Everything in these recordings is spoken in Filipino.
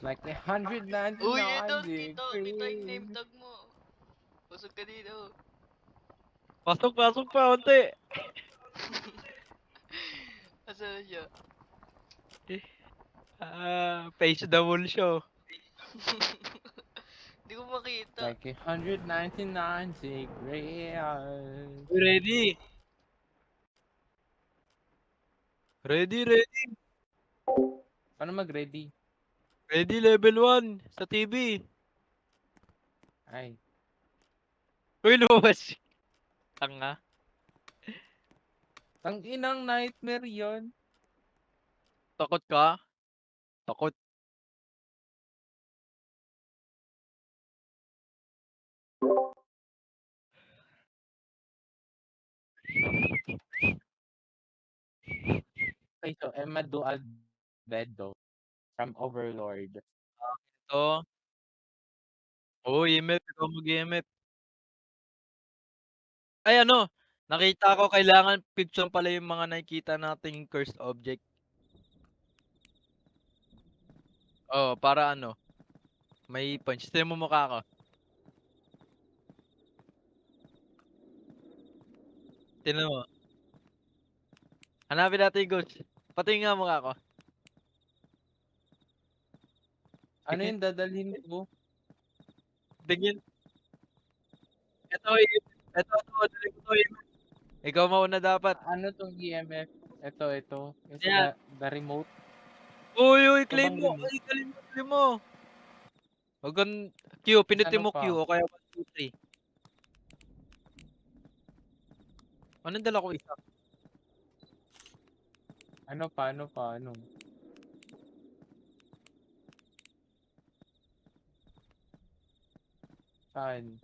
Like Uy, ito, 199 dito yung name degrees. tag mo. Busog ka dito. Pasok pa, unti. Asan na siya? Face the wall show. Hindi ko makita. Like 199 degrees. Ready? Ready. Paano mag-ready? Ready level 1 sa TV. Ay, Uy, lumabas. Tanga. tanginang nightmare yon. Takot ka? Takot. Okay, so Emma Dual Bedo from Overlord. Ito. Oo, EMF. Ikaw mag-EMF. Ay, ano? Nakita ko kailangan picture pala yung mga nakikita nating cursed object. Oh, para ano? May punch. Tignan mo mukha ko. Tignan mo. Hanapin natin yung ghost. Pati nga mukha ko. Ano Tingin. yung dadalhin ko? Tingin. Ito, ito, dali ko to, EMF. Ikaw mauna dapat. Ano tong EMF? Ito. Yung sa Yan. the remote. Uy, Ito claim bang mo. remote? Ay, claim mo. Huwag kang Q, pinutin Ano mo pa? Q o kaya 1, 2, 3. Anong dala ko isa? Ano pa? Ano? Saan?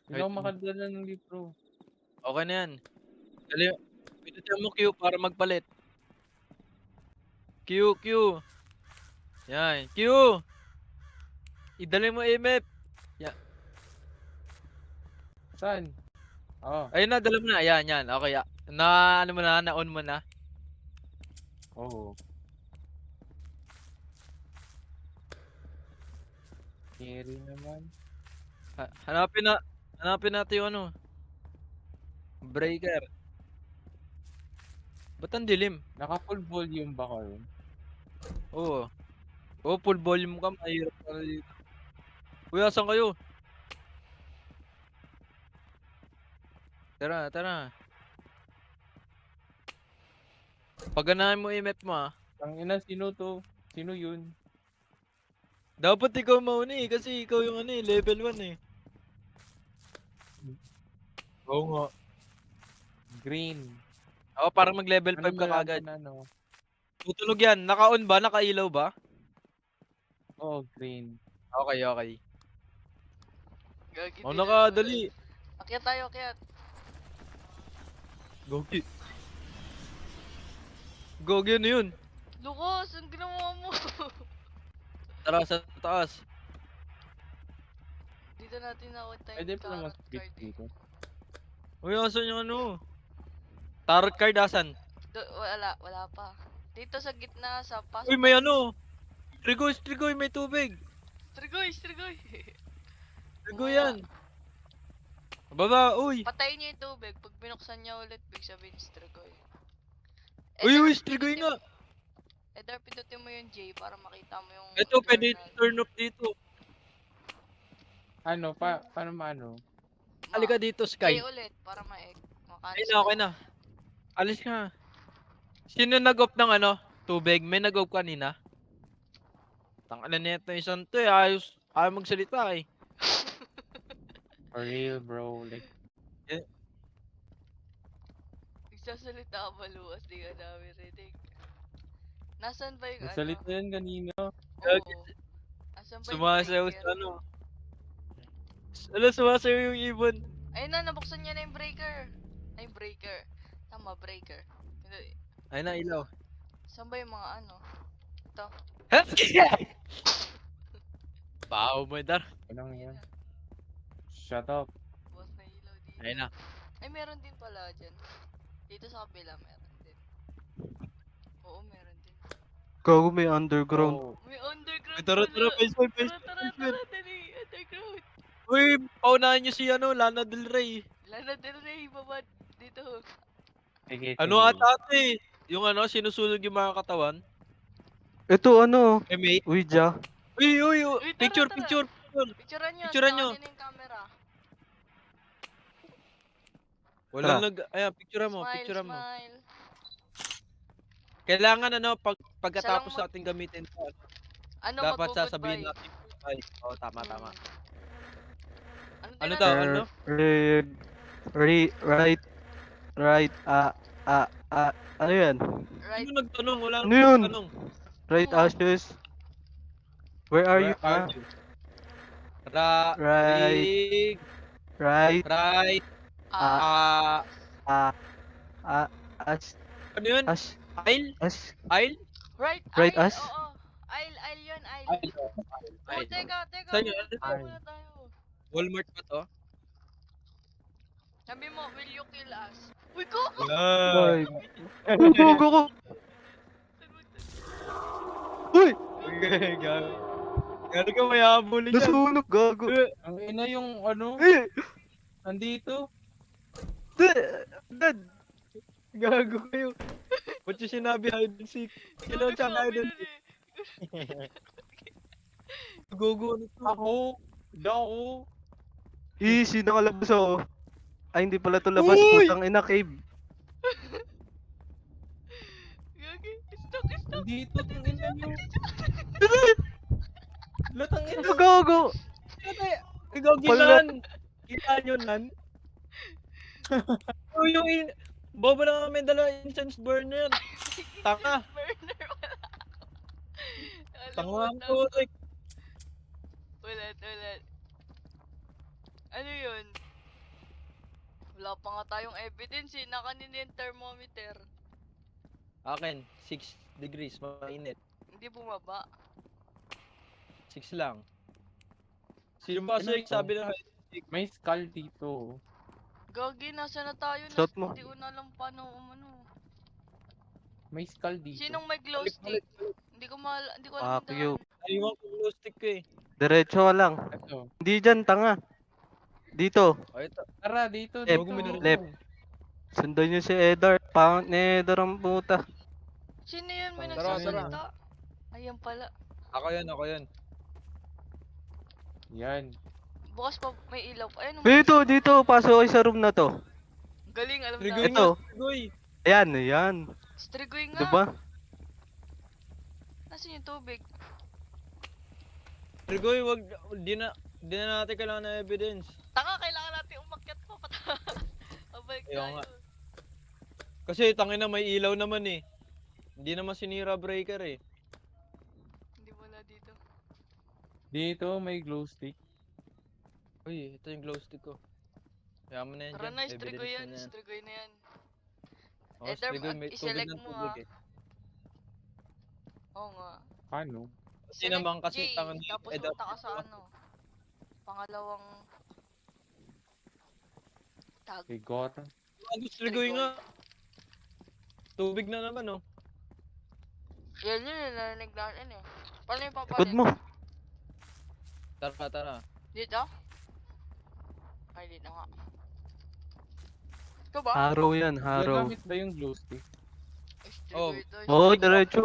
Hindi Wait, ako makadala ng libro. okay na yan. Dali, pinutin mo Q para magpalit. Q. Yan, Q. Idali mo EMF. Yan. Saan? Oh, Ayun na, dala mo na. Yan. Okay. Na, ano mo na-on mo na. oh. Carry naman. Hanapin natin yung ano. Breaker. Ba't ang dilim? Naka full volume ba kayo? Oo. Oo, full volume ka. Mahirap ka na dito. Uy, asan kayo? Tara. Pagganahin mo EMF mo ah. Tangina, sino to? Sino yun? Dapat ikaw mauna eh, kasi ikaw yung ano eh, level 1 eh. Oo nga. Green. Ako parang mag level 5 Ano ka kagad. malaman ano? Tutunog yan. Naka-on ba? Naka-ilaw ba? Oh, green. Okay. Gagi, di Mauna na ka, naman. dali. Akyat tayo, akyat. Gogi. Gogi, ano yun? Lucas, ang ginawa mo? Tara sa taas. Dito natin nakita yung Pwede pala tarot mag-skip card eh. dito. Uy, asan yung ano? Tarot card asan? Wala pa. Dito sa gitna, sa Uy, pasok may ka. ano? Trigoy, may tubig. Strigoy! Trigoy yan. Baba, uy. Patayin niyo yung tubig. Pag binuksan niya ulit, big sabihin Strigoy. Uy, Strigoy nga. Edar, pindutin mo yung J para makita mo yung Ito, pwede journal. turn off dito. Ano? Paano maano? Halika dito, J Sky. ulit para Ay ma-cancel. na, okay na. Alis ka. Sino nag-off ng ano? Tubig? May nag-off kanina? Tangina nito isang to eh. Ayaw magsalita eh. For real, bro. Like, Eh, Nagsasalita ka ba, Luas? Di ka namin rinig. Nasaan ba yung ano? nagsalita yan kanina. Oo. Nasaan ba yung Sumasayaw breaker? sa ano. Ala, sumasayaw yung ibon. Ayun na, nabuksan niya na yung breaker. Ay, breaker. Tama, breaker. Hindi. Ayun na, ilaw. Saan ba yung mga ano? Ito. Baho mo, Dar. Anong yan? Shut up. Bukas na ilaw dito. Ayun na. Ay, meron din pala dyan. Dito sa kabila, meron din. Oo, meron din. Gago may underground. Oh, May underground Ay, tara, tara, pala. Vice Boy, Tara, tara, Vice Boy. tara, dali. Underground. Uy, paunahan nyo si ano, Lana Del Rey. Lana Del Rey, babad. Dito. sige, Ano sige. ata ito eh? Yung ano, sinusunog yung mga katawan. Ito ano, Eh, mate. Ouija. Uy, uy, uy. Uy, tara, Picture, tara. picture, picture. Picturean nyo. Picturean nyo. Sa kanina yung camera. Walang Tara. ayan, picture mo, Smile, picture mo. smile. Kailangan ano, Isa pagkatapos lang natin gamitin to, Ano, dapat sasabihin magko-goodbye. natin goodbye. Oo, tama, tama. Ano Ano din daw, natin? ano? Right, right, ano yan? Right. Sino nagtanong? Wala Ano nang yun? nagtanong. Right Oo nga. ashes. Where are you? Where are Ah, you? Right, Rig, right, right, Ah. ah, as, ano yun? as, Aisle? Aisle? Right, right aisle. as. Oo. Aisle yun, aisle. Aisle. Oh, Aisle. teka, Saan may yun? magtayo muna tayo. Walmart ba to? Sabi mo, will you kill us? Uy, koko! Yeah. Ay, go. Uy, Gago. Gago ka may habulin dyan. nasunog, gago. Ang ina yung ano, Eh, nandito. dad. Gago kayo. Ba't yung sinabi hide and seek? Sino ang tsaka hide and seek? Gogo ano to? Ako. Easy, nakalabas ako. Ay, hindi pala to labas. Uy! Putang ina, cave. Gagi, stuck. Nandito, tang ina nyo. Latang ina. Gago. Gago Pala. nan! Kita nyo nan? Oh, yung bobo na kami dala incense burner. Taka. Burner, wala ako. Tanga Nakalimutan ko. ko. Ulit. Ano yun? Wala pa nga tayong evidence eh. Nakanin yung thermometer. Akin, 6 degrees, mainit. Hindi bumaba. 6 lang. Sino ba kasi sabi na hide and seek? May skull dito. Gagi, nasa na tayo na? Shot mo. Hindi ko na alam paano umano. May skull dito. Sinong may glow Balik, stick? balik. Hindi ko alam Fuck you. Naiwan ko yung stick ko eh. Diretso ka lang. Ito. Hindi dyan, tanga. Dito. Oh, ito. Tara, dito. Left, dito. left. Sundan nyo si Edar. Pound ni Edar ang puta. Sino yun? May Tara, nagsasalita? Ayan pala. Ako yun. Yan. Bukas pa may ilaw. Ayun, Dito. Pasok kayo sa room na to. galing, alam Trigoy na. Ito. nga, Trigoy. Ayan. Strigoy nga. Diba? Nasaan yung tubig? Trigoy, di na natin kailangan ng evidence. Taka, kailangan natin umakyat pa. Pabalik Ayaw tayo. nga. Kasi tangin na may ilaw naman eh. Hindi naman sinira breaker eh. Hindi wala dito. Dito, may glow stick. Uy, ito yung glow stick ko. Kaya mo na yan Tara dyan. na, Evidence strigoy yan. na yan. Strigoy na yan. Oh, Eder, Trigoy, may tubig i-select ng mo, tubig ah. eh. Oo nga. Paano? Kasi naman kasi J, tangan ni tapos Eder. punta ka sa ano. Pangalawang tag. Kay Gotham. Ano, Trigoy nga. Tubig na naman oh. Yan yun, narinig natin eh. Paano yung Likod papalit? mo. Tara. Dito? Ay, dito nga. Ito ba? Harrow yan, harrow. Gagamit ba yung glow stick? Oh. Strigoy to. Oo, diretso.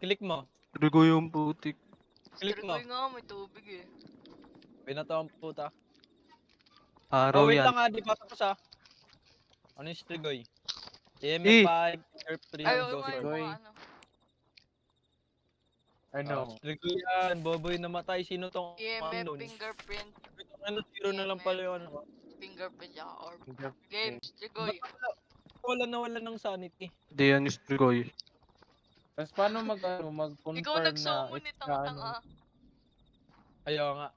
Click mo. Rigo yung putik. Click mo. Strigoy nga, may tubig eh. Pinato ang puta. Harrow Oh, wait yan. lang di pa tapos ah. Ano yung Strigoy? Eh. EMF5, Fingerprint, Ayaw Ghost nga yung Strigoy. mga ano. Ano? Strigoy yan, boboy namatay. Sino tong EMF, unknown? fingerprint, Ano, zero na lang pala yung ano. fingerprint, tsaka orb. Fingerprint. Game, Strigoy. Wala ng sanity. Hindi yan yung Strigoy. Tapos paano Ikaw mag-confirm na nagsummon it's nito, na tanga. Ayaw nga.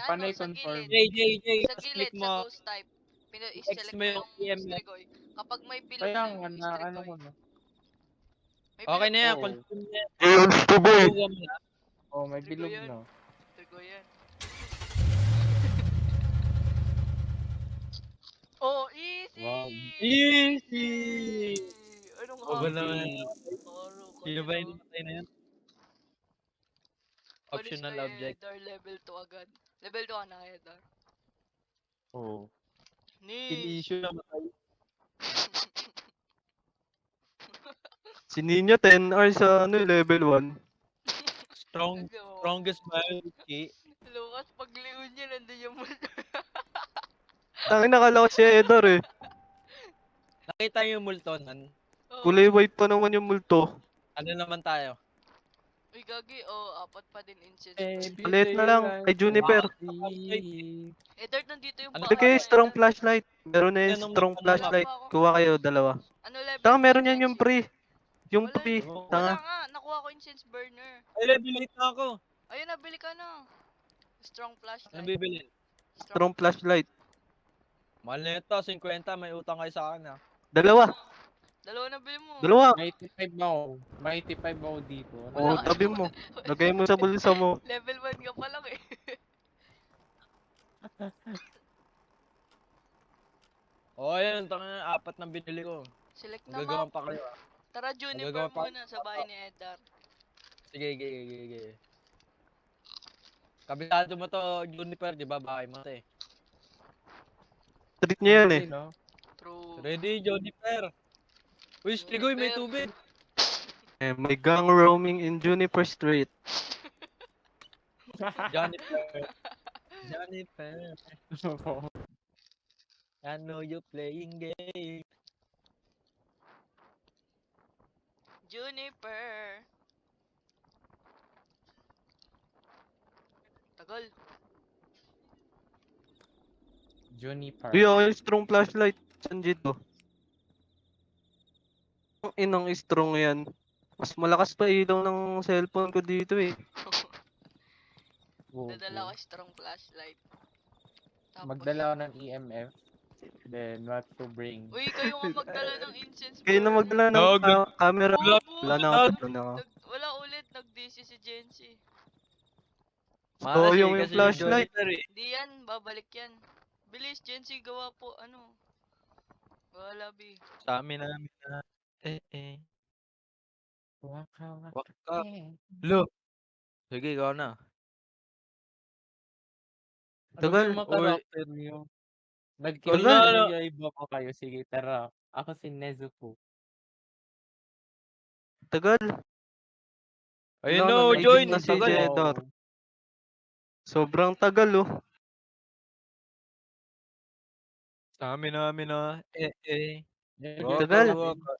Paano Ano, sa i-confirm? gilid. J, Sa tapos gilid, click sa mo. ghost type. X I-select mo mo yung yung EMF. Strigoy. Kapag may bilog Kaya na nga yung na ano Strigoy. ko na. May Okay bilog na yan, Oo. confirm na yan. Ayun, Strigoy! Confirm mo na. Oh, may Strigoy bilog yan. na. Strigoy yan. Oh, Easy! Anong O ba happy? naman? Aro ka Sino din, ba ah. yung namatay na yan? Alis Optional kay object. Edar, level 2 agad. Level 2 ka na, Edar. Oo. Kill Nish! issue namatay. Si Nino 10 hours sa level 1. Strongest biology. Lukas, pag leon niya, nandun yung multo. Tangin nakala ko si Edar eh. Nakita niyo yung multonan? Kulay white pa naman yung multo. Ano naman tayo? Uy, gagi, apat pa din incense Baby, burn. Ulit do na you lang, like kay Juniper. coffee? Edard, nandito yung Ano bahay Sige, mo, strong Edard. flashlight. Meron na yung Yan ang strong ano na. flashlight. Wala pa ako. Kuha kayo, dalawa. Ano level Tanga, mo meron yan incense? yung pre. Yung Wala, pre. Ewan ko. wala Tanga. nga, nakuha ko incense burner. Ay, level 8 na ako. Ayun, nabili ka na. Strong Ano flashlight. bibilin? Strong flashlight. Mahal na ito, 50. May utang kayo sa akin, ha? Dalawa. Dalawa nabili mo. Dalawa. May 85 ako. May 85 ako dito. Ano Oo, Wala, tabi mo. Lagay mo sa bulsa mo. Level 1 ka pa lang eh. O, ayan. Tanga, 4 na binili ko. Select na Gagawin map. pa kayo, ha? Tara, Juniper Magagawa pa- muna sa bahay ni Edar. Sige, sige. Kabisado mo to, Juniper, di ba? Bahay mo to, eh. Treat niya yan eh. no? True. Ready, Juniper? Uy, Strigoy, may Juniper. tubig. May gang roaming in Juniper Street. Juniper. I know you playing game. Juniper. Tagal. Juniper. Uy, okay, strong flashlight. Saan dito? Ang inang strong yan. Mas malakas pa ilaw ng cellphone ko dito eh. Dadala ko strong flashlight. Tapos, Magdala ako ng EMF. Then what to bring? uy, kayo nga magdala ng incense Kayo na burner. magdala ng camera. Bobo! Wala na ako. Wala na ako. Wala ulit, nag-DC si Jency. So, yung flashlight. Juniper, eh. Di yan, babalik yan. Bilis, Jency, gawa po, ano. Wala, B. Sa amin na. Eh. Waka waka. Waka. Lo. Sige, ikaw na. Ano ba Tagal. yung mga karakter niyo? Wala, ano. Nagkikiyaiba pa kayo. Sige, tara. Ako si Nezuko. Tagal. Ayun Wala, na, naigib join. na si Tagal. Jedor. Sobrang tagal oh. Sa amin na. Eh. Tagal. Waka.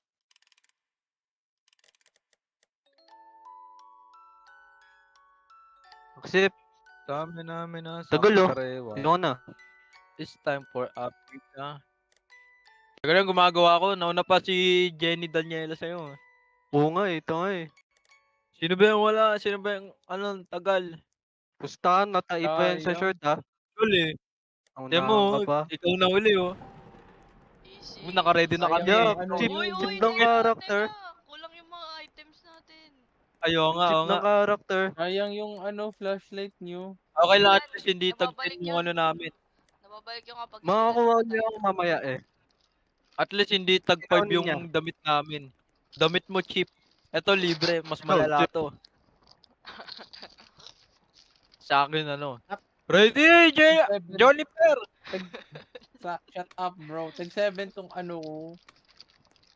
Accept. Sa amin na. Tagal oh. Karewa. Ayoko na. It's time for upgrade na. Tagal lang gumagawa ko. Nauna pa si Jenny Daniela sa'yo. Oo nga eh. Ito nga eh. Sino ba yung wala? Sino ba yung tagal? Pustahan, nataipa yan sa Sayang. short ah. Huli. Ang Tiyan mo, ka pa. ikaw na huli, oh. Easy. Naka-ready na kami. Sayang Yeah, yung ano chip, Uy, yung... uy, ng teka, character. teka. Kulang yung mga items natin. Ayaw nga, Chip oo nga. ng character. Sayang yung flashlight niyo. Okay lang, Yan, at least hindi nababalik tagpin yung yan. ano namin. Nababalik yung kapag Makakuha sila niya ako mamaya eh. At least hindi tag 5 Ikaw, Ninya. yung damit namin. Damit mo cheap. Eto libre, mas malala to. Sa akin ano. Ready, Joniper! Shut up, bro. Tag 7 tong ano ko.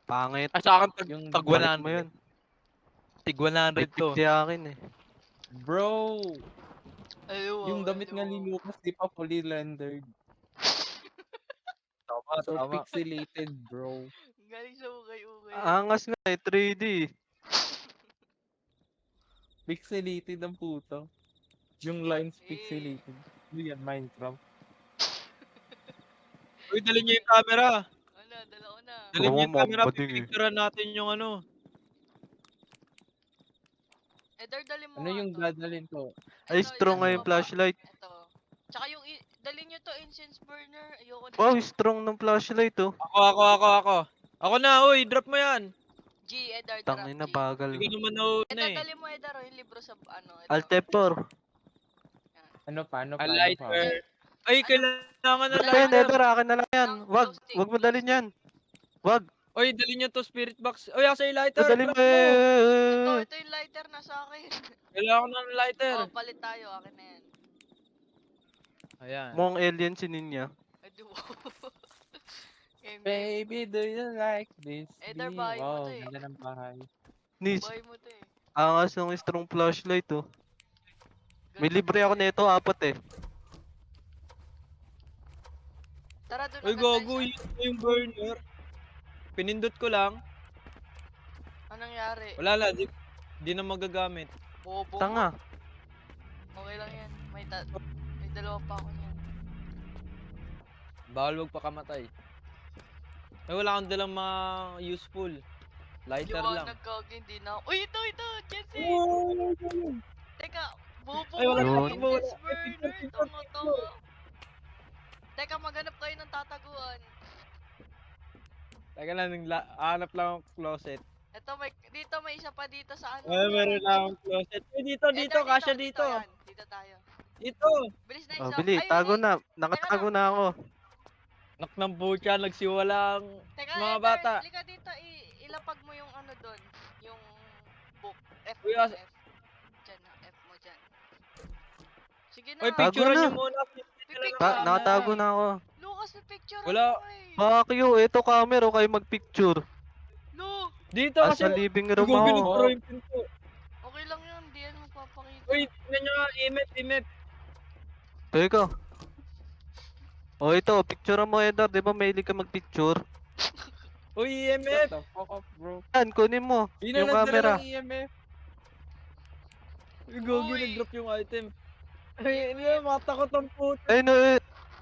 Pangit. Sa akin Yung tag Balik mo 100. yun. Tig 100 May to. si akin eh. Bro! Ayaw, Yung damit nga ni Lucas, di pa fully rendered. Tama, So tama. pixelated, bro. Galing sa ukay-ukay. Angas nga eh, 3D. Pixelated ang puto. Yung lines pixelated. Ano yan, Minecraft? Uy, dali niyo yung camera. Ano, dala ko na. Dali niyo yung Oo, camera, mabading eh. pipicturean natin yung ano. Edar, dali mo Ano nga yung to. dadalhin ko? Ay, Ito, strong nga isang yung baba. flashlight. Ito. Tsaka yung, dali nyo to, incense burner. Ayoko na. Wow, strong ng flashlight oh. Ako. Ako na, uy, drop mo yan. G, Edar, drop Tangin na G. bagal. Hindi ko naman nauna Edar, eh. dali mo, Edar, oh, yung libro sa, ano, ito. Alt F4. Ano pa? A lighter. Ay, Ano? kailangan na Drop ko yan, lighter. Edgar. Akin na lang yan. Ang Wag. glow stick, Wag mo glow dalhin stick. yan. Wag. Oy, dali niyo to spirit box. Oy, asa yung lighter? Dali Drop mo mo. Ito yung lighter na sa akin. Kailangan ko ng lighter. Oh, palit tayo. Akin na yan. Ayan. Mukhang alien si Ninya. Ay, di wow. Game, game. Baby, do you like this? Either bahay mo Wow, to eh. ganda ng bahay. Nis, Bahay mo to eh. angas ng strong flashlight oh. May Ganda libre ng ako bahay. nito, 4 eh. Tara, doon Oy, agad gogo, tayo yun na yung burner. Pinindot ko lang. Anong nangyari? Wala la, di na magagamit. Bobo mo. Tanga. Okay lang yan. May dalawa pa ako niyan. Bawal wag pakamatay. Ay, wala akong dalang mga useful. Lighter lang. Liwanag kag hindi na. Uy, ito, Jesse! Teka, bobo Ay, wala mo Yun. yung Incense burner. Tanga. Teka, maghanap kayo ng tataguan. Teka lang, hanap lang akong closet. Ito, dito may isa pa dito sa ano. Ay, meron lang akong closet. Ay, dito, kasya dito. Yan. Dito tayo. Dito. Bilis na Oh, isa. bili, Ayun, tago eh. na. Nakatago na ako. Nak ng butya, nagsiwalang Teka, mga Eder, bata. halika dito. Ilapag mo yung ano doon. Yung book. F Uy, mo, as- F. Diyan na, F mo dyan. Sige na. Uy, Tago picturean na. nyo muna. Pipicture Nakatago na ako. Lucas, may picture Wala. mo eh. Fuck you, ito camera o kayo magpicture. Lu, Dito Asa kasi. living room Ikaw ako. binubura yung pinto. okay lang yun. Di yan magpapakita. Uy, tingnan nyo nga, imep. Teka. Oh, ito, picture mo, Edar. Di ba mahilig ka magpicture? Uy, What EMF. the fuck up, bro? Yan, kunin mo. Yun na Yung nagdala camera. ng EMF. Uy, gogi, Uy. nag-drop yung item. Ay, hindi, matakot ang puto. Ayun,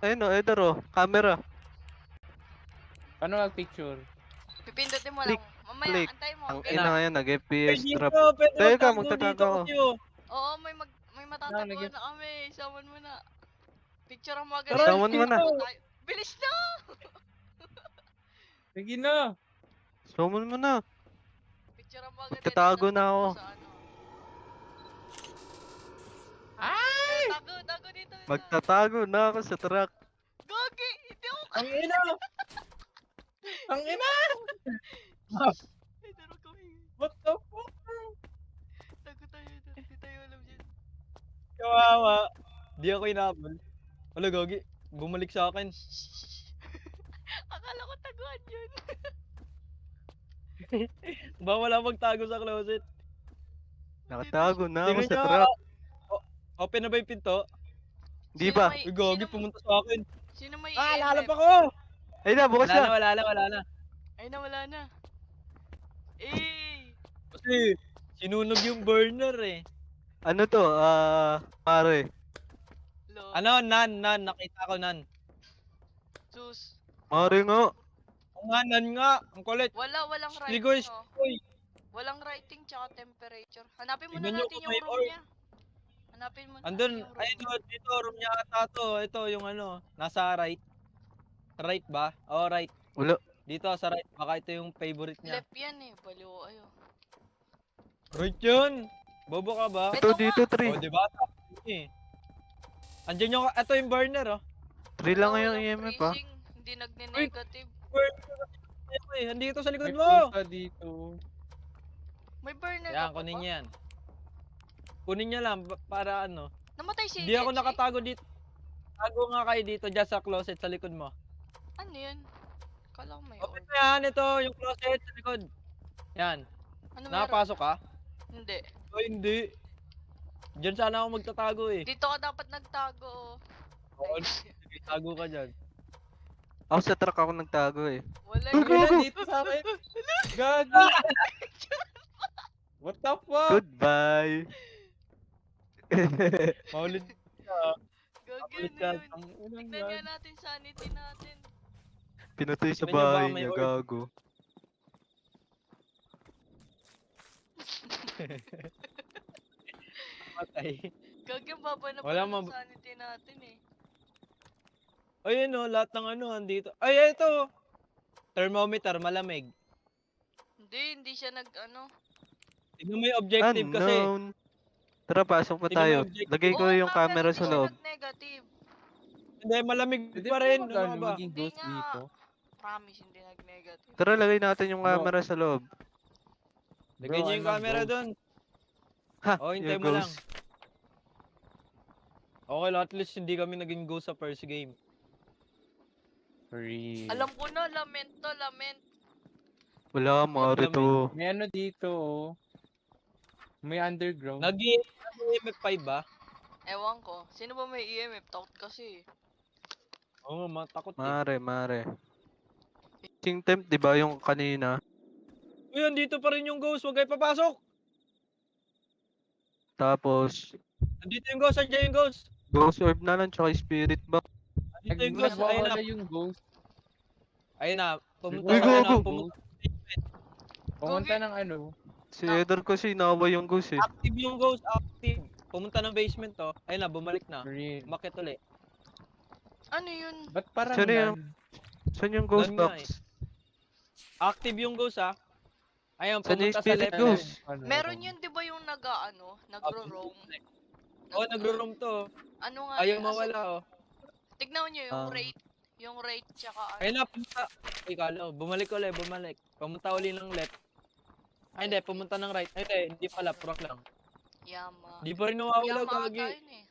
ayun, Edar, oh. Camera. Paano mag-picture? Pipindutin mo Click, lang. Mamaya, click. antay mo. Ang Kailan- ina ngayon, Uy, nag-FPS dito, drop. pwede Teka, magtago magtatago dito ako. kasi oh. Oo, may matataguan nag- na kami. Isaman mo na. Picture mo agad. Tara, Isawan mo na. Tayo. Bilis na! Sige na! Summon mo na. Picture mo agad. Magtatago yan, na tas ako. takbo sa ano. Ay! Tago dito. Magtatago na ako sa truck. Gogi! Hindi ako Ang ina! Ang ina! Ay, daro kami. What the fuck? Tago tayo. Hindi tayo alam dyan. Kawawa. Di ako inabol. Wala, gogi. Bumalik sa akin. Akala ko taguan yun. Ba wala magtago sa closet. Nakatago na ako Tingnan sa nyo, truck. open na ba yung pinto? Di Sino ba? may- Uy, gogi, sino- pumunta sa akin. Sino may Ah, EMF? lalap ako! Ay na, bukas na. Wala na. Ay na, wala na. Eh! Kasi, sinunog yung burner eh. Ano to? Pare. Lo. Ano, nan, nakita ko nan. Sus. Pare nga. Ang nga, nan nga, ang kulit. Walang Hindi ko writing, oh. Uy, Walang writing tsaka temperature. Hanapin muna Tignan nyo natin kung yung may room or- niya. Hanapin muna andun, natin yung room. ay dito, room niya ata to. Ito, yung ano, nasa right. Right ba? Oh, right. Wala. Dito, sa right. Baka ito yung favorite niya. Left yan eh. Baliw ayo. Right yun! Bobo ka ba? Ito Ito dito, nga. 3. Oh, di ba? Eh. Andiyan yung, ito yung burner, oh. 3 lang Wala, yung walang EMF ha. freezing. Hindi nagne-negative. Burner. Eh, andito sa likod May mo. puta dito. May burner Yan, ka pa kunin ba? niya yan. Kunin niya lang, para ano. Namatay si Hindi ako Jetsi? nakatago dito. Tago nga kayo dito, dyan sa closet sa likod mo. Ano yan? Kala ko may Open orb. mo yan, ito, yung closet sa likod. Yan. Ano meron? Nakapasok ka? Hindi. O hindi. Diyan sana ako magtatago eh. Dito ka dapat nagtago. Oo, tago ka dyan. Ako sa truck ako nagtago eh. Wala Ang yun. ina dito sa akin. Gago. What the fuck? Goodbye. Maulit Gagawin Ulit na ka. yun. Tignan nga natin sanity natin. Pinatay sa Tingnan nyo, baka bahay may niya, orb. gago. matay. Gagawin baba na Wala pala mab- ng sanity natin eh. Ayun o, lahat ng ano andito. Ay, ito. Thermometer, malamig. Hindi siya ano. Tignan mo yung objective kasi. Unknown. Tara, pasok pa Tingnan mo tayo. yung objective. Lagay ko Oo, yung camera sa hindi siya loob. nag-negative. Hindi, malamig Pwede pa ba rin. mag- Ano ano, ba? maging Hindi ghost nga. dito? Promise, hindi nag-negative. Tara, lagay natin yung Bro. camera sa loob. Lagyan Bro, niyo I'm yung a camera ghost. doon. Ha, Oh, hintay yung mo lang. ghost. Okay lang, at least hindi kami naging ghost sa first game. Free. Alam ko na, lament to, lament. Wala, maaari to. May ano dito, oh. May underground. Nag-EMF5 ba? Ewan ko. Sino ba may EMF? Takot kasi. Oo, matakot eh. Mare. Sing temp, di ba yung kanina? Uy, andito pa rin yung ghost, huwag kayo papasok! Tapos, Andito yung ghost, andyan yung ghost! ghost orb na lang, tsaka spirit box. Andito yung ghost, ayun na. Nagwawala yung ghost. Ayun na, pumunta Uy, sa ano, gago! pumunta. Pumunta ng ano. Si Eder kasi naway yung ghost eh. Active yung ghost, active. Pumunta ng basement to, ayun na, bumalik na. Free. Umakit ulit. Ano yun? Ba't parang Saan yung- none? Saan yung ghost Doon nga box? Active yung ghost ha. Ayun, Saan yung pumunta sa spirit left. ghost? Ano, Meron yun, di ba yung nagro-roam? Oo, nagro-roam to. Ano nga Ayaw yun? mawala oh. Tignan nyo yung Ah. rate. Yung rate tsaka ano. Ayun na, pumunta. Ay, kala, bumalik ulit, bumalik. Pumunta uli ng left. Ay, hindi, pumunta ng right. Ay, hindi pala, prank lang. Yama. Hindi pa rin nawawala, Yama ata gagi. yun eh.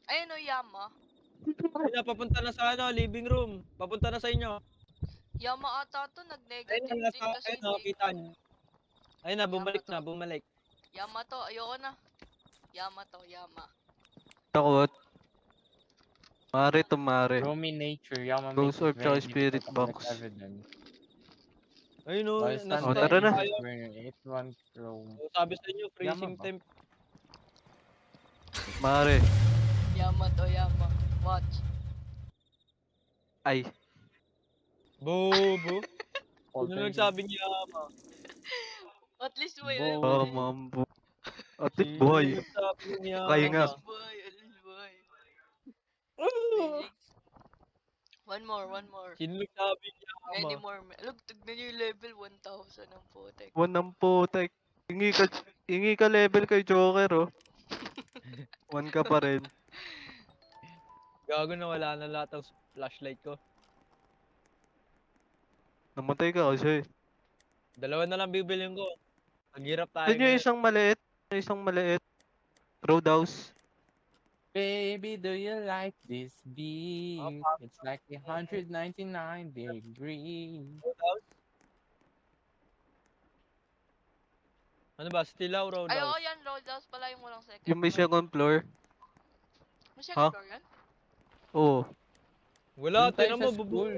Ayun o, Yama. Ayun na, papunta na sa ano, living room. Papunta na sa inyo. Yama ata to, Ayun nag-negative na, din nasa, kasi ayun na, hindi. kita niyo. Ayun na, bumalik Yama na, to. bumalik. Yama to, ayoko na. Yama to, Yama. Takot. Mare to mare. Romy nature, Yama Ghost makes it orb very tsaka spirit difficult to box. collect evidence. Ayun o, While nasa Oh, standing tara in na. the tayo. corner, it won't roam. Sabi sa inyo, freezing Yama ba? temp. Mare. Yama to, Yama. Watch. Ay. Bobo. Sino Poltergeist. nagsabing yama? At least may Bo- Oh, level. mambo. Atit Sino boy. nagsabing Kaya nga. yama? At least boy. Ah! One more. Sino nagsabing Many yama? more. Look, tignan nyo yung level 1,000 ng putek. One ng putek. Hingi ka level kay Joker oh. One ka pa rin. Gago na wala na lahat ng flashlight ko. Namatay ka kasi. Dalawa na lang bibilin ko. Maghirap tayo Saan yung ngayon. isang maliit? Yung isang maliit. Roadhouse. Baby, do you like this beat? It's like 199 degrees. Ano ba? Stilaw Ay, oo Roadhouse? yan. Roadhouse pala yung walang second Yung may floor. second floor. May second Ha? floor yan? Oo. Wala, Doon tayo tinan sa mo, school.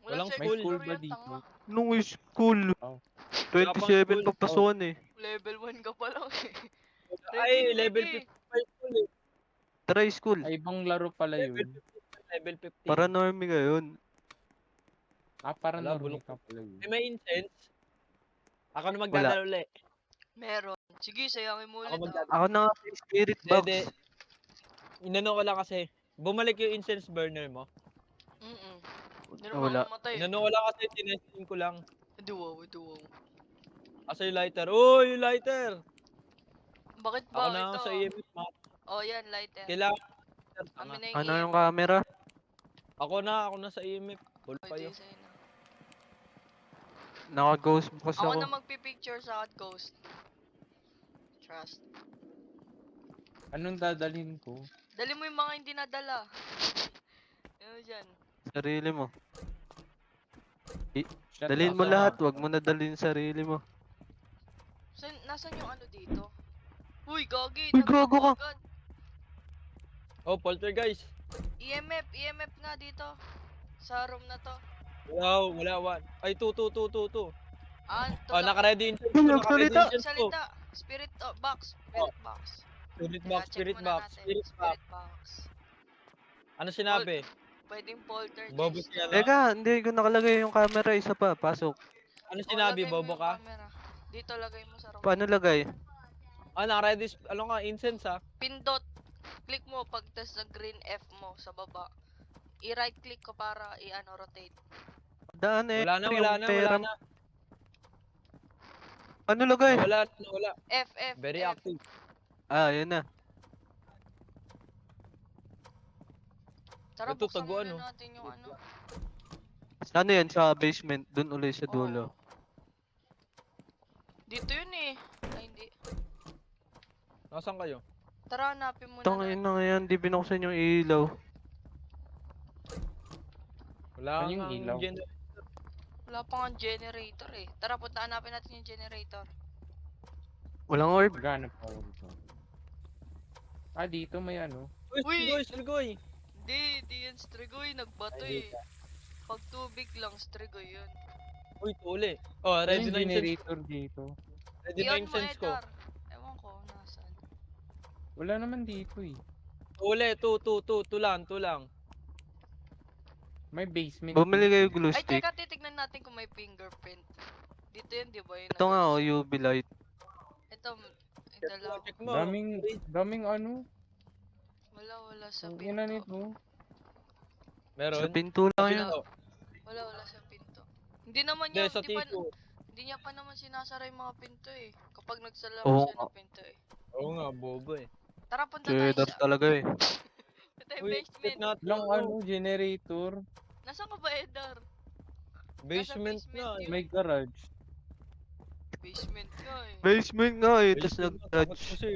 Walang second May school. school floor ba yan, dito? tanga. Nung school. Oh. Wala pang 27 school. papasukan eh. Level 1 ka pa lang eh. Ay, level Ready. 55 school eh. Try school. Ay, ibang laro pala Level yun. 15, level 15. Paranormy ka yun. Ah, parang Wala, normie bulok. ka pala yun. May incense. Ako na magdadala uli. Meron. Sige, sayangin mo Ako ulit ah. magdadala. Ako na nga may spirit box. Dede. Inano ko lang kasi. Bumalik yung incense burner mo. Hindi Wala. naman mamatay. Inano ko lang kasi, tinesting ko lang. Duwaw. Asa yung lighter? Oh, yung lighter! Bakit Ako ba na ito? sa EMF mat. Oh, yan, lighter. Kailangan. Kami na Ano yung EMF. camera? Ako na sa EMF. Full pa Pwede yun. sa'yo na. Naka-ghost box Ako ako. na magpipicture sa ghost. Trust. Anong dadalhin ko? Dali mo yung mga hindi nadala. Ano dyan? Sarili mo. Shut Dalhin up. mo lahat. Wag mo na dalhin sarili mo. Nasaan yung ano dito? Uy, gagi. Uy, gago ka. agad. Oh, poltergeist. EMF nga dito. Sa room na to. Wala, one. Ay, two. Ah, ito Oh, lang. naka-ready incense ko, Uy, naka-ready nagsalita. incense ko. Salita. Spirit box. Spirit box. Spirit Teka, box, check spirit muna box, natin. spirit box. box. Ano sinabi? Pwedeng poltergeist. Bobo siya, to. no? Teka, hindi ko nakalagay yung camera. Isa pa. Pasok. Ano Oh, sinabi, lagay mo bobo yung ka? camera. Dito lagay mo sa room. Paano lagay? Ah, naka-ready, ano ka, incense ha? Pindot. Click mo pag tas sa green F mo sa baba. I-right click ko para i-ano rotate. Daan eh. Wala na. Pera. Ano lagay? Nawala. F. Very F. active. Ah, yun na. Tara, Ito, buksan taguan, muna oh. natin yung ano. Ano yan sa basement? Doon ulit sa Oo. dulo. Dito yun eh. Ay, hindi. Nasaan kayo? Tara, hanapin mo na Tangin doon. na nga yan, di binuksan yung ilaw. Wala Saan yung nga ilaw? Wala pa nga generator eh. Tara, punta hanapin natin yung generator. Walang orb. Gana pa ako dito. Ah, dito may ano. Uy, Uy! Strigoy, Strigoy! Hindi yan Strigoy. Nagbato Ay, eh. Pag tubig lang, Strigoy yun. Uy, tuli. Oh, Ano ready yung na yung sense. generator dito? Ready na I-on yung mo, sense ko. Edar. Ewan ko, nasan. Wala naman dito eh. Tuli, tu lang. May basement. Bumili dito. kayo glue Ay, stick. teka, titignan natin kung may fingerprint. Dito yun, di ba? Yung Ito nga nandun oh, sa- UV light. Ito lang. Check mo. Daming ano. Wala sa Ang ina pinto. nito. Meron. Sa pinto lang Sa yan. pinto. Wala sa pinto. Hindi naman Hindi, niya, sa tissue. hindi niya pa naman sinasara yung mga pinto eh. Kapag nagsalamin Oo siya nga. ng pinto eh. Oo nga, bobo eh. Tara, punta tayo Cheddar sa... talaga eh. Punta tayo Uy, check basement. natin. Walang ano, generator. Nasaan ka ba, Edar? Basement basement nga eh. yun. May garage. Basement nga eh. Basement nga eh, tas Basement nga, takot nag-garage. kasi.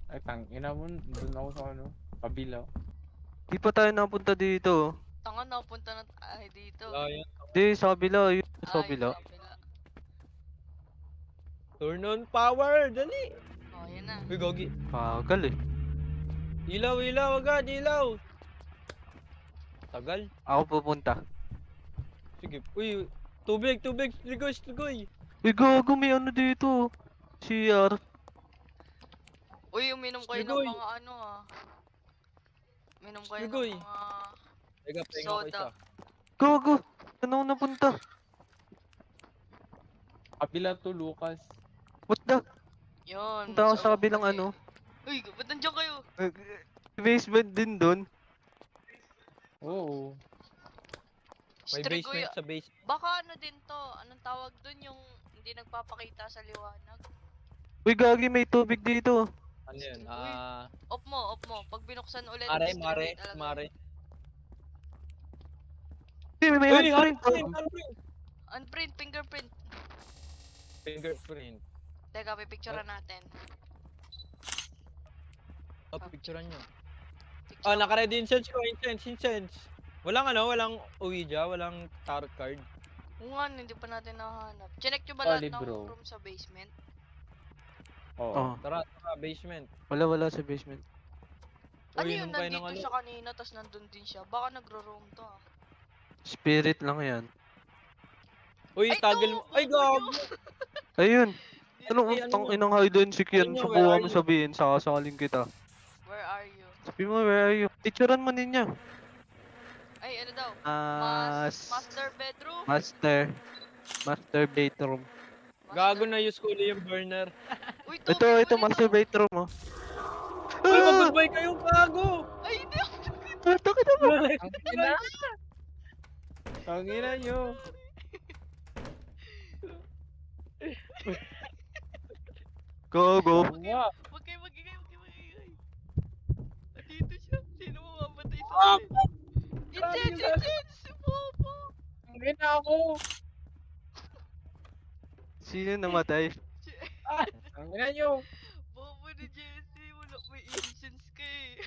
Ay, ina mo. Doon ako sa ano. Kabila. Di pa tayo napunta dito. Tanga, napunta na tayo dito. Wala yan. Di, sa kabila. Yun, sa Ay, kabila. sa kabila. Turn on power, dali. Oh, yan na. Uy, gogi. Pagal eh. Ilaw agad, ilaw. Tagal. Ako pupunta. Sige. Uy, tubig, Strigoy. Uy, gago, may ano dito. CR. Uy, uminom kayo ng Strigoy. mga ano ah. Uminom kayo Strigoy. ng mga... Teka, pahinga ko Soda. isa. Gago. Saan ako napunta? Kabila to, Lucas. What the? Yun. Punta ako mas sa kabilang okay. ano. Uy, ba't nandiyan kayo? Basement din doon. Oo. May Strigoy, basement sa base. baka ano din to, anong tawag dun yung hindi nagpapakita sa liwanag? Uy, gagi, may tubig dito. Ano yan? Uy. Off mo. Pag binuksan ulit, Mare. talaga. Uy, may Uy, handprint. handprint. Unprint, fingerprint. Fingerprint. Teka, pipicturean natin. Oh, picturean nyo. Picture Oh, naka-ready incense ko. Incense. Walang Ouija, walang tarot card. Oo nga, hindi pa natin nahanap. Chinek nyo ba lahat Solid, ng bro. room sa basement? Oo. Oh, Tara, basement. wala sa basement. Ano Uy, yun, inom kayo ng nandito ano? siya kanina, tas nandun din siya. Baka nagro-roam to ah. Spirit lang yan. Uy, Ay, tagel to! mo. Ay, Bobo gago. Ayun. Ano, Ay, ano tang nyo? inang hide and seek yan. Ano nyo, Subukan where mo are you? sabihin, sakasaling kita. Where are you? Sabi mo, where are you? Picturean mo ninyo. Ay, ano daw? Master Bedroom? Master bedroom. Gago na use ko ulit yung burner. Uy, Ito, tubig ito, ulit, master oh. bedroom, oh. Uy, Ah! mag-goodbye kayo, gago! Ay, hindi ako. Takot na mo. Ang ina! Ang ina nyo! Gogo. Oo nga. Wag kayo magigay. Dito siya. Sino mamamatay sa Ah! akin? Incense! Bobo! Ang ina ako! Sino namatay? Ang ina nyo! Bobo ni Jesse. Wala, may incense ka eh.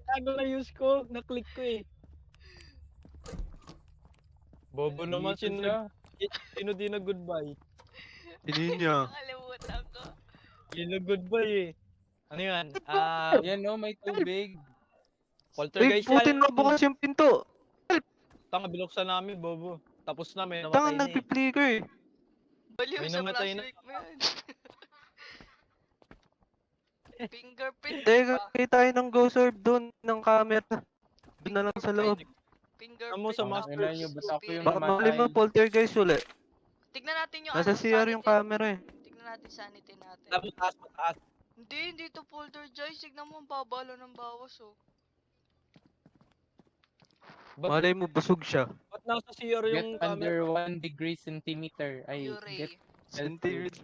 Gago na use ko. Na-click ko eh. Bobo naman, Dito siya. sino di na goodbye? Sininya. Nakalimutan ko. Sino goodbye eh. Ano yan? Yan no, may tubig. Uy, Poltergeist putin yan. na bukas yung pinto. Tanga, binuksan namin, bobo. Tapos na, may Tanga, namatay na eh. nagpi-flicker eh. Baliw May sa namatay na. flashlight mo yan. Fingerprint. Teka, ba? kita tayo ng ghost orb doon ng camera. Doon na lang sa loob. Fingerprint. Ano mo sa Ang master? ina nyo, ba't ako yung Baka namatay? mali mo poltergeist ulit. Tignan natin yung Nasa CR yung camera eh. Tignan natin sanity natin. Mataas. Hindi to poltergeist. Tignan mo ang babalo ng bawas oh. Malay mo, busog siya. Ba't nasa CR Get yung camera? under 1 degree centimeter. Ay, Yuri. get Centimeter.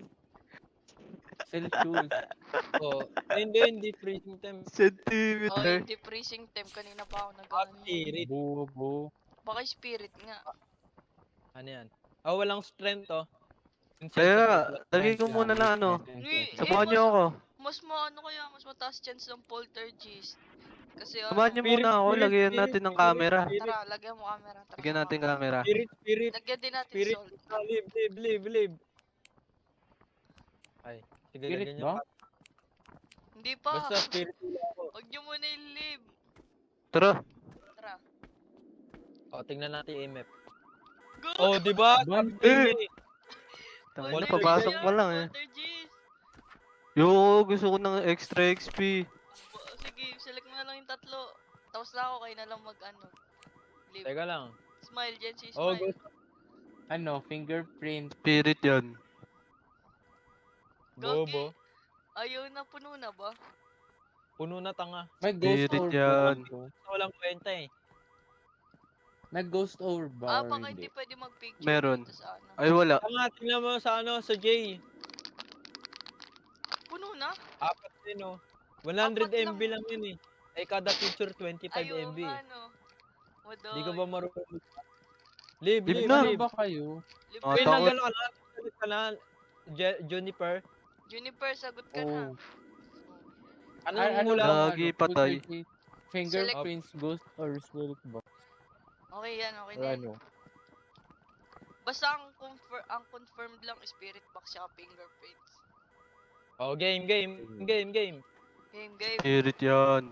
Celsius. Oh, hindi freezing temp. Oh, Centimeter. hindi freezing temp. Kanina pa ako Ah, nag-ano. spirit. Bobo. Paki-spirit nga. Ano yan? Oh, walang strength oh. Kaya, Insensitive. lagay ko muna na ano. Samahan niyo ako. Mas maano kaya, mas mataas chance ng poltergeist. Kasi Samahan niyo ano, muna ako. Lagyan natin ng camera. tara, lagyan mo camera. Tara, Lagyan natin samahan. camera. Spirit. Lagyan din natin Spirit. salt. Live. Ay, sige, Spirit lagyan ba? nyo. Hindi pa. Basta spirit nila ako. Huwag nyo muna i-live. Tara. Tara. Oh, tingnan natin yung EMF. Go! Oh, di ba? Bon- Sabi ko yun eh. Tangina, Poltergeist papasok yan, pa lang eh. Poltergeist. Yo, gusto ko ng extra XP. Sige, select mo na lang yung tatlo. Tapos na ako, kayo na lang mag-ano. Live. Teka lang. Smile, Jency, Oh, smile. Ano, fingerprint. Spirit yan. Bobo. Ayaw na, puno na ba? Puno na tanga. May ghost Spirit orb yan. ba? Walang kwenta eh. May ghost orb ba or Baka hindi? hindi pwede mag-picture Meron. dito sa ano. Ay, wala. Tanga, tingnan mo sa ano, sa J. Puno na? Apat din oh. 100 Apat lang. MB lang yun eh. Ay, kada picture 25 Ayaw MB. nga, no. Hindi ka ba Madoy. marunong? Live. Live Ano na. ba kayo? Libre Ah, Uy, na. takot. nagano ka na? Sagot ka na. Juniper. Juniper, sagot ka na. Oh. Ano Ano mula? ba, Lagi ano, patay. poltergeist, fingerprints, ghost or spirit box? Okay yan, okay Or na yan. ano? Basta ang confirmed lang spirit box siya fingerprints. Oh, game. Game, game. Spirit yan.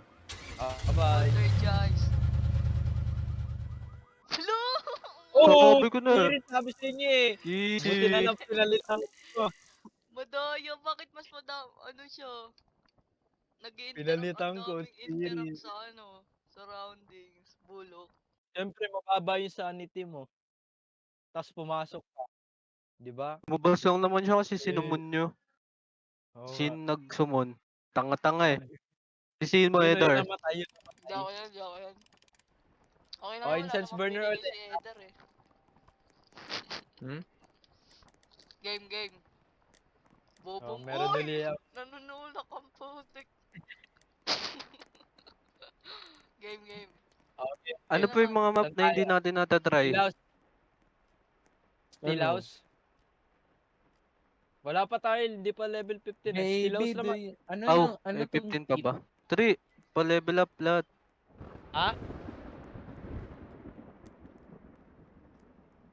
Bye. Poltergeist. Hello! Oh, Sabi ko na. spirit, sabi sa inyo eh. Buti na Easy. lang pinalitan ko. Madaya, bakit mas ano siya? Pinalitan ko, Ang daming interact spirit. sa ano, surroundings, bulok. Siyempre, mababa yung sanity mo. Tapos pumasok ka. Di ba? Mabas lang naman siya kasi sinumon nyo. Oo nga. Sin nagsumon. Tanga-tanga eh. Sisihin mo, Yun Edar. namatay, yun Hindi ako yan, hindi ako yan. Okay na Oh, wala incense namang burner binigay ulit. si Eder eh. Hmm? Game. Oh, Bobong, meron uy! nili Nanunulak ang putik. Game. Okay. Ano po yung mga map na hindi natin natatry? Still House. Wala pa tayo, hindi pa level 15. Still House Baby, naman. ano Aw, yung, ano may tong 15 pa kit? ba? 3. Pa-level up lahat. Ha?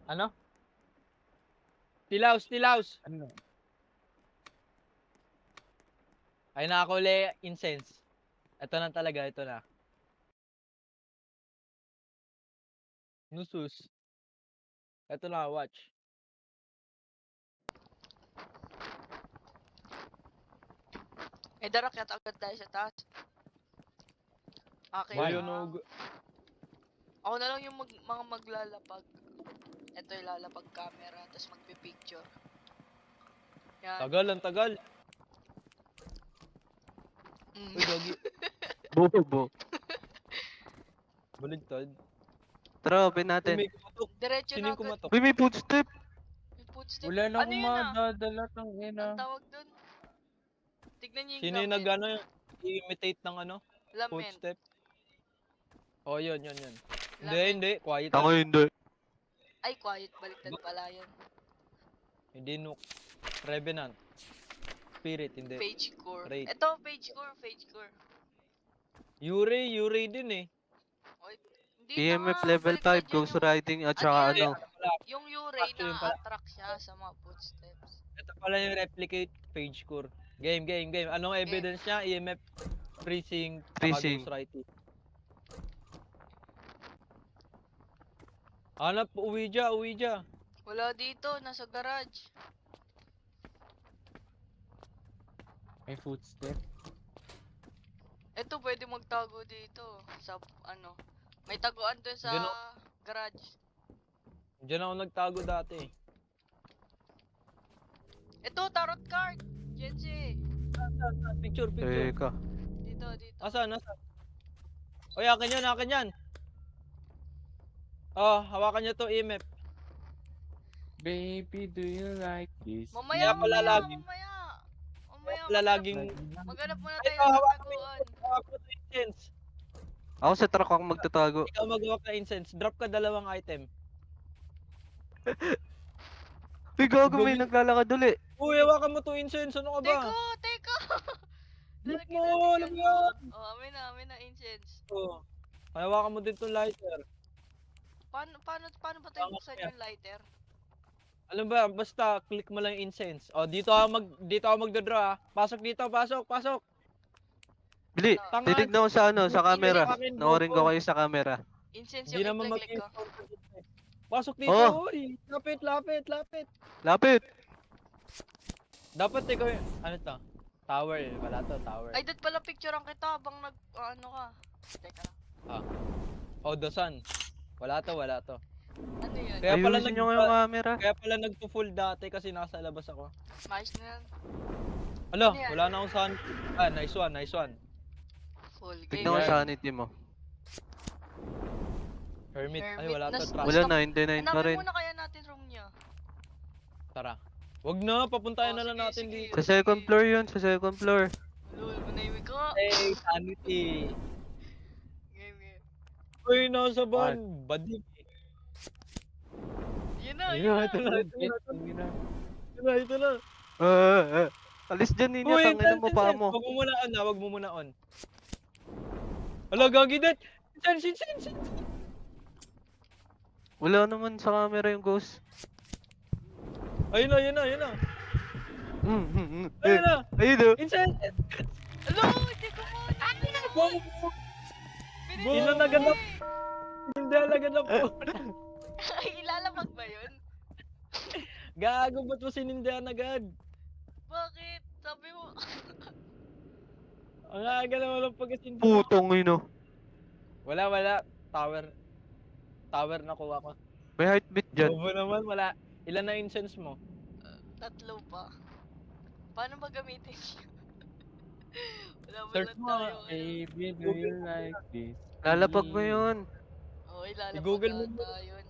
Ano? Still House. Ano? Ay nakakuli incense. Ito na talaga, ito na. Nusus. Ito na, watch. Eder, akyat agad tayo sa taas. Okay Why lang. Ako na lang yung mga maglalapag. Ito yung lalapag camera, tapos magpipicture. Yan. Tagal, ang tagal. Mm. Uy, gagi. Bobo. Baligtad. Tara, open Uy, natin. may kumatok. Diretso Sino na yung agad. kumatok? Uy, may footstep. May footstep. Wala na Ano akong yun ah? madadala tang Ang ina. tawag dun? Tignan niyo yung Sino yung lament. nag-ano, imitate ng ano? Lament. Footstep. Oh, yun. Lament. Hindi. Quiet. Ako hindi. Ay, quiet. Baliktad pala yun. Hindi Nook. Revenant. Spirit, hindi. Page core. Raid. Ito, page core. Yuri din eh. Oy, hindi EMF na nga, level baliktad 5, yun Ghost yung- Riding at Ano saka yun? ano. Yung Uray Actually, yun pala. na-attract siya sa mga footsteps. Ito pala yung replicate page core. Game. Anong evidence niya? EMF freezing, Freezing. Ghost writing. Hanap, uwi dya. Wala dito, nasa garage. May footstep. Ito, pwede magtago dito. Sa, ano. May taguan dun sa Diyan garage. Diyan ako nagtago dati. Ito, tarot card! Jensi! Picture. Teka. Dito. Asan? Oy, akin yan. Oh, hawakan niyo to, EMF. Baby, do you like this? Mamaya, pala laging- mamaya. Wala laging... Maghanap muna Ay, tayo ng hawakan mo taguan. Hawakan mo to, incense. Ako sa truck ako magtatago. Ikaw mag-walk na incense. Drop ka 2 item. Uy, gago, may Gawin- naglalakad uli. Uy, hawakan mo to incense. Ano ka ba? Teka! Drop Lalagyan mo, natin alam yan. mo yan. Amin na, incense. Oh. Hawakan mo din tong lighter. Paano ba tayo Tama buksan yan. yung lighter? Alam ba, basta click mo lang yung incense. Oh, dito ako magdodraw ah. Pasok dito, pasok. Bili, Ano? titignan ko sa sa camera. Akin, Nawarin ko bobo. kayo sa camera. Incense Hindi yung naman i-click ko. mag-i-spawn. Pasok dito, Oh. uy. Lapit. Lapit! Dapat ikaw yung, ano to? Tower, wala to, tower. Ay, dad pala picturean kita habang ano ka. Teka lang. Oh, Dosan. Wala to. Ano yun? Kaya pala Ayusin nyo yung camera. Kaya pala nagpo-full dati kasi nasa labas ako. Maayos na yan. Ala, Ano yan? wala na akong saan. Nice one. Full game. Tignan ko Yan. sa sanity mo. Hermit. Ay, Hermit. wala to, trash. Wala, Stop. 99 pa Hanapin rin. muna kaya natin room niya. Tara. Wag na, papuntayan Oh, na lang sige, natin sige. dito. Sa second floor yun, sa second floor. Lul, manahimik ka. Hey, sanity. Game. Uy, nasa van. Badig. Yun na, Ayun, yun na. ito na. Ito na. Alis dyan, Nina. Uy, Tangin mo pa mo. Wag mo muna on. Ala, gagi dat. Sense. Wala naman sa camera yung ghost. Ayun na. Ayun na. Ayun o. Incense. Alo, hindi ko muna. Boom. Binili Ilan mo na ganap? eh. Hindi alagad na po. Ay, ilalabag ba yun? Gago, ba't mo sinindihan agad? Bakit? Sabi mo. Ang aga na walang pagkasindi. Putong ino. Wala. Tower na kuha ko. May heartbeat dyan. Bobo naman, wala. Ilan na incense mo? 3 pa. Paano ba gamitin yun? Wala ba Search lang mo, tayo? Baby, do you like this? Lalapag mo yun. Oo, ilalabag I-google mo ata yun.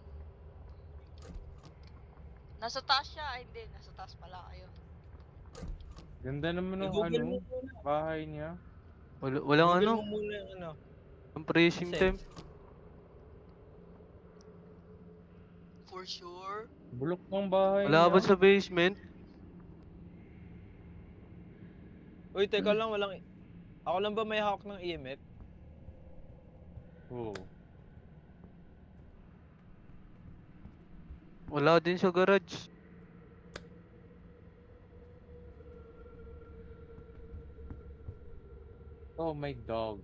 Nasa taas siya. Ay, hindi. Nasa taas pala kayo. Ganda naman ng I-google mo ano, muna. bahay niya. Walang Google ano. mo muna yung ano. Ang pressing time. Incense. For sure. Bulok ng bahay Wala ba niya. sa basement? Uy, teka lang, walang... Ako lang ba may hawak ng EMF? Oo. Wala din sa garage. Oh my dog.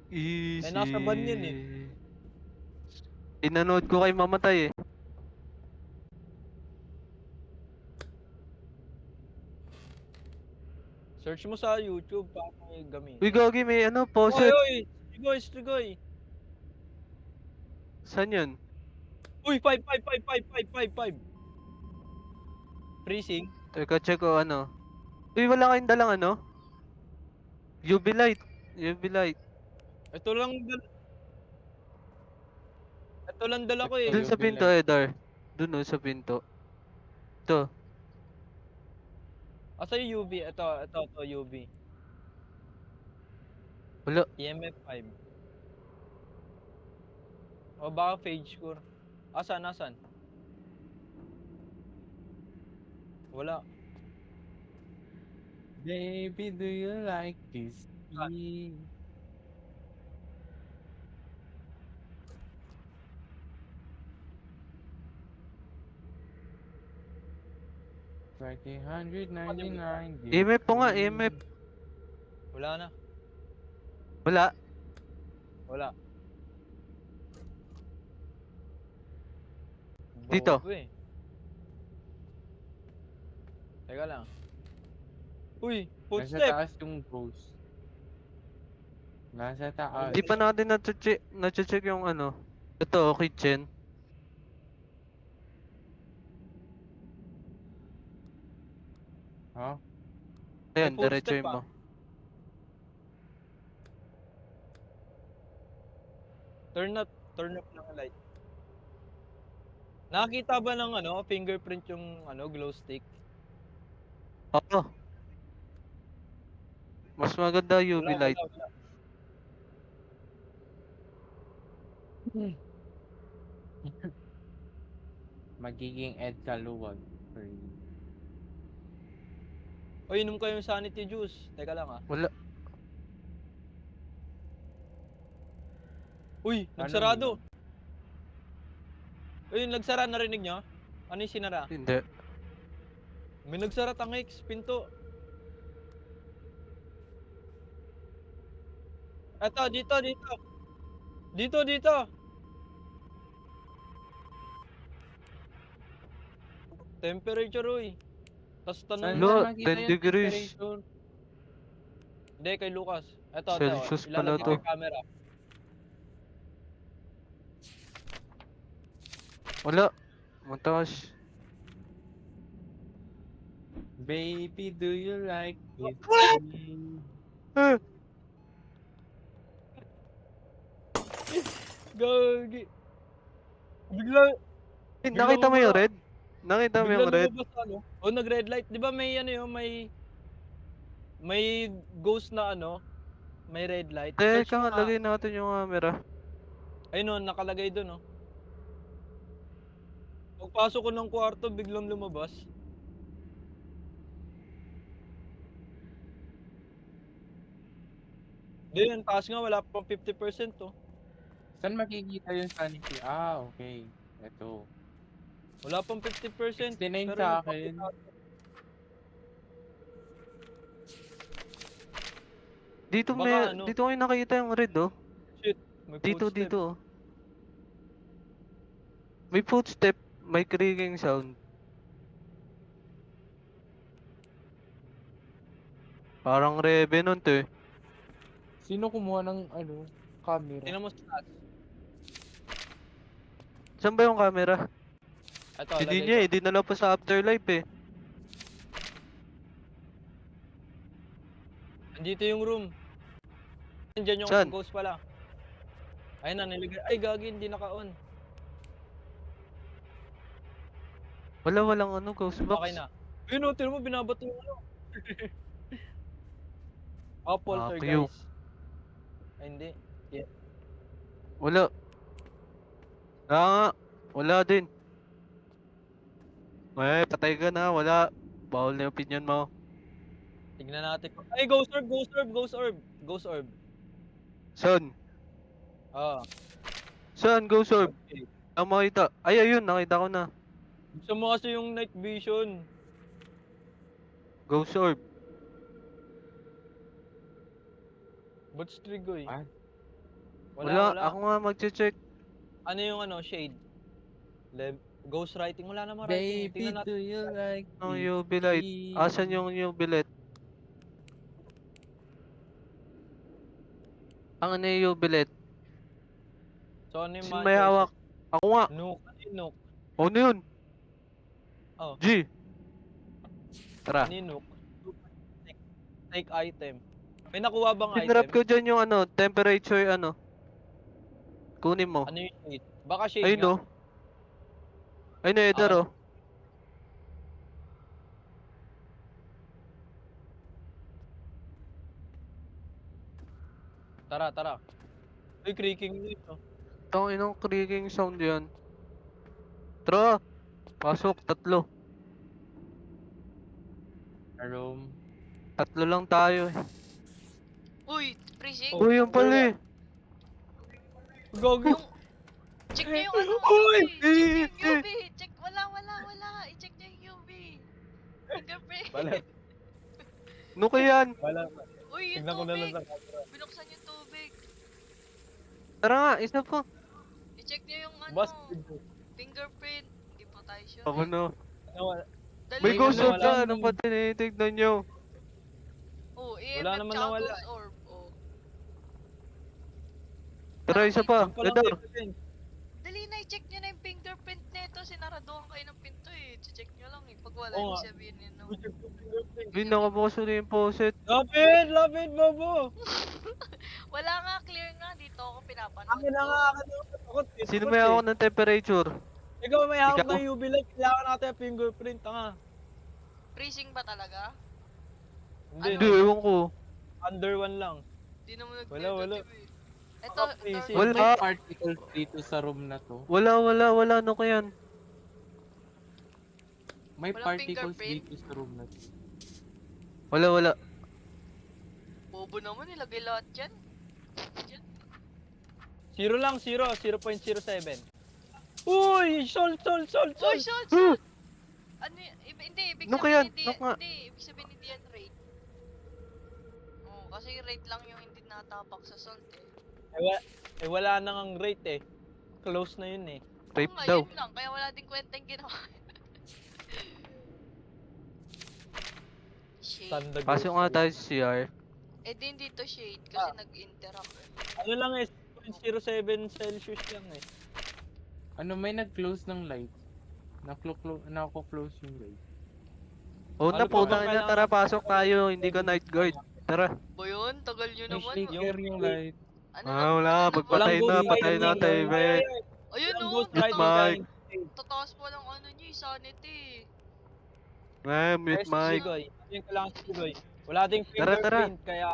Easy. nasa van yun Inanood ko kay mamatay eh. Search mo sa YouTube paano may gamitin. Uy, gagi, may ano, Oy, faucet. Strigoy. Saan yun? Uy, 5. Freezing. Teka, check ko ano. Uy, wala kayong dalang ano? UV light. Ito lang dala ko eh. Dun sa UV pinto, light. Edar. Dun oh, sa pinto. Ito. Asa yung UV? Ito, UV. Wala. EMF 5. O baka phage score. Asan? Wala. Baby, do you like this? $1,399. EMF po nga, EMF. Wala na. Wala. Wala. Dito. Bobo eh. Teka lang. Uy, Nasa footstep. taas yung ghost. Nasa taas. Di pa natin na-check yung ano. Ito, kitchen. Ha? Ayan, footstep diretsuhin pa. mo. Turn up ng light. Nakakita ba ng ano, fingerprint yung ano, glow stick? Oo. Mas maganda UV Wala, light. wala. Magiging Ed Kaluwag. Free. O, inom kayong sanity juice. Teka lang ah. Wala. Uy, Ano nagsarado. yun? Uy, nagsara, narinig nyo? Ano yung sinara? Hindi. May nagsara, tangix, pinto. Eto, dito, dito. Dito, dito. Temperature, uy. Tapos tanong Saan mo. Lo, makita 10 yung degrees. temperature? Hindi, kay Lucas. Eto, Celsius pala ilalagay ko to. yung camera. Wala. Mataas. Baby, do you like it? Eh, Gagi. Bigla, nakita mo yung mawala. red? Nakita mo Bigla yung red? lumabas ano. O, nag-red light. Di ba may ano yun, may ghost na ano, may red light. Search Teka mo nga, nga. lagay natin yung camera. Ayun o, nakalagay dun o. Pagpasok ko ng kwarto, biglang lumabas. Di, yung taas nga, wala pang 50% to. Saan makikita yung sanity? Ah, okay. Ito. Wala pang 50%. 69 Pero sa akin. Dito Baka ano, dito ko yung nakita yung red oh. shit, may Dito, footstep. dito oh. May footstep, may creaking sound. Parang Revenant eh. Sino kumuha ng ano, camera? Tingnan mo sa taas. Saan ba yung camera? Ito, Hindi lagay niya ko. eh, dinala pa sa afterlife eh. Andito yung room. Andyan yung Saan? ghost pala. Ayun na, nilagay. Ay, gagi, hindi naka-on. Walang ano, ghost box. Okay na. Yun o, tira mo, binabato yung ano. Akyo. Poltergeist. Ay, hindi. Wala. Nga, wala din. Eh, patay ka na, wala. Bawal na yung opinion mo. Tignan natin. Ay, ghost orb, ghost orb, ghost orb. Ghost orb. Saan? Ah. Saan, ghost orb? Okay. Ang makita. Ay, ayun, nakita ko na. Gusto mo kasi yung night vision. Ghost orb. Ba't strigoy? Ah, Wala, ako nga magche-check. Ano yung ano, shade? Ghost writing? Wala namang writing. baby, Tingnan natin. do you like Ang it? UV light. Asan yung UV light? Ang ano yung UV light? So, ano yung Sino mga may choices? hawak? Ako nga. Nook. Ano yung nook? Ano yun? Oh. G. Tara. Ano yung nook? Take item. May nakuha bang Pinrap item? ko dyan yung ano, temperature ano. Kunin mo. Ano yung shade? Baka shade Ayun nga. oh. Ayun oh, Edar Okay. oh. Tara, tara. Uy, creaking news, oh. Tangin ng creaking sound yan. Tara. Pasok, tatlo. Room. Tatlo lang tayo eh. Uy, freezing. Oh. Uy, yung pala eh. Gagi. Yung, check nyo yung ano, Uy! UV. Check nyo yung UV. Check, wala. I-check nyo yung UV. Fingerprint. Wala. Ano kaya yan? Wala. Uy, yung Tignan ko na lang tubig. sa camera. Binuksan yung tubig. Tara nga, isa pa. I-check nyo yung ano, Boss, fingerprint. Hindi pa tayo sure. Ako na. wala. Dali, May Ay, ghost ano, orb wala ka. Ano naman. pa tinitignan nyo? Oh, Wala EMF naman tsaka nawala. ghost orb. Oh. Tara, isa pa. Yung palang Edar. evidence. Dali na, i-check nyo na yung fingerprint nito. Sinaraduhan kayo ng pinto eh. I-check nyo lang eh. Pag wala, Oo ibig nga. sabihin yun. No? Uy, check yung fingerprint. Hindi, nakabukas ulit yung faucet. Lapit, bobo. Wala nga, clear nga. Dito ako pinapanood. Akin na ko. nga, akin na takot. Sino may hawak ng temperature? Ikaw may hawak Ikaw? ng UV light. Kailangan natin yung fingerprint, tanga. Freezing ba talaga? Hindi, Hindi, Ano? ewan ko. under one lang. Di naman Wala. nag-negative eh. Ito, Easy. turtle. May Wala. particles dito sa room na to. Wala, ano ko yan? May Walang particles fingerprint? dito sa room na to. Wala. Bobo naman, nilagay lahat yan. 0 lang, 0.07. Uy! Sol! Uy, shot! Ano hindi, ibig Nok sabihin yan, hindi, nok nga. hindi, ibig sabihin hindi yan rate. Oo, kasi rate lang yung hindi natapak sa salt eh. Wala nang ang rate eh. Close na yun eh. Oo Rape nga, daw. yun lang, kaya wala din kwenta yung ginawa. Shade. Tanda Pasok nga tayo sa CR. Eh din dito shade, kasi nag-interact eh. Ano lang eh, 0.07 Celsius lang eh. Ano, may nag-close ng light. Nako-close yung light. Oo na, Ano pa putang bang ina, kailangan? tara, pasok tayo. Hindi ka night guard. Tara. Ba yun? Tagal nyo May naman. flicker yung light. Ano Wala, ano pagpatay Walang na, ghost patay riding na, yan, tayo, guys. bet. Ayun Walang no, ghost Mute riding mic. kahit. tataas pa ng ano nyo, sanity. Mute Yes, mic. Sigoy. Ano yung kailangan sa Sigoy? Wala ding Tara. fingerprint, kaya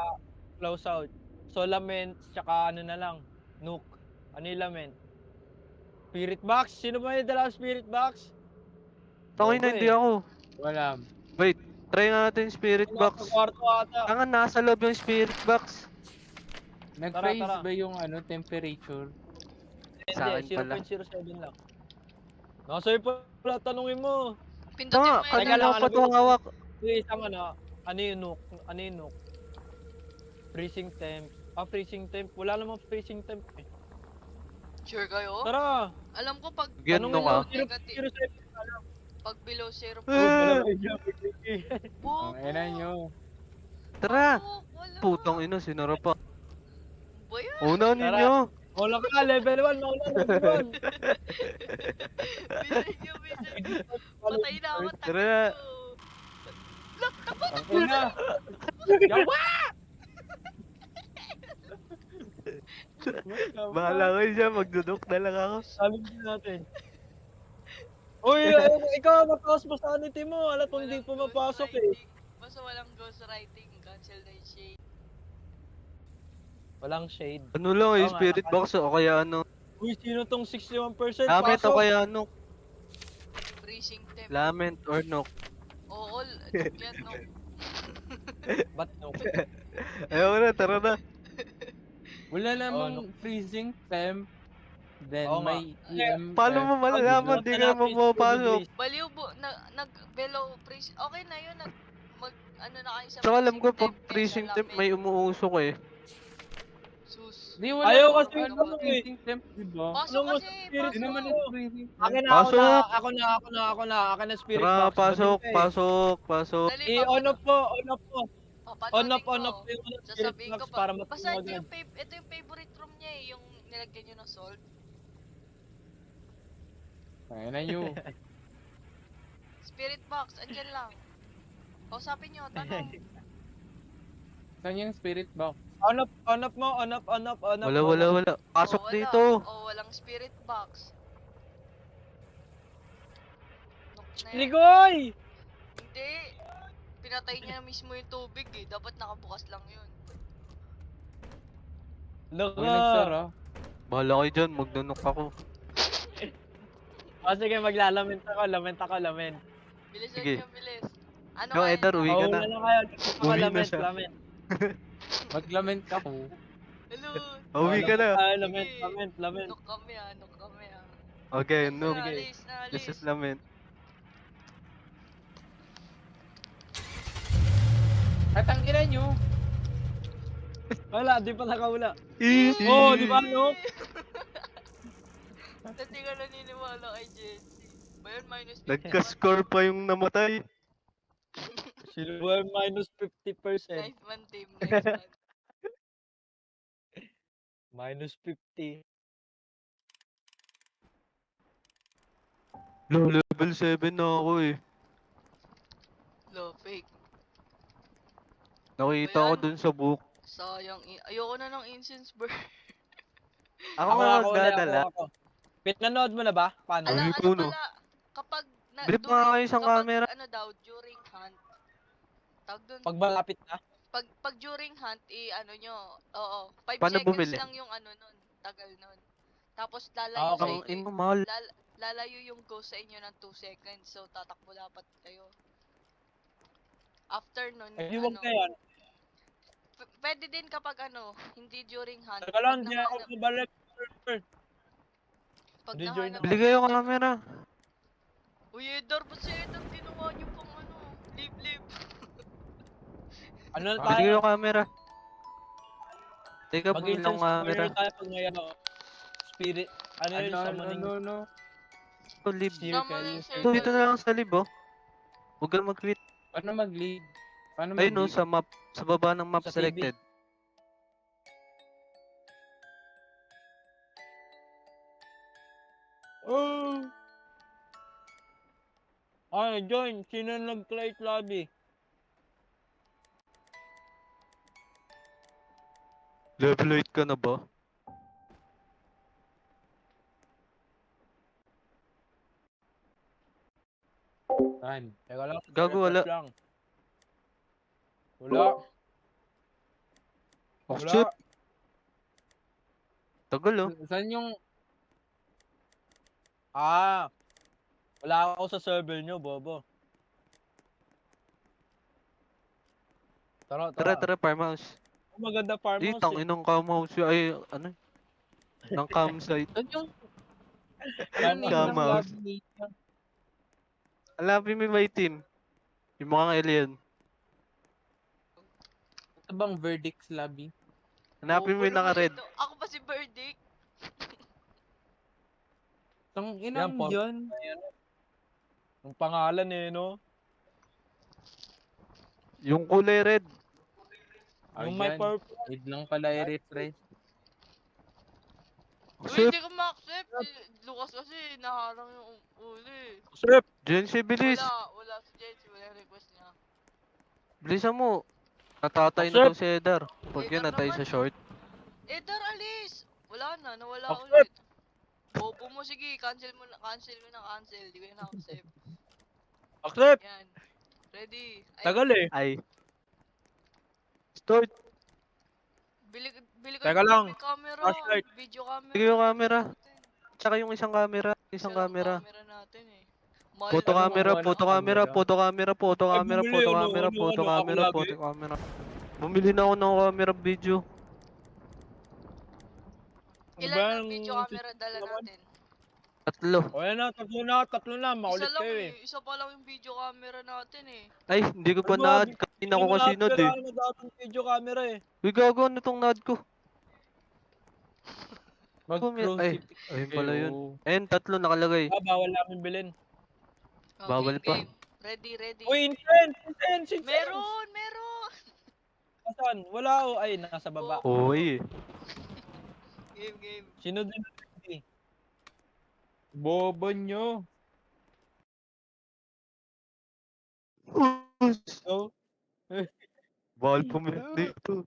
close out. Solament, tsaka ano na lang, nuke. Ano yung lament? Spirit box? Sino ba yung dala ng spirit box? Tangin na, Bobo hindi eh. ako. Wala. Wait, try nga natin yung spirit Nasa box. kwarto ata. Tangan, nasa loob yung spirit box. Nag-freeze Tara. ba yung ano, temperature? Sa Hindi, akin pala. 0.07 lang. Nasa iyo pala, tanungin mo. Pindutin Tanga, mo yun. Teka kanina lang, ko pa ano ba itong hawak. yung isang ano yung nuke? Ano yung nuke? Freezing temp. Freezing temp. Wala namang freezing temp eh. Sure kayo? Tara! Alam ko pag Yan Tanungin no mo, ka. negative, 0.07. pag below 0. Oh, Ang ina nyo. Tara. Wala. Putang ina, sinara pa. Ba yan? Una ninyo. Wala ka, level 1, level 1. Bisan nyo. Patay na ako, tagal Tara. nyo. Ang ina. Yawa! Bahala kayo dyan, magdudok na lang ako. Sabi natin. Uy, ikaw, mataas mo sanity mo. Alam kung hindi Walang pumapasok eh. ghostwriting. Basta walang ghostwriting, cancel na yung shade. Walang shade. Ano lang eh, Oo nga, spirit box o kaya ano. Uy, sino tong 61%? Lament o Pasok! kaya ano. Freezing temp. Lament or no. Oo, joke yan, no? Ba't no? Ayaw na, tara na. Wala no. namang freezing temp. Then Oo nga. may EM. Paano mo malalaman? Di ka naman pumapasok. Baliw po, nag-below freeze. Okay na yun, ano na kayo sa So alam ko pag temp, freezing kesa temp lamin. may umuusok eh. Sus. Di, wala Ayaw namang kasi ano, ano eh. freezing temp, di ba? Pasok Ano mo kasi, sa spirit Di pasok. naman mo? freezing temp. Akin na, Pasok! ako na. Akin na spirit Tara, box. pasok, Bading ka eh. pasok. Dali, I-on off po, on off po. On papanoodin off ko. yung spirit Sasabihin box ko pa. para Basta ito matumagan. ito yung favorite room niya eh, yung nilagyan nyo ng salt. Ang ina nyo. Spirit box, andyan lang. Kausapin nyo, tanong. Saan yung spirit box? On off mo, on off. Wala. Pasok Oh, wala. dito. Oh, walang spirit box. Knock na yan. Ligoy! Hindi. Pinatay niya mismo yung tubig eh. Dapat nakabukas lang yun. Huwag Loko. nagsara. Bahala kayo dyan, magnanok ako. Sige, maglalament ako, lament. Bilisan Sige. niyo, bilis. Ano Yo, kayo? Edar, uwi ka na. Mauna na kayo. Uwi na Lament, siya. lament. Maglament ako. Hello. Uwi ka na. Lament. Nok kami ah, nok kami ah. Okay, Alis no. na, alis na, alis. This is lament. At ang ina nyo. Wala, di pa nakawala. Easy! Oh, di ba no? Dati ka naniniwala kay Jesse. Ba yun, minus 50 Nagka-score pa yung namatay. Silver minus 50%. Nice one, team. Nice one. Minus 50. Low level 7 na ako eh. Low, fake. Nakita ko Ayan. dun sa book. Sayang. Ayoko na ng incense burn. Ako nga magdadala. Ako. Pinanood mo na ba? Paano? Ay, Ano ikaw, no? pala, kapag Brief nga kayo sa kapag, camera. ano daw, during hunt, tawag dun, Pag malapit na? Pag during hunt, ano nyo, oo, 5 Paano seconds bumili? lang yung ano nun, tagal nun. Tapos lalayo sa Okay. Ang inyo, ino, mahal. lalayo yung ghost sa inyo ng 2 seconds, so tatakbo dapat kayo. After nun, Eh, di wag ano, na yan. pwede din kapag ano, hindi during hunt, Teka lang, pag hindi ako nahanap, mabalik. pag Hindi during nahanap hunt. Bili nyo kayo yung ng ano, camera. uy, Edar, ba't si Edar ginawa nyo pang ano, live. Ano na Ah, Bili tayo? kayo ng camera. Teka, bumili ng Mag-incense camera. warrior tayo pag may ano, spirit. Ano yun, summoning No. Oh, live. Summoning circle. So, dito circle. na lang sa live, oh. Huwag ka na mag-quit. Paano mag-lead? Paano Ayun, no, mag-lead? sa map. Sa baba ng map Sa TV. selected. Oh! Ay, join. Sino nag-create lobby? Level 8 ka na ba? Saan? Teka lang, Gago, refresh wala. lang. Wala. Oh, Wala. shit. Tagal, oh. Saan yung... Ah! Wala ako sa server nyo, bobo. Tara, Tara, tara. tara, farmhouse. Maganda Di, farmhouse eh. tangin ng farmhouse. Ay, ano? Ng campsite. Saan yung... Tama, Ano name ng mouse. lobby nito? Alapin mo may team. Yung mga alien. Ito bang Verdict's lobby? Hanapin mo Bobo yung naman naka-red. ito. Ako ba si Verdict? Tang Yan, inang for... yun. Yung pangalan eh, no? Yung kulay red. Yung may Ayan. purple. Need lang pala i-refresh. Uy, Sip, hindi ko ma-accept. Si Lucas kasi naharang yung uli. Sip! Jen, si bilis. Wala si Jensi. Wala yung request niya. Bilisan mo. Natatay na Accept! tong si Eder. Pag Eder yun, natay naman. sa short. Edar, alis! Wala na, nawala Accept! ulit. Bobo mo, sige, cancel mo na, cancel. Di ko na accept. Accept! Yan. Ready. Ay, Tagal eh. Ay. Start. bili ko Teka yung lang. may camera. Flashlight. Video camera. Sige yung Gamitin camera. natin. Tsaka yung isang camera. Isa Isang lang camera. camera natin eh. Mahal Photo na. Ano camera, makuha ng photo camera, camera? photo camera, photo Ay, camera, bumili, photo ano, camera, ano, photo ano, ako camera, lagi. photo camera. Bumili na ako ng camera video. Ano Ilan ba na yung... video camera dala natin? Tatlo. O yan na, tatlo na. Isa Makulit lang kayo eh. eh. Isa pa lang yung video camera natin eh. Ay, hindi ko pa Ano ba? na-add. Kanina ko kasi Pero nod eh. ano na dapat video camera eh. Uy, gago, ano tong nod ko? Ay, Mag-crucifix ayun pala yun. kayo. Ayun, tatlo nakalagay. Ah, bawal namin bilhin. Oh, Bawal pa. game. Ready. Uy, incense! Meron! Saan? Wala oh. Ay, nasa baba. Uy. Game. Sino din ready? Bobo nyo. So, Bawal pumilit dito.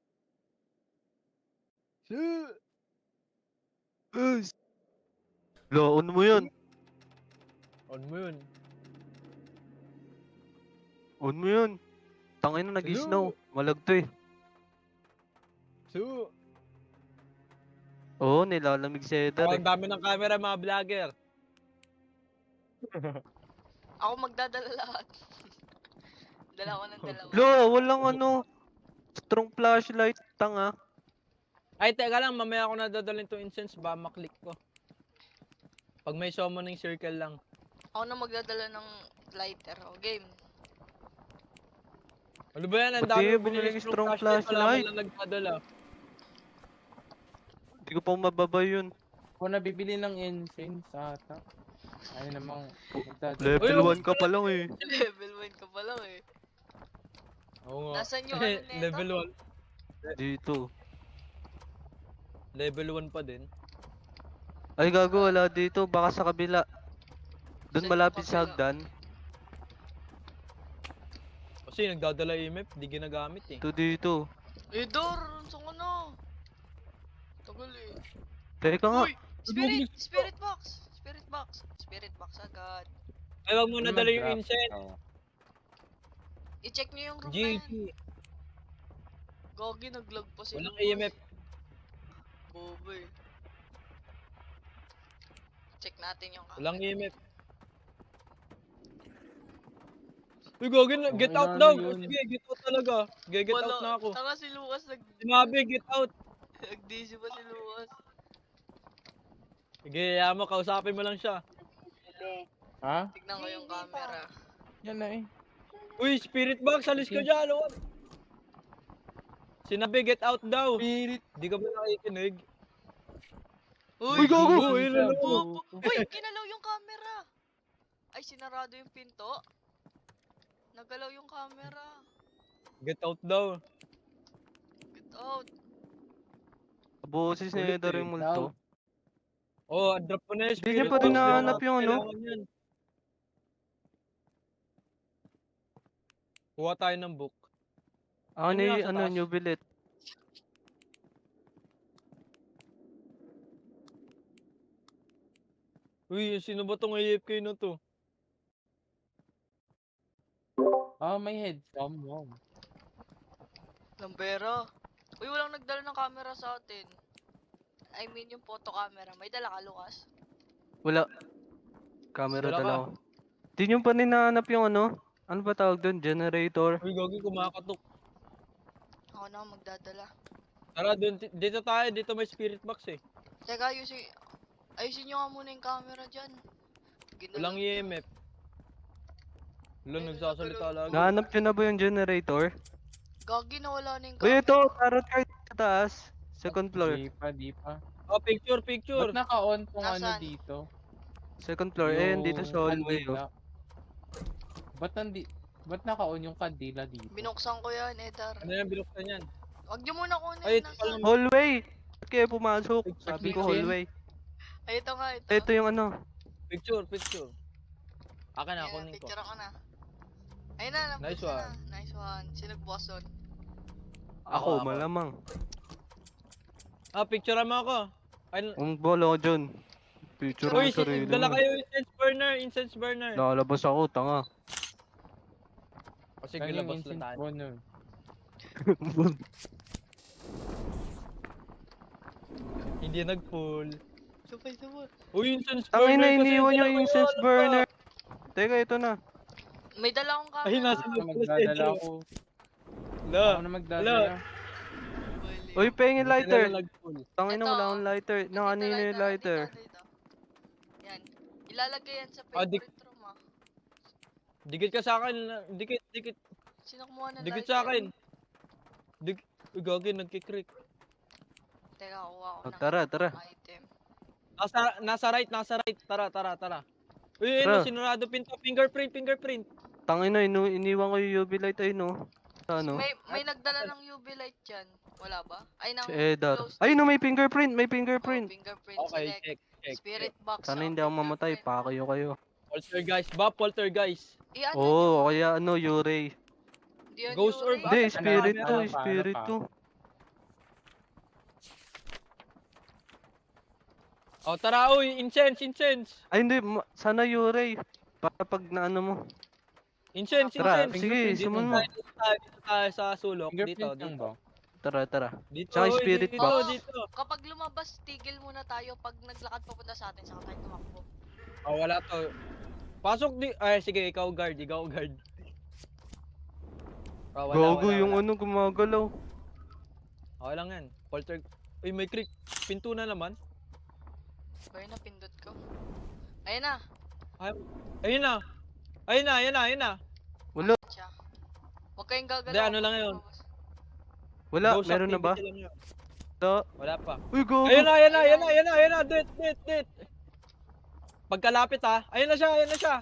Loon mo yun. on mo yun. On mo yun. Tangin na nag-snow. Malagto eh. So, Oo, nilalamig si Eder eh. ang dami ng camera mga vlogger. Ako magdadala lahat. Dala ko ng dalawa. Lo, walang ano. Strong flashlight. Tanga. Ay, teka lang, mamaya ako nadadalhin to incense ba maklik ko. Pag may summoning circle lang. Ako na magdadala ng lighter. O, game. Ano ba yan? Ang Ba't dami di mo bumili binili ng strong strong flashlight. Wala flashlight? man lang nagdadala. Hindi ko pa mababa yun. Kung nabibili ng incense ata. Ay namang... Level Uy, 1 ka pa lang eh. Level 1 ka pa lang eh. Oo nga. Nasaan yung ano neto? Level 1. Dito. Level 1 pa din. Ay gago, wala dito. Baka sa kabila. Doon Saan malapit yung sa kabila? hagdan. Kasi nagdadala EMF, di ginagamit eh. Ito dito. Edor! Saan ka na? Tagal eh. Teka nga. Uy! Spirit box! Spirit box agad. Ay, wag mo nadala yung incense. Oh. I-check nyo yung room na yan. GG. Gogi, naglag pa si Walang Lucas. EMF. Bobo eh. Check natin yung camera. Walang EMF. Uy, Gogi, Ang get out ina daw. na yun. Sige, get out talaga. Get out na ako. Tanga si Lucas, Sinabi, get out. nag-DC pa si Lucas. Sige, yaman mo, kausapin mo lang siya. Ha? Tignan ko yung camera. Yan na eh. Uy, spirit box, alis ka dyan. Ano? Sinabi, get out daw. Spirit. Di ka ba nakikinig? Uy, gago! Uy, Siya, lalo. Uy, ginalaw yung camera. Ay, sinarado yung pinto. Nagalaw yung camera. Get out daw. Get out. Boses ni Ulit Edar eh. yung multo. Oh, drop mo na yung Hindi niya spirit pa rin box. nahanap yung ano? Kailangan yan. Kuha tayo ng book. Ako Ano ni, nasa taas? new billet. Uy, sino ba tong AFK na to? Ah, may headcam. Wow. Lambera. Uy, walang nagdala ng camera sa atin. I mean yung photo camera. May dala ka, Lucas? Wala. Camera Wala ka. dalawa. Di nyo pa rin nahanap yung ano? Ano ba tawag doon? Generator? Uy, Gogi, kumakatok. Ako na ang magdadala. Tara, dito tayo. Dito may spirit box eh. Teka, ayusin nyo nga muna yung camera dyan. Walang EMF. Wala, nagsasalita lagi. Nahanap nyo na ba yung generator? Gagi, nawala na yung Uy, camera. ito! Tarot card sa taas. Second floor. Di pa. Oh, picture, picture. Ba't naka-on tong ano Nasaan? dito? Second floor. Ayan, dito sa hallway. Oh. kandila. Ba't naka-on yung kandila dito? Binuksan ko yan, Edar. Ano yan, binuksan yan? Wag nyo muna kunin. Ay, ito Nasaan? pala. Hallway! Ba't kayo pumasok? Sabi ko kitchen? hallway. Ay, ito nga, ito. Ito yung ano. Picture, picture. Akin na, Ayan, kunin ko. picture ako na. Ayun na, Nice napicture one. na. Nice one. Sino nagbukas nun? Ako, malamang. Ah, picture mo ako. Ay, Ang bolo ko dyan. Picture uy, mo sarili dala mo. kayo incense burner, incense burner. Lalabas ako, tanga. Kasi Saan yung labas lang incense tayo. burner? Hindi nag-full. Sabay, sabay. Uy, incense burner Tangin na, kasi iniwan dala yung ko incense ano burner. pa. Teka, ito na. May dala akong camera. Ay, nasa Ako loob pala si magdadala Edro. ako. Wala. Ako na magdadala. Bali. Uy, pengin Buti na lighter. lang nag-full. Tangin na, Ito, wala akong lighter. Andito, Nakanino yung lighter. Andito. Yan. Ilalagay yan sa Ah, di- favorite room, ah. Dikit ka sa akin. Dikit, dikit. Sino kumuha ng Dikit lighter? sa akin. Dikit. Uy, gagi, nagkikrik. Teka, kuha ko Oh, ng tara, tara. item. Nasa right, nasa right. Tara, tara, tara. Uy, Tara. ano, sinurado pinto. Fingerprint, fingerprint. Tangin na, iniwan ko yung UV light ay no. Sa ano? May nagdala ng UV light dyan. Wala ba? Ay, ng Si Edar. glow stick. Ay no, may fingerprint, may Oh, fingerprint. fingerprint Okay, select. check. Spirit box. Sana oh, hindi ako mamatay, fingerprint. pakayo kayo. Poltergeist ba? Poltergeist. Ano Oo, nyo? kaya ano, Yurei. Hindi yan Ghost Yuri. orb. Hindi, Ano, spirit ano to, pa, spirit ano pa? to. Oh, tara, uy, incense, incense. Ay hindi, sana Yurei. Para pag naano mo. Incense, Tara, incense. sige, Dito sumun tayo, mo. dito tayo sa sulok. Dito, Fingerprint lang dito. ba? Tara, tara. Dito, Tsaka uy, spirit dito, box. dito. Kapag lumabas, tigil muna tayo. Pag naglakad papunta sa atin, saka tayo tumakbo. Oh, wala to. Pasok di... Ay, sige, ikaw guard, ikaw guard. Oh, Gago yung ano, gumagalaw. Okay lang yan. Polter... Uy, may creek. Pinto na naman. Ba yun na, pindot ko. Ayun na. Ayun na. Ayun na, ayun na, ayun na. Wala, Siya. Huwag kayong gagalaw. Hindi, ano lang kapag yun. lumabas. wala, Ghost meron na ba? activity lang yun. Wala. Wala pa. Uy, gago. Ayun na, ayun na, ayun na, ayun na, ayun na. Dit. Pagkalapit ha. Ayun na siya, ayun na siya.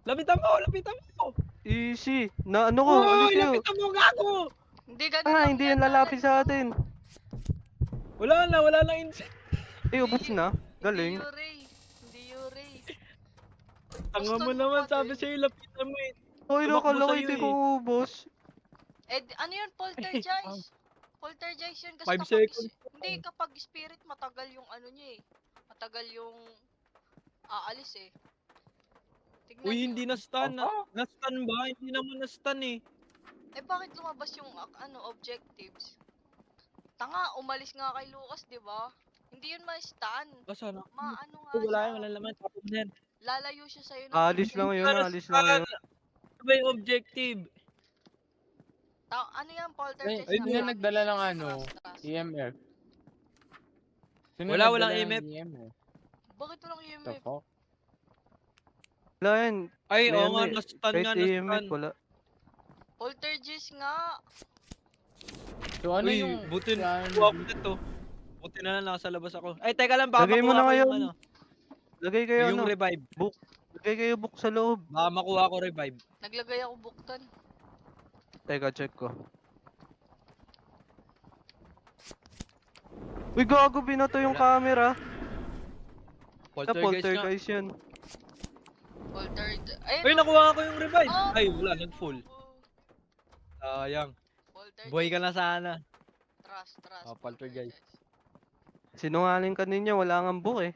Lapitan mo, lapitan mo. Easy. Na ano ko, Uy, alis kayo. lapitan mo, gago. Hindi, ganun Ah, lang hindi yan, yan lalapit lalagyan sa mo. atin. Wala na incense. Eh, ubos na. Galing. Hindi Yuri. Hindi Yuri. Tanga mo Boston naman, mo sabi din. sa'yo, lapitan mo eh. Hoy, Tumakbo nakala ko sa'yo hindi eh. ko ubos. Ano yun? Poltergeist. Poltergeist yun kasi 5 kapag seconds. hindi kapag spirit matagal yung ano niya eh. Matagal yung aalis eh. Tignan Uy, nyo. hindi na-stun. Na-stun ba? Hindi naman na-stun eh. Eh bakit lumabas yung objectives? Tanga, umalis nga kay Lucas, di ba? Hindi yun ma-stun. Oh, sana. Maano nga Oh, wala siya. yan, wala laman. Tapos na yan. Lalayo siya sa'yo ng Alis lang yun, Para alis lang saan? yun. Ano ba yung objective? Ano yan, poltergeist Sino na nagdala ng promise. ano? Trust. EMF? Sino Walang nagdala ng EMF. EMF? Bakit walang The EMF? fuck? Wala yan. Ay, May oo ano nga, eh, na-stun kahit nga, EMF, na-stun. wala. Poltergeist nga. So ano Uy, yung... buti yan? na ako nito. Buti na lang nasa labas ako. Ay, teka lang, baka Lagay mo makuha na ko yung ngayon. ano. Lagay kayo Yung ano, revive. book. Lagay kayo book sa loob. Baka makuha ko revive. Naglagay ako buktan. Teka, check ko. Uy, gago, binato yung camera. Sa Poltergeist nga. poltergeist yan. Ayun, Ay, nakuha ko yung revive. Oh! Ay, wala, nag-full. Sayang. Poltergeist. Buhay ka na sana. Trust. Oh, poltergeist. Sinungaling ka ninyo, wala nga book eh.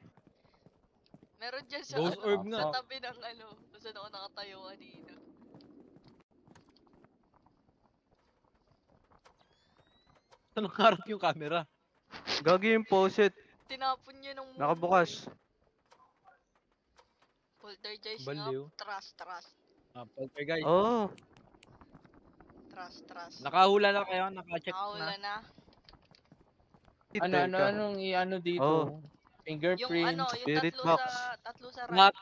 Meron dyan sa, Ghost orb nga. sa tabi ng ano, kung saan ako nakatayo kanina. Anong harap yung camera? Gagi yung poset. Tinapon niya ng Nakabukas. Poltergeist Baliw. nga. Trust. Ah, poltergeist. Oo. Trust. Nakahula na kayo, naka-check Nakahula na. na. Anong i-ano dito? Oh. Yung Fingerprint. ano, yung Spirit tatlo box. tatlo sa right. Lahat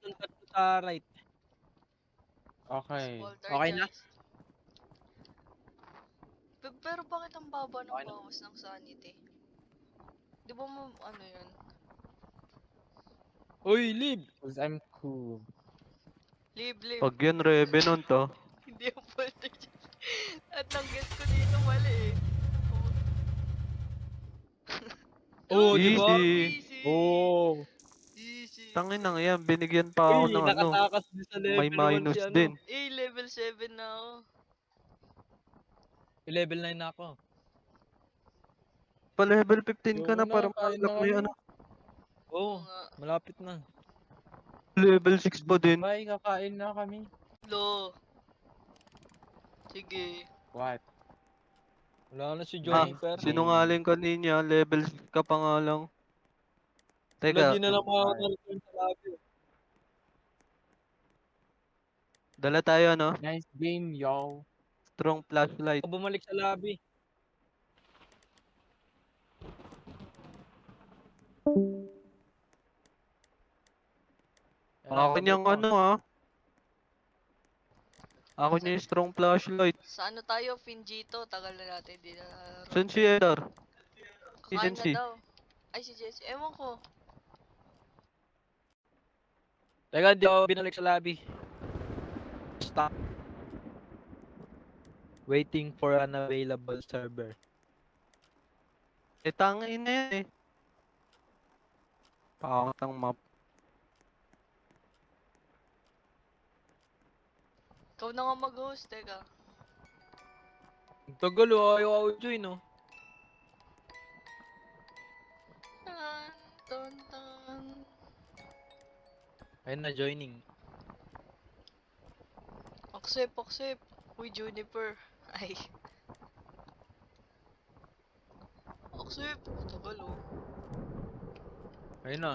ng tatlo sa right. Okay. Okay na? Poltergeist. Pero bakit ang baba ng Okay na. bawas ng sanity? Di ba mo, ano yun? Uy, leave! Cause I'm cool. Live. Pag yun, Revenant to. Hindi yung poltergeist. At ang guess ko dito mali eh. Oh, di ba? Easy. Oh! Easy. Tangin na yan, binigyan pa ako Uy, ng ano. nakatakas din sa level May 1 minus si ano. din. Level 7 na ako. Level 9 na ako. Pa level 15 ka na Yung para kain ma-unlock na mo yung kami. ano. Oo, nga. malapit na. Level 6 pa din. Bye, kakain na kami. Lo. Sige. What? Wala na si Ah, Jonifer. sinungaling ka niya, level 6 ka pa nga lang. Wala, Teka, di na lang Bye. makaka-return sa lobby. dala tayo ano, Nice game, yo. strong flashlight. Ako bumalik sa lobby. Akin yung ko. ano ha. Akin yung strong flashlight. Sa ano tayo, Finjito? Tagal na natin di na nalaro. Saan si Edar? Kakain na Agency. daw. Ay, si Jesse. Ewan ko. Teka, di ako binalik sa lobby. Stop. Waiting for an available server. Eh, tangin na yan eh. Pangat ang map. Ikaw na nga mag-host, teka. Ang tagal oh, ayaw ako join oh. Tan. Ayun na, joining. Accept. Uy, Juniper. Ay. Accept. Tagal oh. Ayun na.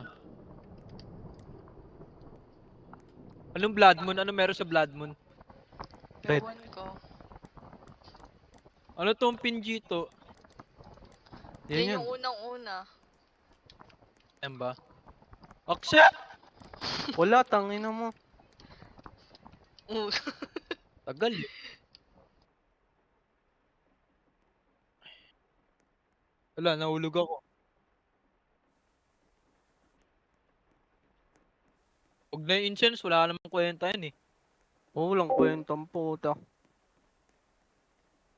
Anong Blood Moon? Ano meron sa Blood Moon? Red. Ewan ko. Ano tong Pinjito? Yan Yan yan. yung unang-una. Yan ba? Accept! Wala, tangin na mo. Tagal eh. Wala, nahulog ako. Huwag na yung incense, wala namang kwenta yan eh. Oh, walang kwentang puta.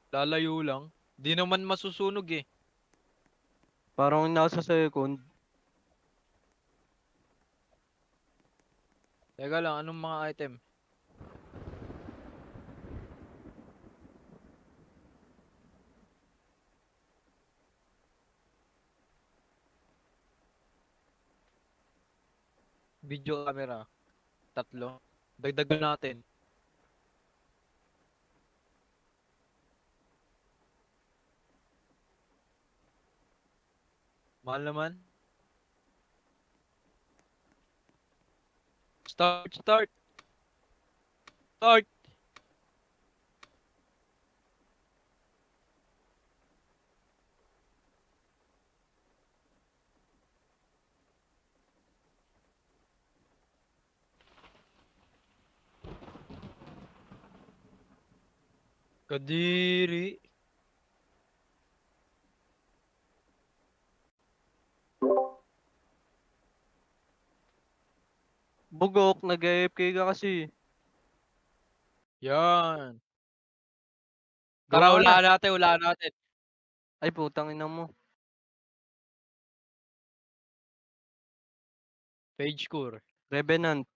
Lalayo lang. Di naman masusunog eh. Parang nasa second. Teka lang, anong mga item? Video camera. 3. Dagdagan natin. Mahal naman. Start, start, start. Kadiri. Bugok, nag-AFK ka kasi. Yan. Gawa Tara, ka na. ulaan natin, ulaan natin. Ay, putang ina mo. Page score. Revenant.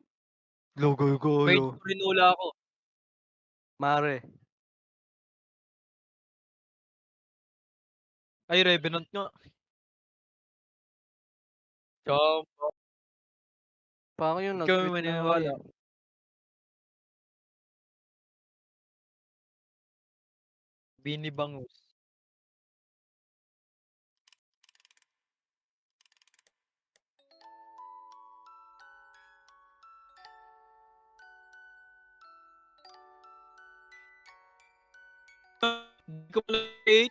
Logo Page gulo. score rin ula ako. Mare. Ay, Revenant nga. Chom. Pako yun, Ikaw nag-quit yung na ako maniniwala. eh. Bini Bangus. Hindi ko pala 8.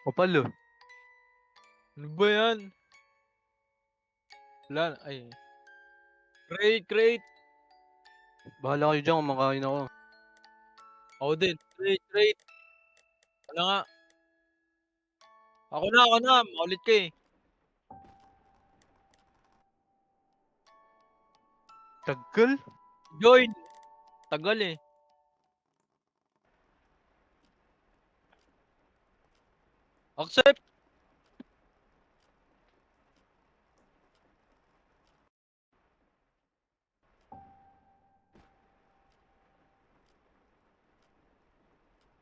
Kapal oh. Ano ba yan? Wala. Ay. Great, great. Bahala kayo dyan, kumakain ako. Ako din. Great, great. Wala nga. Ako na. Maulit ka eh. Tagal? Join. Tagal eh. Accept.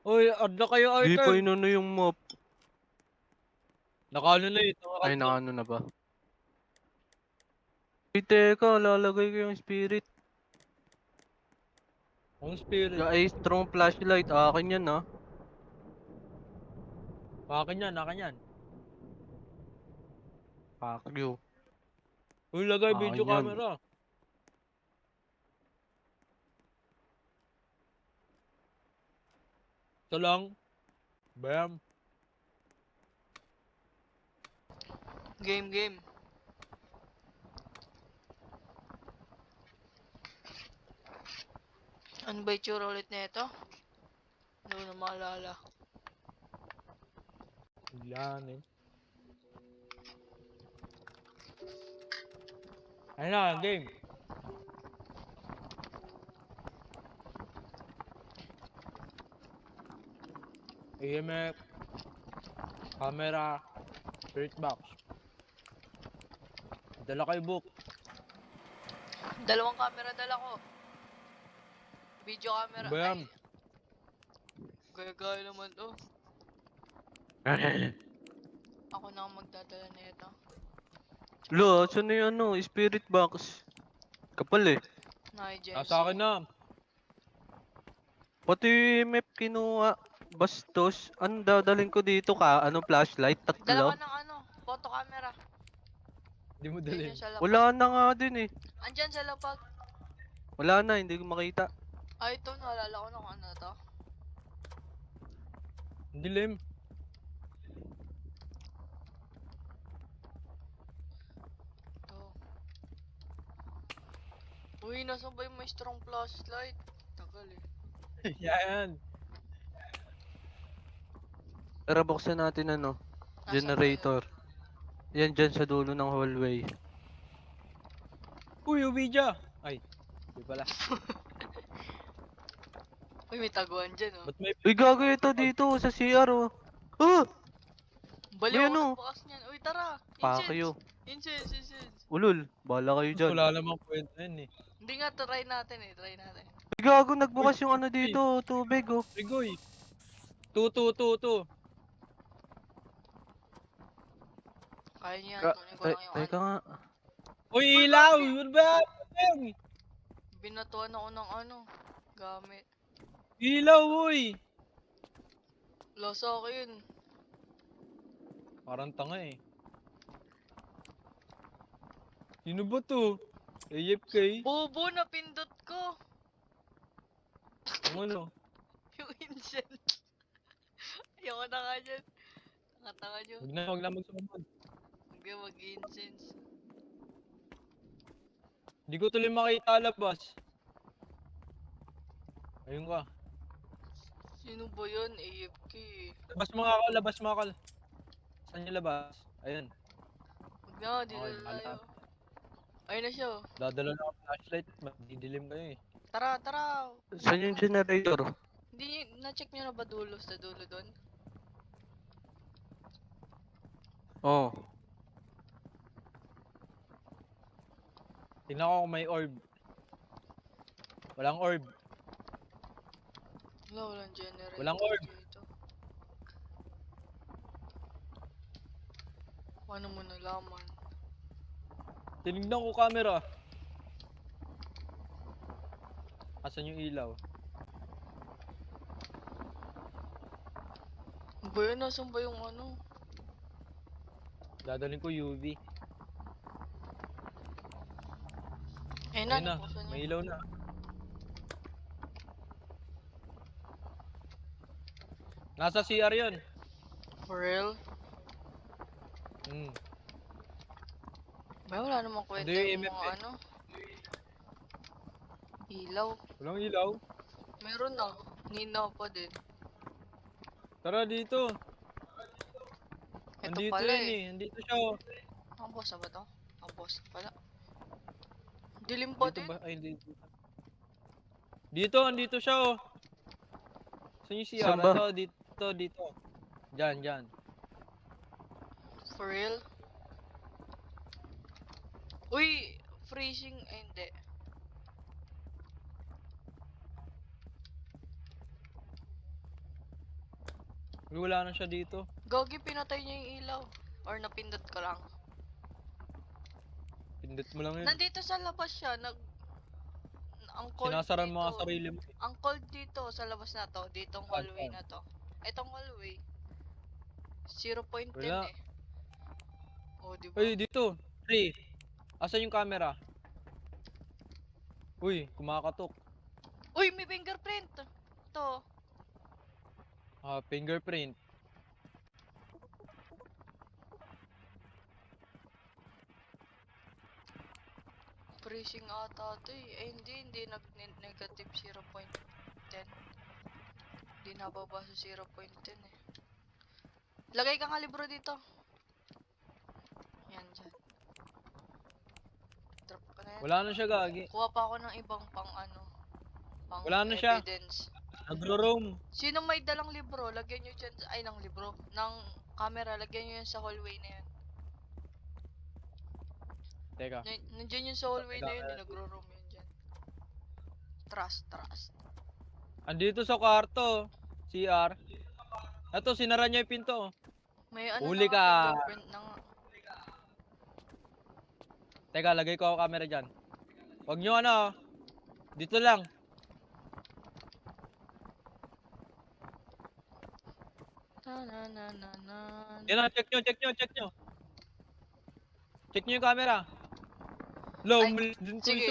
Uy, add na kayo Di pa item. inano yung map. Nakaano na eh. Ay, Nakakalto. nakano na ba? Ay, teka, lalagay ko yung spirit. Ang spirit. Ay, strong flashlight. Akin yan ah. Akin yan, akin yan. Fuck you. Uy, lagay video Akin yan. camera. Ito lang. Bam. Game. Ano ba itsura ulit nito? Hindi ko na maalala. Yan eh. Ayun na, game. EMF. Camera. Spirit box. Dala kayo book. Dalawang camera dala ko. Video camera. Ano ba yan? Ay, gaya naman to. Ako na ang magdadala nito. Lo, saan na yung ano? Spirit box. Kapal eh. Nasa akin na. Pati map kinuha. Bastos. Ano dadalhin ko dito ka? Ano flashlight? Dala Tatlo? ka ng ano, photo camera. Hindi mo Yun dali. yung sa lapag. Wala na nga din eh. Andyan sa lapag. Wala na, hindi ko makita. Ay, ito, naalala ko na kung ano to. Ang dilim. Ito. Uy, nasa ba yung may strong flashlight? Tagal eh. Yan. Tara, buksan natin ano. Nasaan ba Generator. Yan dyan sa dulo ng hallway. Uy, Uvidya. Ay. Hindi pala. Uy, may taguan dyan oh. Ba't may... Uy, gago ito dito sa CR oh. Ah! Baliw May ako ano? nagbukas niyan. Uy, tara! Pa kayo. Incense. Ulul, bala kayo dyan. Wala namang kwenta yun eh. Hindi nga, try natin. Uy, gago, nagbukas Uy, yung ano uy. dito, tubig oh. Rigoy. Tu. Kaya niyo yan, Ka kunin ko lang yung teka ano. nga. Uy, ilaw! Ano ba yan? Binatuan ako ng ano, gamit. Ilaw, uy! Wala sa akin. Parang tanga eh. Sino ba to? AFK? Bobo, napindot ko. Ang ano? Yung incense. Ayoko na nga dyan. Tanga-tanga nyo. Wag na magsumabog. Huwag kayo mag-incense. Hindi ko tuloy makita labas. Ayun ka. Sino ba yun? AFK. Labas mga kal. Saan yung labas? Ayun. Huwag na, di Okay, na bahala. tayo. Ayun na siya. Oh. Dadala na ako ng flashlight. Madidilim kayo eh. Tara, tara. Saan yung generator? Hindi, na-check nyo na ba dulo sa dulo doon? Oh. Tingnan ko kung may orb. Walang orb. Wala, walang generator Walang orb. dito. Paano mo nalaman? Tinignan ko camera. Asan yung ilaw? Ano ba yun? Nasaan ba yung ano? Dadalhin ko UV. Ayun na, Ayun na. nabuksan May niya. ilaw na. Nasa CR yun. For real? Hmm. Ba, wala namang kwenta Hindi, yung MF mga eh. ano. Ilaw. Walang ilaw. Meron na. Nina pa din. Tara dito. Ito Andito pala yun eh. eh. Andito siya oh. Ang boss na ba to? Ang boss pala. Dilim pa Dito din. ba? Ay, dito. Dito, andito siya oh. Saan yung CR? Saan ba? Ito, dito. Diyan. For real? Uy! Freezing. Ay, hindi. Uy, wala na siya dito. Gogi, pinatay niya yung ilaw. Or napindot ko lang. Pindot mo lang yun. Nandito sa labas siya. Ang cold Sinasara dito. mo mga sarili mo. Ang cold dito sa labas na to. Ditong Saan, hallway saan? na to. Itong hallway. 0.10 Wala. eh. Oh, di ba? Uy, dito. 3. Asan yung camera? Uy, kumakatok. Uy, may fingerprint! To. Fingerprint. Freezing ata to eh. Eh, hindi negative 0.10. Hindi nababa sa 0.10 eh. Lagay ka nga libro dito. Yan, dyan. Drop ko na yan. Wala na siya gagi. Kuha pa ako ng ibang pang ano. Pang Wala na siya. evidence. Nagro-roam. Sino may dalang libro? Lagyan nyo dyan. Ay, ng libro. Ng camera. Lagyan nyo yan sa hallway na yan. Teka. Nandiyan yun sa hallway na yun. Teka. Nagro-room yun dyan. Trust. Andito sa kwarto. CR. Ito, sinara niya yung pinto. Oh. May ano Huli na nga, ka. fingerprint na nga. Teka, lagay ko ako camera dyan. Huwag nyo ano. Dito lang. Na. Yan na, check nyo. Check nyo yung camera. Low, Ay, umalis din ko Sige,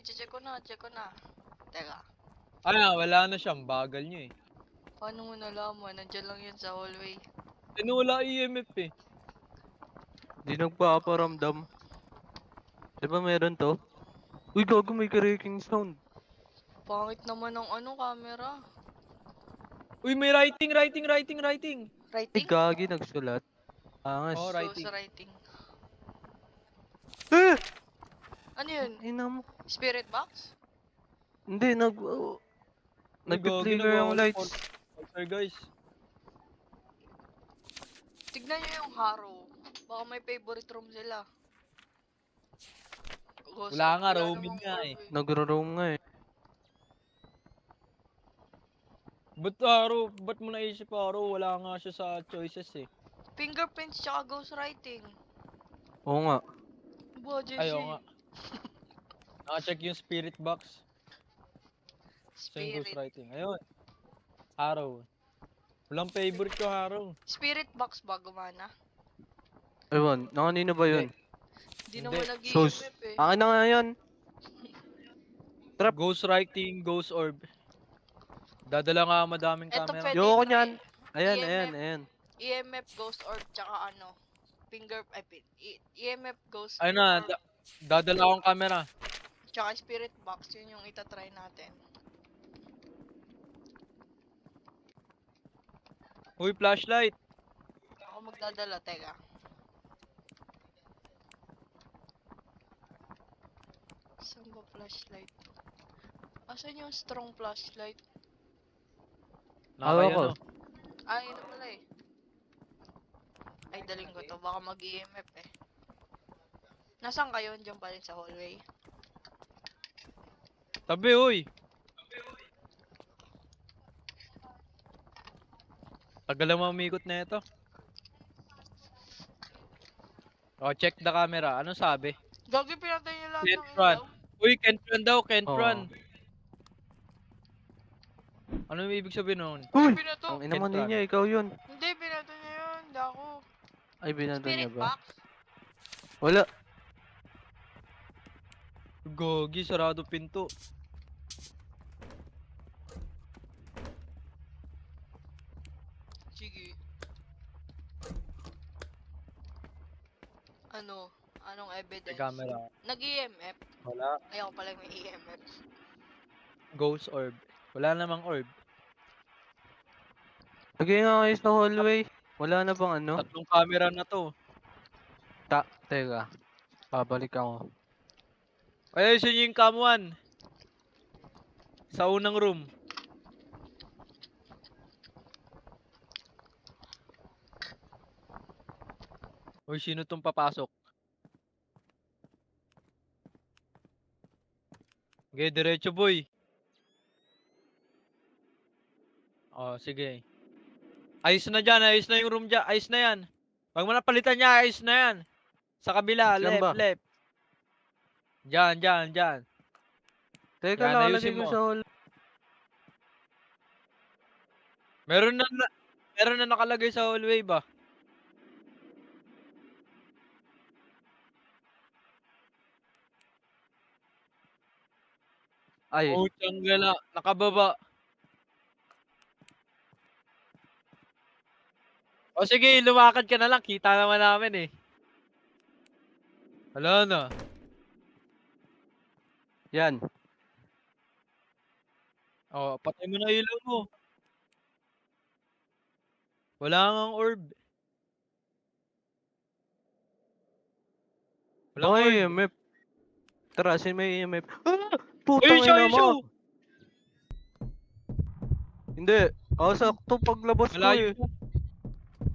iso. check ko na. Teka, Wala na siya. Bagal nyo eh. paano mo nalaman? Nandiyan lang yan sa hallway. Wala EMF eh. Di nagpaparamdam. Di ba meron to? Uy, gago, may cracking sound. Pangit naman ng ano, camera. Uy, may writing. Ay, Writing? gagi, nagsulat. Angas. Oh, Ghost writing. writing. Eh! Ano yun? Ina mo. Spirit box? Hindi, nag-flicker yung lights. Sir guys. Tignan nyo yung Harrow. Baka may favorite room sila. Wala nga, Wala roaming namang nga orb eh. Nagro-roam nga eh. Ba't mo naisip Aro? Wala nga siya sa choices eh. Fingerprints tsaka ghost writing. Oo nga. Ba, Jesse? Ayaw nga. Naka-check yung spirit box. Sa yung Spirit. ghostwriting. Ayun. Arrow. Walang favorite ko Arrow. Spirit box ba gumana? Ewan, na kanino ba yun? Di Hindi. naman Sus. nag-EMF eh. Akin na nga yan. Trap. Ghost writing, ghost orb. Dadala nga madaming Eto camera. pwede Yoko ito niyan. Ayan, ayan, EMF, ayan. EMF ghost orb tsaka ano, EMF ghost Ayun na, orb dadala akong camera. tsaka spirit box, yun yung itatry natin. Uy, flashlight. Ako magdadala, teka. Saan ba flashlight? Asan yung strong flashlight? Naka Hawak ko. ano. Ah, yun na pala eh. Ay, daling ko to. Baka mag-EMF eh. Nasaan kayo? Diyan pa rin sa hallway. Tabi, uy. Tagal lang umikot na ito. Oh, check the camera. Ano sabi? Gagi, pinatay niyo lahat ng Kentron. ilaw. Uy, Kentron daw, Oo. Kentron. Ano yung ibig sabihin nun? Uy, Uy! binato! Ang ina mo Kentron. niya, ikaw yun. Hindi, binato niya yun. Hindi ako. Ay, binato niya Spirit ba? box? Wala. Gogi, sarado pinto. Sige. Ano? Anong May evidence? camera. Nag-EMF? Wala. Ayaw pala may EMF. Ghost orb. Wala namang orb. Lagay nga kayo sa hallway. Wala na bang ano? Tatlong camera na to. Teka. Babalik ako. Ay, ayun yung cam 1. Sa unang room. Uy, sino tong papasok? Okay, diretso boy. Oh, sige. Ayos na dyan, ayos na yung room dyan. Ayos na yan. Pag mo napalitan niya, ayos na yan. Sa kabila, Saan left, ba? left. Dyan, dyan, dyan. Teka, Yan, nakalagay ayusin ko mo. sa hallway. Meron na nakalagay sa hallway ba? Ay, Putang gala, nakababa. O sige, lumakad ka na lang. Kita naman namin eh. Wala na. yan. Oh, patay mo na ilaw mo. Wala ngang orb. Walang Baka orb. EMF. Tara, sin may EMF. Ah! Uy, Putang siya, ina yun siya. mo! Hindi. Sakto paglabas ko Malayo eh. siya.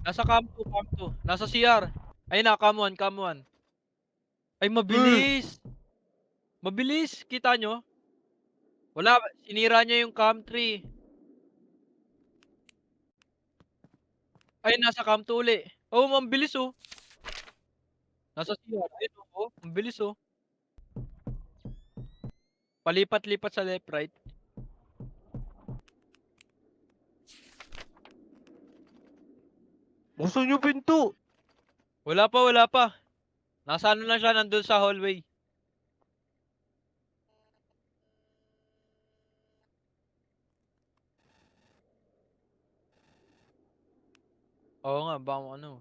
Nasa cam 2, cam 2. Nasa CR. Ay na, cam 1, cam 1. Ay, mabilis. Mabilis. Kita nyo? Wala, sinira niya yung cam 3. Ay, nasa cam 2 uli. Oh, ang bilis oh. Nasa CR. Ayun oh. Ang bilis oh. Palipat-lipat sa left, right. Buksan niyo pinto! Wala pa, wala pa. Nasa ano lang siya, nandun sa hallway. Oo nga, baka ano.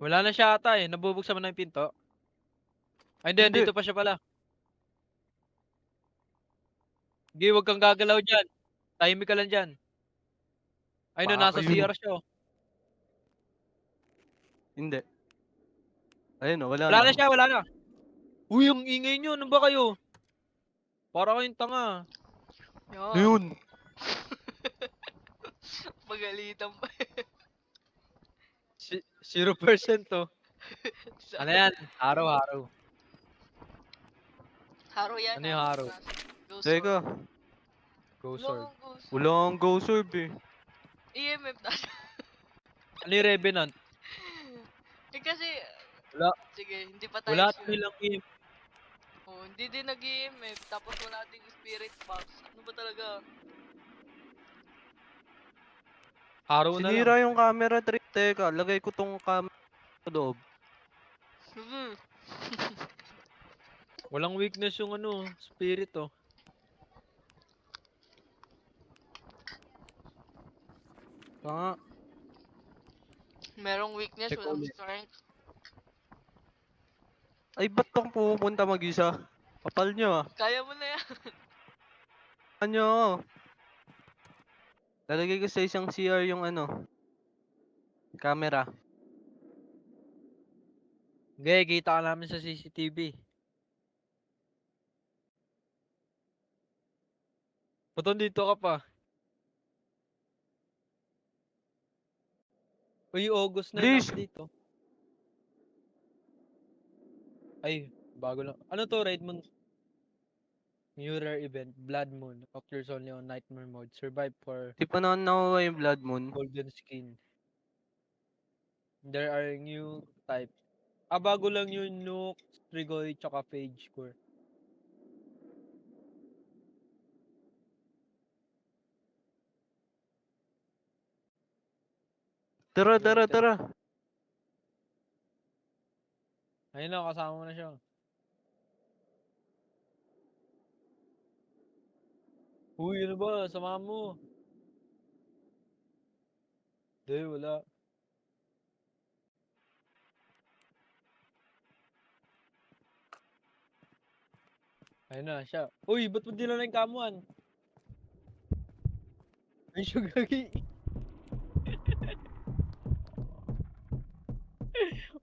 Wala na siya ata eh. Nabubuksan mo na yung pinto. Ay, hindi. Hindi. Dito pa siya pala. Hindi, huwag kang gagalaw dyan. Tahimik ka lang dyan. Ay, no, Baka nasa yun. CR siya oh. Hindi. Ayun o, wala Wala na. na siya, wala na. Uy, ang ingay nyo. Ano ba kayo? Para kayong tanga. Yan. Ayun. Pagalitan pa. 0% to. Ano yan? Araw-araw. Haro yan. Ano yung haro? Ghost Teka. orb. Ghost Wala orb. kang ghost orb. Wala kang go serve eh. EMF na. Ano yung Revenant? Eh kasi, Wala. sige, hindi pa tayo Wala sure. nilang game. Oh, hindi din nag-EMF, tapos wala ding spirit box. Ano ba talaga? Araw na lang. Sinira yung camera trip. Teka, lagay ko tong camera Sa loob. Sige. Walang weakness yung ano, spirit oh. Tanga. Merong weakness, Check walang ulit. strength. Ay, ba't kang pupunta mag-isa? Kapal nyo ah. Kaya mo na yan. Ano? Lalagay ko sa isang CR yung ano, camera. Okay, kita ka namin sa CCTV. Ba't dito ka pa? Uy, August na yung Please! update oh. Ay, bago lang. Ano to, Redmond? New rare event, Blood Moon. Occurs only on Nightmare mode. Survive for Di pa naman nakuha yung blood moon. golden skin. There are new type. Bago lang yung Nuke, Strigoi, tsaka Phage Core. Tara, tara, Limited. tara. Ayun na, kasama mo na siya. Uy, ano ba? Samahan mo. Hindi, wala. Ayun na, siya. Uy, ba't mo dinala yung kamuan? Ay, siya gagi.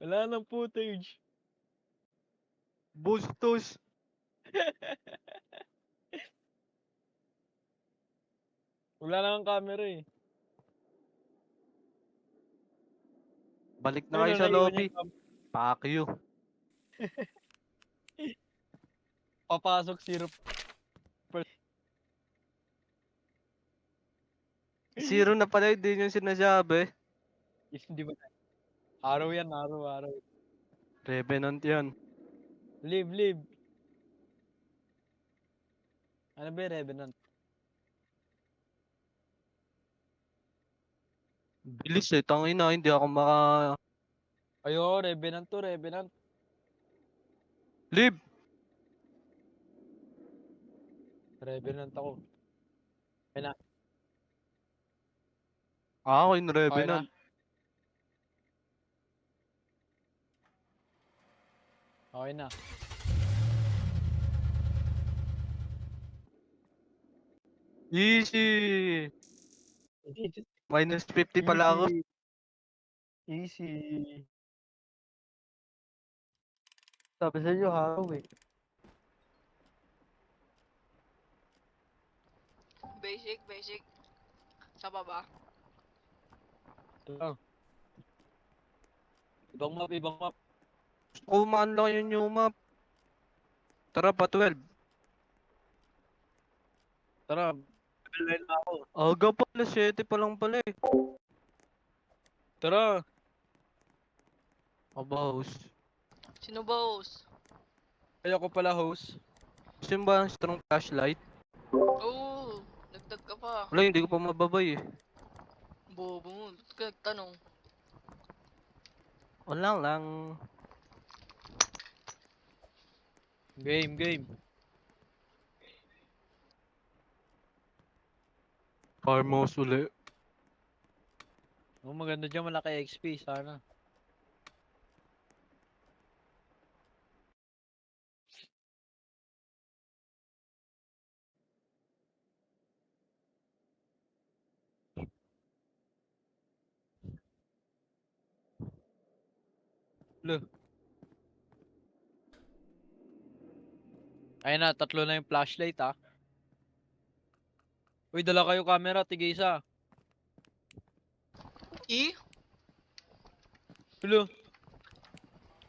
Wala nang footage. Bustos. Wala nang camera eh. Balik na Ayun kayo na, sa naiwan niya lobby. yung Fuck you. papasok zero. Zero na pala, hindi yung sinasabi. Hindi ba? Araw yan, araw. Revenant yan. Live. Ano ba yung Revenant? Bilis eh, tangina, hindi ako maka... Ayo, Revenant to, Revenant. Live! Revenant ako. Okay na. Ako yung Okay na. Revenant. Okay na. Easy! Minus 50 pala ako. Easy. Sabi sa inyo, haraw eh. Basic. Sa baba. Ito lang. Ibang map. Gusto ko ma-unlock yung new map. Tara pa 12. Tara, level 9 na ako. Aga pala, 7 pa lang pala eh. Tara. Abaos. Sino ba host? Ay, ako pala host. Gusto mo ba ang strong flashlight? Oo, dagdag ka pa. Wala, hindi ko pa mababay eh. Bobo mo, ba't ka nagtanong? Wala lang. Game. Farmhouse uli. Oh, maganda dyan, malaki XP, sana. Lo. Ayun na, 3 na yung flashlight ah. Uy, dala kayo camera, tigay isa. Hello.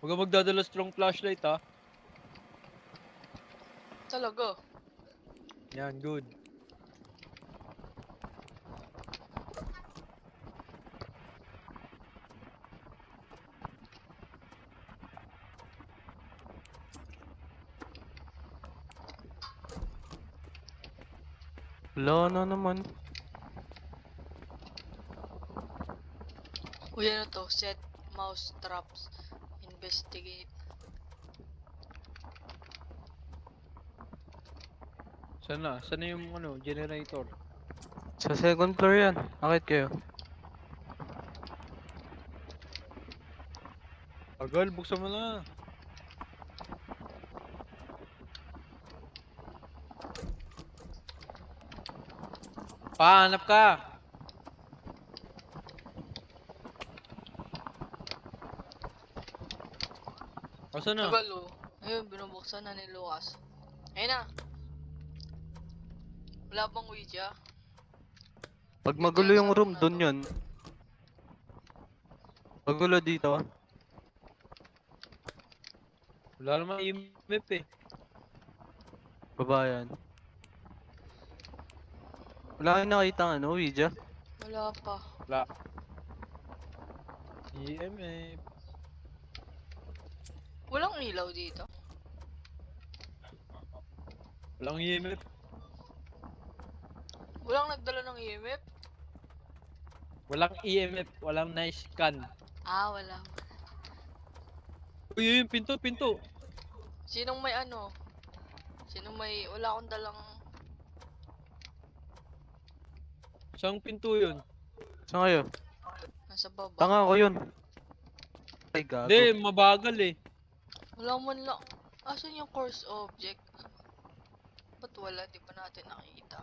Huwag ka magdadala strong flashlight ah. Talaga. Yan, good. Wala na naman. Uy, ano to? Set Mouse traps. Investigate. Saan na? Saan na yung ano, generator? Sa second floor yan. Akit kayo. Tagal, buksan mo na. Pahanap ka. Asan na? Tagal oh. Ayun, binubuksan na ni Lucas. Ayun na. Wala bang Ouija? Pag Ouija, magulo yung sarap room, na dun to. yun. Magulo dito. Wala naman EMF eh. Baba yan. Wala kayong nakita ano, Ouija? Wala pa. Wala. EMF. Walang ilaw dito. Walang EMF. Walang nagdala ng EMF. Walang EMF. Walang nice scan. Ah, wala. Uy, yung pinto, pinto. Sinong may ano? Sinong may... Wala akong dalang... Saan pinto yun? Saan kayo? Nasa baba. Tanga ko yun. Ay, gago. Hindi, mabagal eh. Wala man lang. Asan yung course object? Ba't wala? Di ba natin nakita?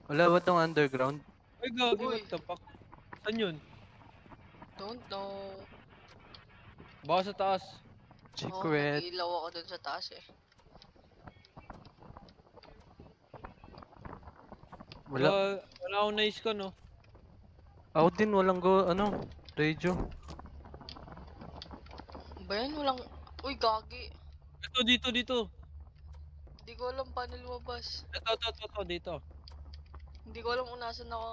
Wala ba tong underground? Ay, gagi, Uy. what the fuck? Saan yun? Don't know. Baka sa taas. Oo, Secret. nag-ilaw ako dun sa taas eh. Wala. Wala akong nice scan, no? Ako din, walang ano, radio. Ba yan? Walang... Uy, gagi. Ito, dito, dito. Hindi ko alam paano lumabas. Ito, dito. Hindi ko alam kung nasan ako.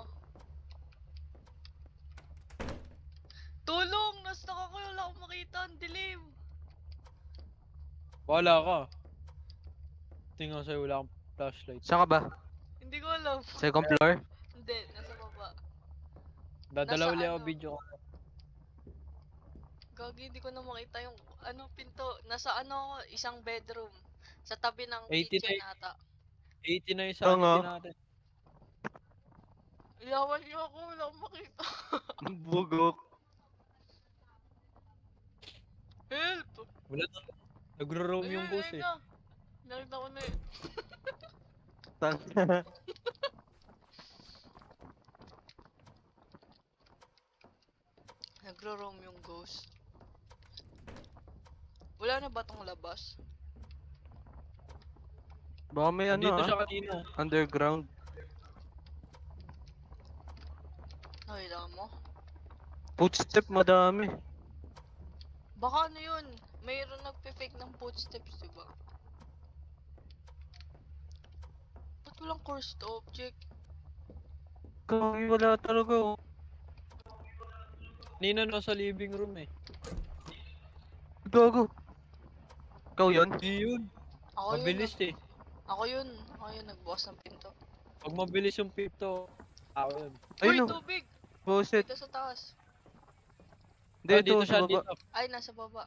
Tulong! Nasta ako, wala akong makita. Ang dilim. Wala ka. Tingnan sa'yo, wala akong flashlight. Saan ka ba? Hindi ko alam. Second floor? Hindi, nasa baba. Dadala Nasa uli ako ano? video ko. Gagi, hindi ko na makita yung ano pinto. Nasa ano, isang bedroom. Sa tabi ng 89. kitchen ata. 80 na yung Tanga. sanity natin. Ilawan niyo ako, wala akong makita. Bugok. Help! Wala na. Nagro-roam yung Ayun, ghost ayun eh. na. Nakita ko na eh. Tanga. Nagro-roam yung ghost. Wala na ba tong labas? Baka may ano Dito ah, siya kanina. underground. Nakita mo? Footstep madami. Baka ano yun? Mayroon nagpe-fake ng footsteps, diba? Ba't walang cursed object? Kagi wala talaga oh. Kanina nasa living room eh. Gago. Ikaw yun? Di yun. Ako Mabilis yun. eh. Ako yun. Ako yun, nagbukas ng pinto. Pag mabilis yung pinto, ako yun. Uy, Ayun oh. tubig! Buset. Dito sa taas. Hindi, ito dito sa siya, baba. dito. Ay, nasa baba.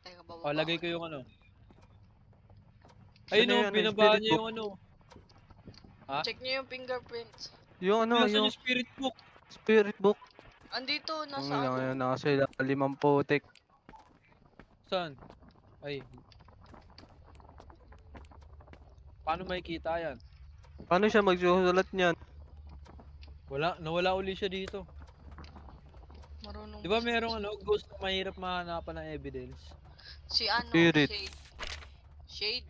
Teka, baba. O, lagay ko yung ano. Saan Ayun na o, yan, binaba spirit niya book? yung ano. Ha? Check niyo yung fingerprints. Yung ano, Nasaan yung yung spirit book? spirit book. Andito, Ang nasa lang ano. yun, nasa limang putik. Saan? Ay. Paano makikita yan? Paano siya magsusulat niyan? Nawala uli siya dito. Marunong Di ba ba merong ano, ghost na mahirap mahanapan ng evidence? si ano, Spirit. Shade. Shade.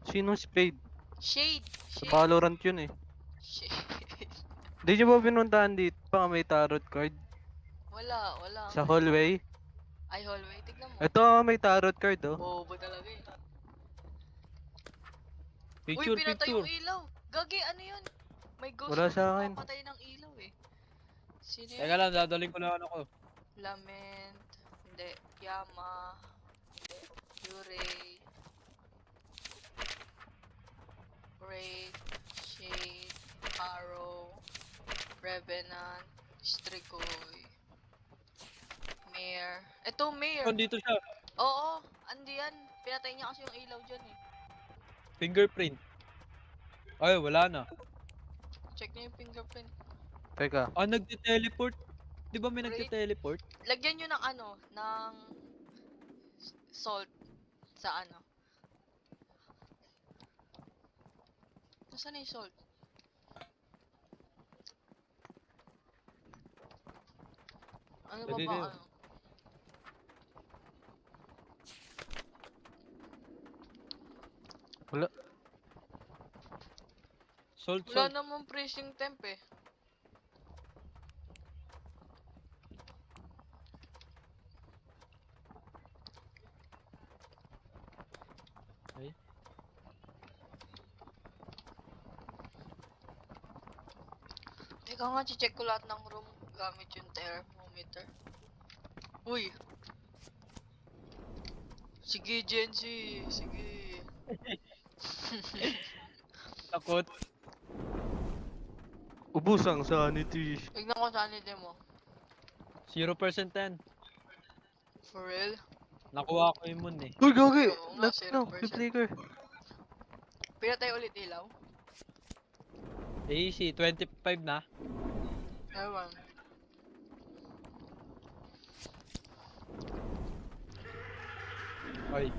Sinong spade? Shade. Sa Shade. Valorant yun eh. Shade. Di niyo ba pinuntahan dito? Baka may tarot card. Wala. Sa hallway. Ay, hallway. Tignan mo. Ito may tarot card oh. Bobo talaga eh. Picture, Uy, pinatay picture. yung ilaw. Gagi, ano yun? May ghost Wala na sa akin. nagpapatay ng ilaw eh. Sino yun? Teka lang, dadaling ko lang ano ko. Lament. Hindi. Yama. Hindi. Yurei. Raid. Shade. Arrow. Revenant, Strikoy, Mare. Ito, Mare. Dito siya. Oo, andi yan. Pinatay niya kasi yung ilaw dyan eh. Fingerprint. Ay, wala na. Check niyo yung fingerprint. Teka. Nagte-teleport. Di ba may Wait. nagte-teleport? Lagyan nyo ng ano, ng salt sa ano. Nasaan na yung salt? Ano ba Pwede ba na yun. ano? Wala. Salt, Wala salt. namang freezing temp eh. Ay. Teka nga, check ko lahat ng room gamit yung thermometer. Uy! Sige, Genji! Sige! Takot. Ubus ang sanity. Tignan ko sanity mo. 0% yan. For real? Nakuha ko yung moon eh. Uy, gagi! Oo nga, No, 0%. may flicker. Pinatay ulit ilaw? Easy, 25 na. Ewan. Ay.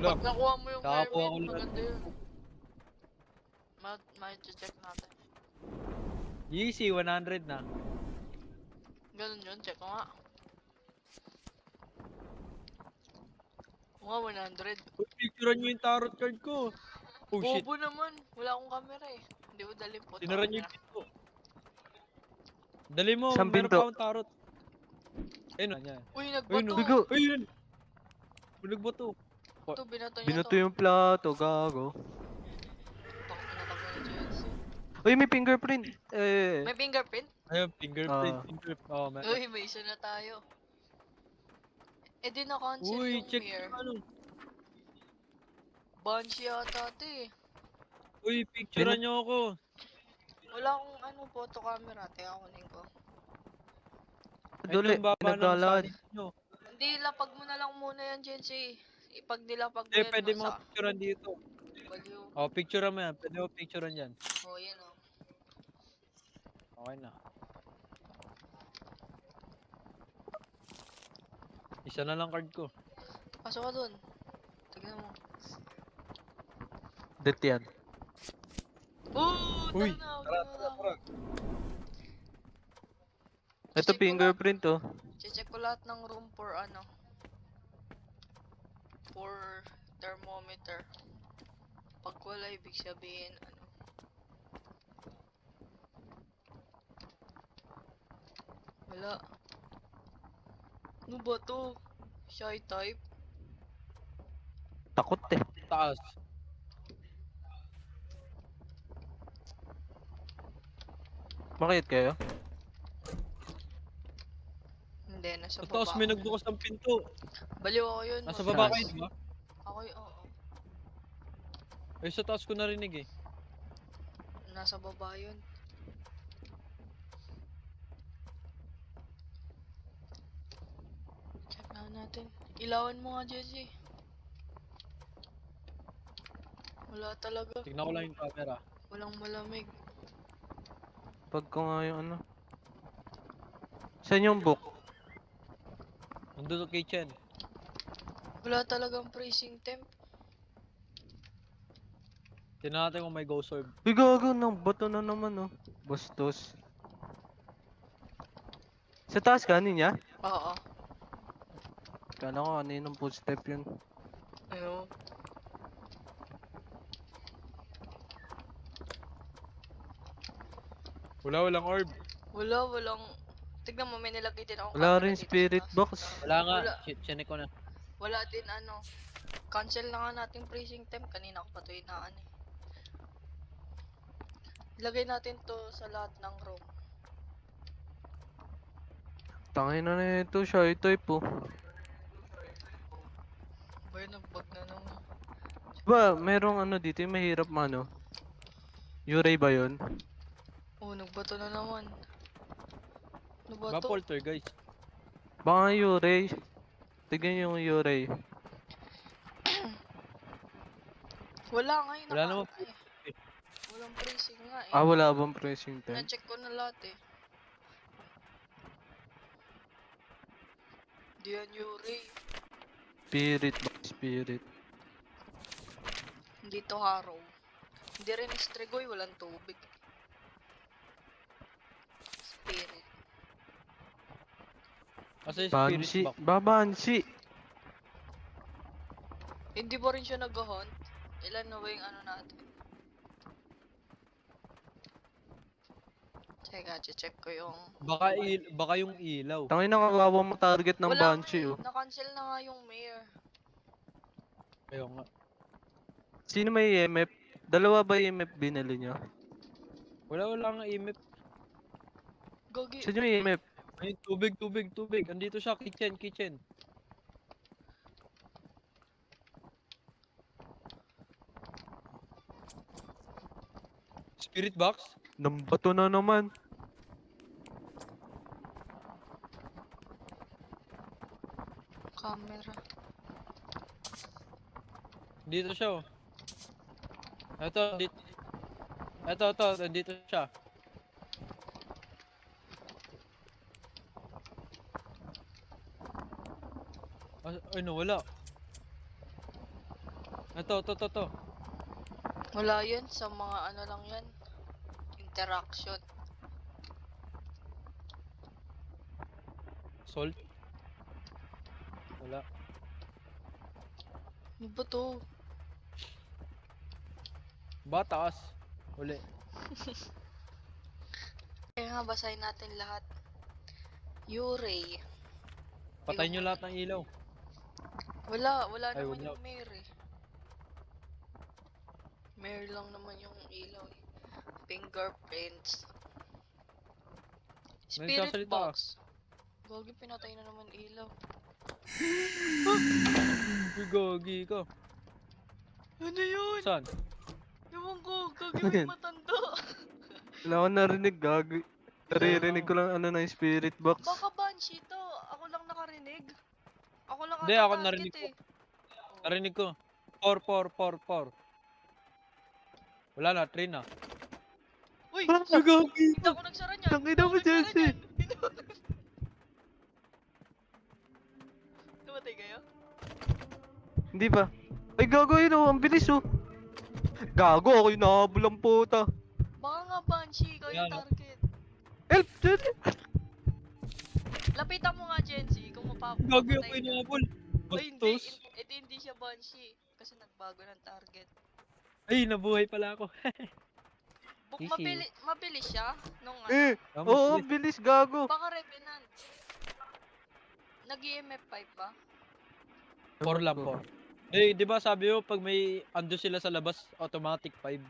Look, Pag nakuha mo yung Nakakuha ko Mermaid, lang. maganda yun. Ma-check natin. easy, 100 na. Ganun yun, check ko nga. Oo nga, 100. Uy, picturean nyo yung tarot card ko. Oh shit, Bobo naman, wala akong camera eh. Hindi ko dalhin po sinara nyo camera. yung pinto. Dali mo, Isang meron pinto. pa akong tarot. Ayun, yan. Uy, Ayun, nagbato! Bigo! ayun. Nagbato. Ito, binato niya Binato to. yung plato, gago. Natagal na Jensi. Uy, may fingerprint. May fingerprint? Ayun, fingerprint, Ah. fingerprint. Oh, meron. Uy, may isa na tayo. Eh di na-cancel Uy, yung check mirror. yung ano. Banshee yata ito eh. Uy, picturean nyo ako. Wala akong ano, photo camera. Teka, kunin ko. Duli, Ayun, baba ng naglalakad. sanity nyo. Hindi, lapag mo na lang muna yan, Jensi. Ipag nilapag mo Eh, yan pwede mo mo sa... picturean dito. Baliw. Oh, picturean mo yan. Pwede mo picturean yan. Oh, yan oh. Okay na. Isa na lang card ko. Pasok ka dun. Tignan mo. Det yan. Uy, Tara, tara, tara. Ito Check ko fingerprint oh. Check ko lahat ng room for ano. For thermometer. Pag wala, ibig sabihin ano. Wala. Ano ba to? Shy type? Takot eh. Taas. Bakit kayo? Hindi, nasa Sa baba. taas may ako. nagbukas ng pinto. Baliw ako yun. Nasa mas baba taas. kayo, di ba? Ako oo. Eh, sa taas ko narinig eh. Nasa baba yun. Check na natin. Ilawan mo nga, Jesse. Wala talaga. Tignan ko lang yung camera. Walang malamig. Pag ko nga yung ano. Saan yung book? Nandun sa kitchen. Wala talagang freezing temp. Tignan natin kung may ghost orb. Uy, gago ng bato na naman oh. Bastos. Sa taas niya? Oo. Kala ko kaninong footstep yun. Ano? Walang orb. Walang... Tignan mo, may nilagay din akong Wala camera rin dito sa spirit taas. box. Wala nga. Wala. Shit, chinek ko na. Wala din ano. Cancel na nga natin freezing temp. Kanina ko pa ito inaan eh. Ilagay natin to sa lahat ng room. Tangin na ito, shy type oh. Boy, nag-bug na naman. Ba, merong ano dito yung mahirap mano. Yuray ba yun? Oh, nagbato na naman. Ano ba Ba to? poltergeist? Baka Yuray. Tignan yung Yuray. Wala nga eh, Wala naman po. Walang pricing nga eh. Ah, wala bang pressing tent? Na-check ko na lahat eh. Di yan Yuri. Spirit ba? Spirit. Hindi to Harrow. Hindi rin Stregoy, walang tubig. Spirit. Kasi spirit Banshee. box. Banshee. Hindi ba rin siya nag-hunt? Ilan na ba yung ano natin? Teka, check ko yung... Baka yung ilaw. Tangin na kawawa mo target ng Wala Banshee nga oh. eh, na-cancel na nga yung mayor. Ayun nga. Sino may EMF? Dalawa ba EMF binili niyo? Wala nga imip. Gagi. Saan yung EMF? Ay, tubig. Andito siya, kitchen. Spirit box? Nambato na naman. Camera. Dito siya oh. Ito, dito siya. Ay, nawala. Ito. Wala yan, sa mga ano lang yan. Interaction. Salt? Wala. Ano ba to? Taas. Uli. Kaya nga, basahin natin lahat. Yuri. Patay nyo lahat ng ilaw. Wala Ay, naman wala. yung mayor eh. Mayor lang naman yung ilaw eh. Fingerprints. May Spirit nagsasalita. box. Gagi, pinatay na naman ilaw. Uy, gagi ka. Ano yun? Saan? Ewan ko, gagi may matanda. Wala akong narinig gagi. Naririnig ko lang ano na yung spirit box. Baka Banshee to. Ako lang nakarinig. Ako lang Hindi, ata ako target narinig ko. eh. Narinig ko. 4. Wala na, 3 na. Uy! Gagi! Hindi ako nagsara niyan. Tangina Hindi ako mo, nagsara Jesse. niyan. Hindi ako Namatay kayo? Hindi ba? Ay gago yun oh, ang bilis oh. Gago ako yung nahabol ang puta. Baka nga Banshee, ikaw yung Yan. target. Help! Jun! Lapitan mo nga, Jency, kung Gagi ako mapapatay ka. inabol. Ay, hindi. Bastos. Hindi siya Banshee. Kasi nagbago ng target. Ay, nabuhay pala ako. Easy. Mabilis siya nung ano. Oo, ang bilis gago. Baka Revenant. Nag-EMF 5 ba? 4 lang po. Eh, di ba sabi mo pag may ando sila sa labas, automatic 5.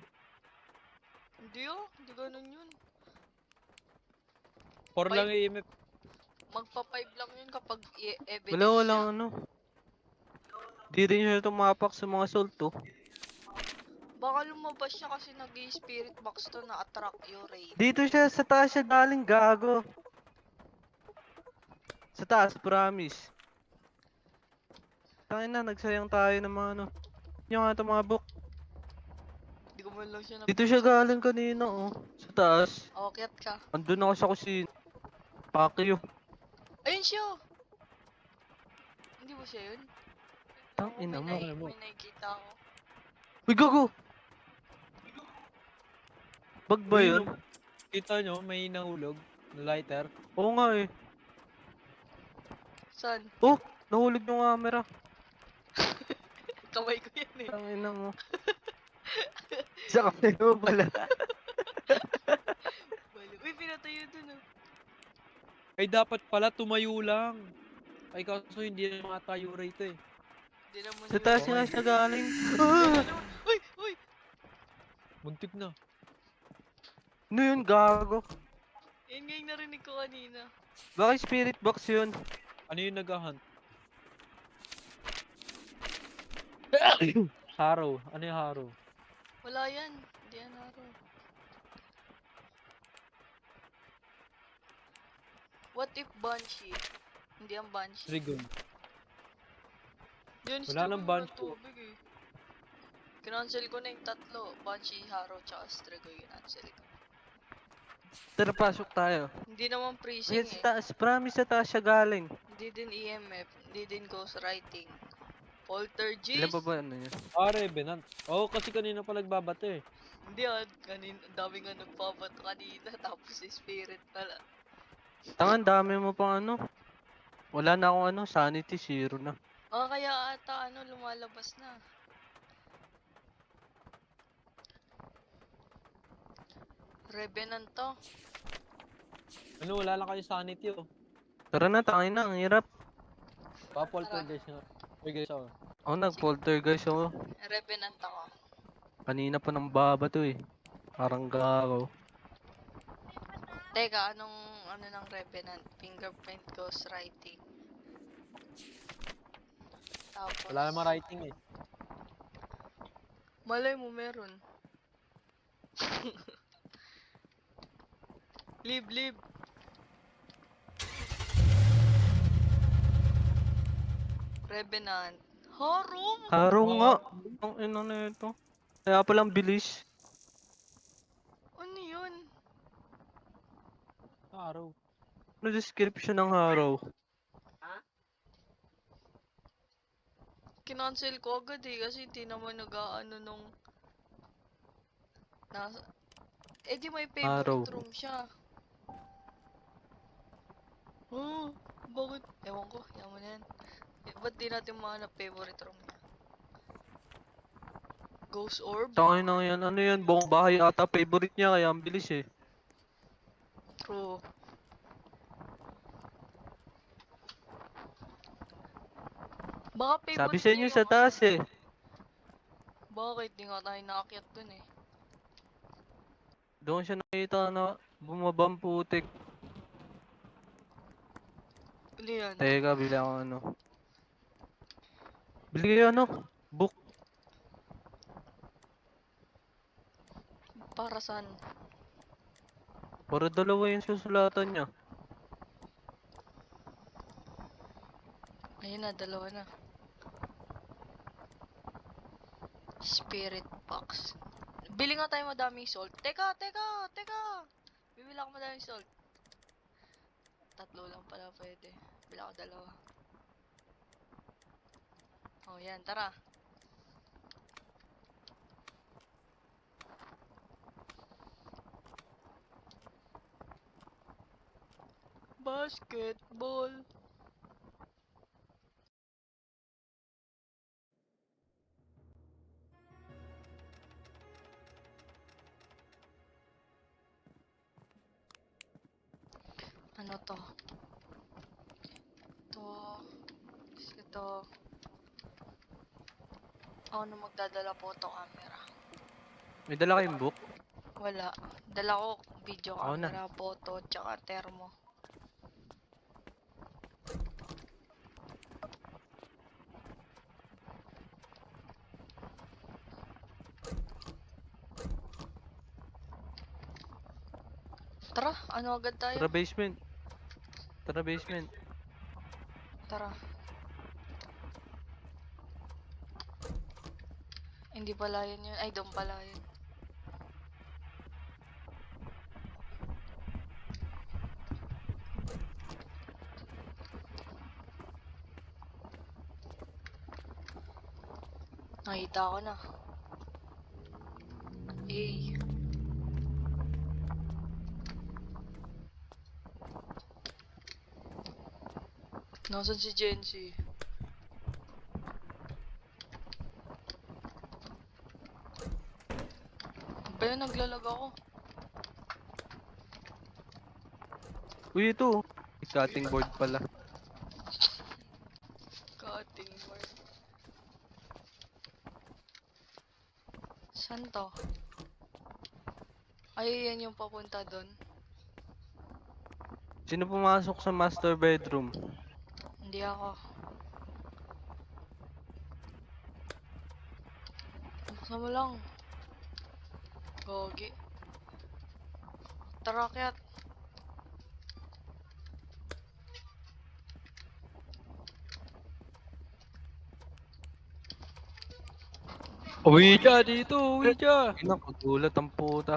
Hindi oh. Hindi ganun yun. 4 lang Five. EMF. Magpa-5 lang yun kapag evidence Wala, siya. walang ano. Di rin siya tumapak sa mga salt oh. Baka lumabas siya kasi nag-spirit box to na attract yung ray. Dito siya, sa taas siya galing gago. Sa taas, promise. Tangin na, nagsayang tayo ng mga ano. Yung nga ito mga book. Hindi ko man lang siya Dito siya galing kanina oh. Sa taas. Akyat ka. Andun ako sa kusina. Pakyo. Ayun siya! Hindi ba siya yun? Tangina mo. May nakikita ako. Uy, gago! Bag ba yun? Kita nyo, may nahulog na lighter. Oo nga eh. Saan? Oh! Nahulog yung camera. Kamay ko yan eh. Tangina mo. Sa kamay mo pala. Bali. Uy, pinatayo dun oh. Ay, dapat pala tumayo lang. Ay, kaso hindi na matayo rito eh. Hindi naman Sa yun. taas nga siya galing. Ah! Uy! Uy! Muntik na. Ano yun, gago? Yun nga yung narinig ko kanina. Bakit spirit box yun? Ano yung nag-hunt? Harrow. Ano yung Harrow? Wala yan. Hindi yan araw. What if Banshee? Hindi ang Banshee. Trigon. Yun, Wala nang Banshee. tubig eh. Kinancel ko na yung tatlo. Banshee, Harrow, tsaka Strigoy. Kinancel ko. Tara, pasok tayo. Hindi naman freezing Ayan, sa eh. taas. Promise, sa taas siya galing. Hindi din EMF. Hindi din ghostwriting. Ilan Poltergeist. pa ba ano yun? Revenant. Oo, kasi kanina pa nagbabato eh. Hindi ah. Ang dami nga nagpapato kanina. Tapos si Spirit pala. Tangan, dami mo pang ano. Wala na akong ano, sanity 0 na. Kaya ata lumalabas na. Revenant to. Ano, wala lang kayo sanity oh. Tara na, tangin na, ang hirap. Pa-poltergeist nga. Uy guys, oh. Ako nag-poltergeist ako. Revenant ako. Kanina pa nang baba to eh. Parang gago. Teka, ano ng Revenant? Fingerprint ghostwriting. Tapos, Wala namang writing eh. malay mo meron. Leave. Revenant. Harrow! Harong nga. Ang ina na ito. Kaya palang bilis. Ano yun? Harrow. Ano description ng haraw? Kinancel ko agad eh kasi hindi naman nag-aano nung nasa di may favorite Araw. room siya. Bakit? Ewan ko, yaman na yan. Ba't di natin mahanap favorite room niya? Ghost Orb? Tangin na yan. Ano yan? Buong bahay ata favorite niya kaya ang bilis eh. True. Baka favorite Sabi sa inyo niya sa yung taas eh. Bakit? Di nga tayo nakakyat dun eh. Doon siya nakita na bumabang putik. Ano yan? Teka, bili ako ano. Bili kayo ano? Book. Para saan? Para dalawa yung susulatan niya. Ayun na, dalawa na. Spirit box. Bili nga tayo madaming salt. Teka! Bibili ako madaming salt. 3 lang pala pwede. Bili ako 2. Oh, yan. Tara. Basketball. Ano to? Ito. Ako na magdadala photo camera. May dala kayong book? Wala. Dala ko video Ako na. camera, photo, tsaka thermo. Tara, ano agad tayo? Tara basement. Tara basement. Tara. Hindi pala yun yun. Ay, doon pala yun. Nakita ko na. Eh. Nasaan si Jency? Ba yun, naglalag ako. Uy, ito. May cutting board pala. Cutting board. Saan to? Ay, yan yung papunta doon. Sino pumasok sa master bedroom? Hindi ako. Buksan mo lang. Gogi. Tara, kaya't. Uwi ka dito, uwi ka. Nagugulat ang puta.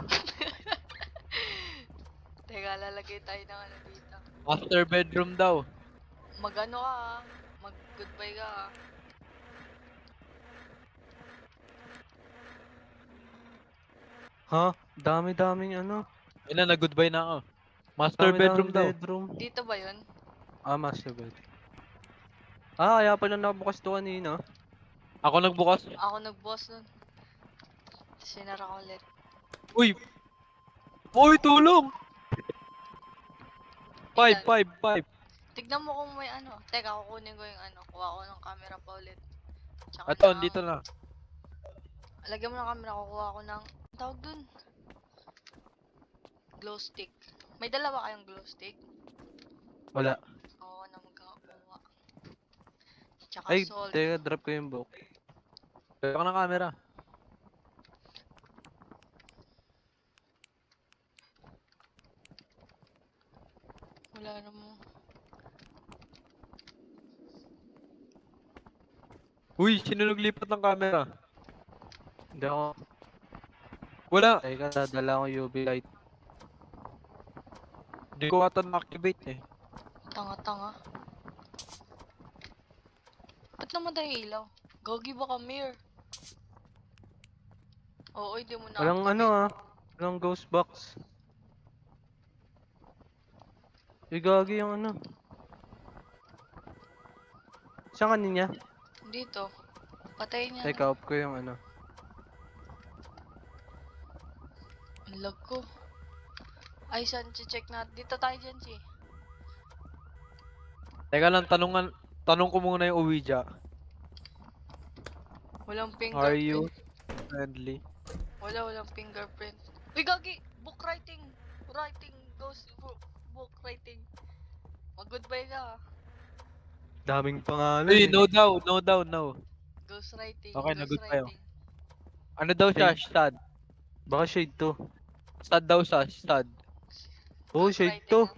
Teka, lalagay tayo ng ano dito. Master bedroom daw. Mag-ano ka ah. Mag-goodbye ka ah. Ha? Dami-daming ano. Ayun na, nag-goodbye na ako. Master bedroom Dami-daming daw. bedroom. Dito ba yun? Ah, master bedroom. Ah, kaya pala nakabukas to kanina. Ako nagbukas. Ako nag-boss nun. Sinara ko ulit. Uy! Uy, tulong! 5, Ilan? 5, 5. Tignan mo kung may ano. Teka, kukunin ko yung ano. Kuha ko ng camera pa ulit. Tsaka Ito, ng... dito na. Lagyan mo ng camera, kukuha ko ng... Tawag dun. Glow stick. May dalawa kayong glow stick? Wala. Oo na magkakakuha. Tsaka Ay, salt. teka, drop ko yung book. Kaya ka ng camera. Wala namang... Uy, sino naglipat ng camera? Hindi ako. Wala. Teka, dadala ko UV light. Hindi ko ata na-activate eh. Tanga-tanga. Ba't namatay yung ilaw? Gogi ba Mir? Oo, hindi mo na Walang ano ah. Walang ghost box. Igagi yung ano. Saan kanina? Dito. Patayin niya. Teka, off ko yung ano. Ang lag ko. Ay, saan check natin? Dito tayo dyan, si. Teka lang, tanong ko muna yung Ouija. Walang Are fingerprint. you friendly? Walang fingerprint. Uy, gagi! Book writing! Writing goes book writing. Mag-goodbye ka. Daming pangalan Uy, eh. no daw, no daw, no. Ghost writing. Okay, Ghost nagot tayo. writing. Ano daw siya? Shade. Stud. Baka shade to. Stud daw siya, stud. Oh, Ghost shade writing, to. ah.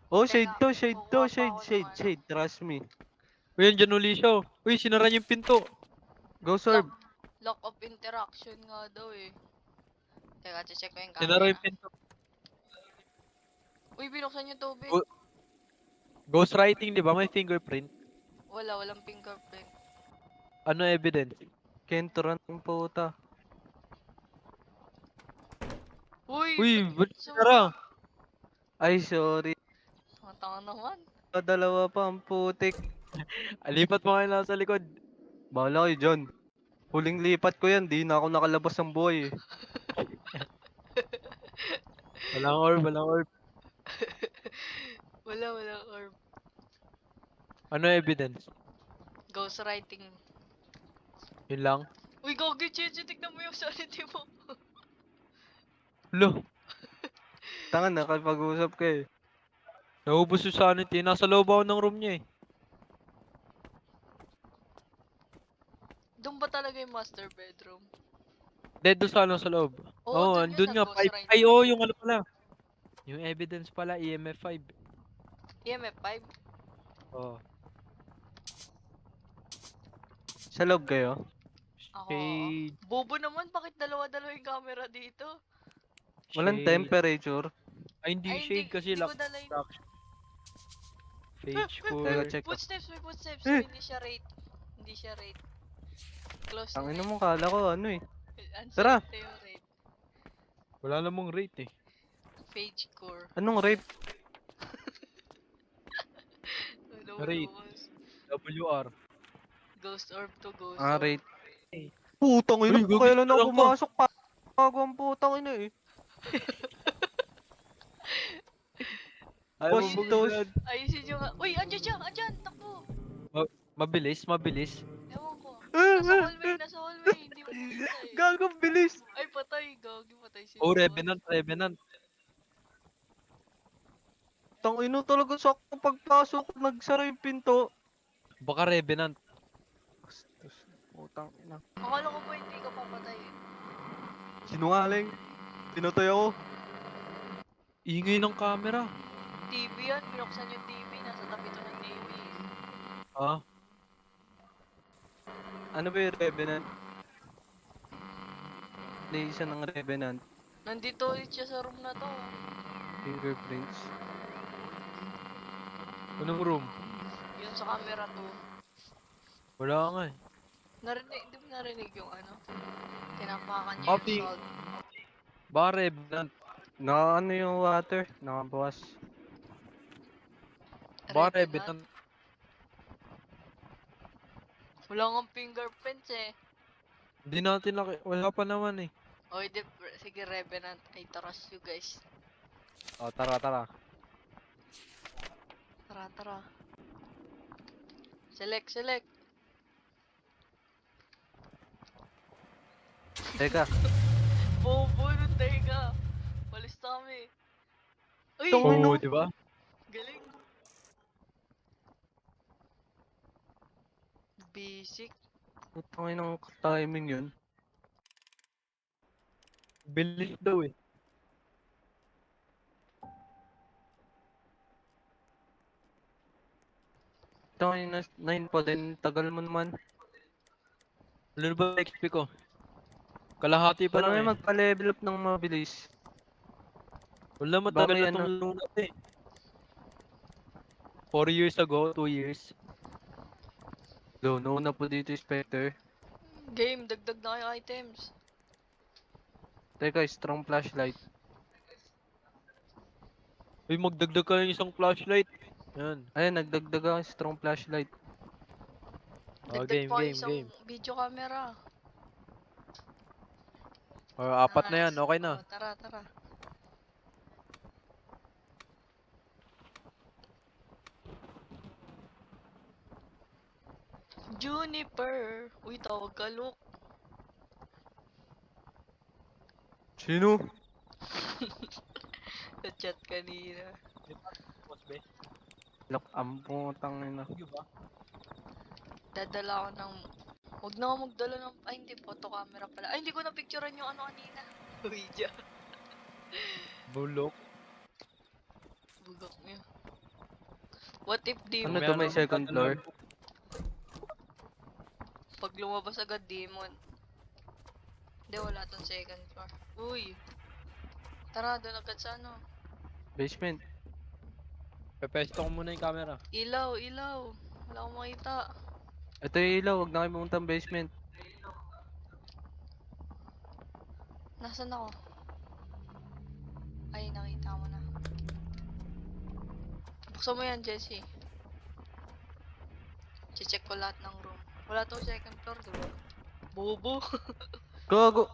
Oh, Teka, shade to, shade to, kukuha pa shade, ako ng shade, ano. shade. Trust me. Uy, andyan uli siya. Uy, sinara niyo yung pinto. Go, serve. Lock of interaction nga daw eh. Teka, check ko yung Sinara camera. yung pinto. Uy, binuksan yung tubig. Go- Ghostwriting, di ba? May fingerprint. Walang fingerprint. Ano evidence? Kento run ng puta. Uy, Uy, ba't ba't sinara? Ay, sorry. Tanga naman. Dalawa pa ang putik. Alipat mo kayo lang sa likod. Bahala kayo dyan. Huling lipat ko yan, di na ako nakalabas ng buhay eh. Walang orb, walang orb. Walang orb. Ano evidence? Ghost writing. Yun lang. Uy, gogi, Chichi, tignan mo yung sanity mo. Lo, Tanga, nakapag-usap ka eh. naubos yung sanity. Nasa loob ako ng room niya eh. Doon ba talaga yung master bedroom? Dead doon sa ano sa loob. Oo, Oo, dun yun, andun nga. nag-ghost 5. writing. Ay, oo, yung ano pala. Yung evidence pala, EMF 5. EMF 5? Oo. Sa loob kayo? Ako. Shade. Bobo naman, bakit dalawa-dalawa yung camera dito? Walang Shade. temperature. Ay, hindi Ay, shade kasi hindi ko lock. dala yung... Page 4. Teka, check ko. Footsteps, may footsteps. Eh. Hindi siya rate. Hindi siya rate. Close Ang na ina eh. mo, kala ko ano eh. Unsafe Tara. na yung rate. Wala namang rate eh. Page core. Anong rape? Ano, Rate. lumabas. WR. Ghost orb to ghost Ah, orb. rate. Putang ina, Uy, kailan ako gugising ko. pumasok pa? Bago ang putang ina eh. Ay, Boss, mabugbog ito. yan. Ayusin nyo nga. Uy, andyan siya! Andyan! Takbo! Mabilis, mabilis. Ewan ko. Nasa hallway, nasa hallway. Hindi mo makita eh. Gagong bilis. Ay, patay. Gagi, patay si Oh, Boss. Revenant, Revenant. Tang ina talaga sakto pagpasok, nagsara yung pinto. Baka Revenant. Putang ina. Akala ko ba hindi ka papatay eh. Sinungaling. Pinatay ako. Ingay ng camera. TV yan, binuksan yung TV, nasa tabi to ng TV. Ah, Ano ba yung Revenant? Isa ng Revenant. Nandito ulit siya sa room na to. Fingerprints. anong room? Yun sa camera to. Wala nga eh. Narinig, di mo narinig yung ano? Tinapakan niya Copy. yung salt. Baka Revenant. Naka ano yung water? Nakabawas. Baka Revenant. Revenant. Wala nga fingerprints eh. Hindi natin wala pa naman eh. O hindi, sige Revenant. I trust you guys. Oh, tara, tara. Tara, tara. Select, select. Teka. Bobo, nantay ka. Walis na kami. Uy! Ito, ano? Oo, di ba? Galing. Basic. Putang ina ng timing yun. Bilis daw eh. Ito ina 9 pa din. Tagal mo naman. Ano na ba XP ko? Kalahati pa Wala lang may eh. magpa-level up ng mabilis. Wala Baka matagal may na itong laro na to eh. 4 years ago, 2 years. Do, nauna po dito yung Spectre. Game, dagdag na kayo items. Teka, strong flashlight. Uy, magdagdag ka ng isang flashlight. Yan. Ayun, nagdagdag ako ng strong flashlight. Oh, Dagdag game, pa kayo game, isang game. video camera. Oh, apat na yan, Nice. okay na. Oh, tara, tara. Juniper. Uy, tawag ka, Luke. Sino? Sa chat kanina. Boss, be. Lock ang putang ina. Sige ba? Dadala ako ng... Huwag na ako magdala ng... Ay, hindi. Photo camera pala. Ay, hindi ko na-picturean yung ano kanina. Video. Bulok. Bugak niya. What if di Ano mo... to, may second floor? Pag lumabas agad demon. Hindi, wala tong second floor. Uy! Tara, doon agad sa ano. Basement. Pepesto ko muna yung camera. Ilaw, ilaw. Wala akong makita. Ito yung ilaw, huwag na kayo pumunta ng basement. Nasaan ako? Ay, nakita mo na. Buksan mo yan, Jessie. Check ko lahat ng room. Wala tong second floor, diba? Bobo! Gago!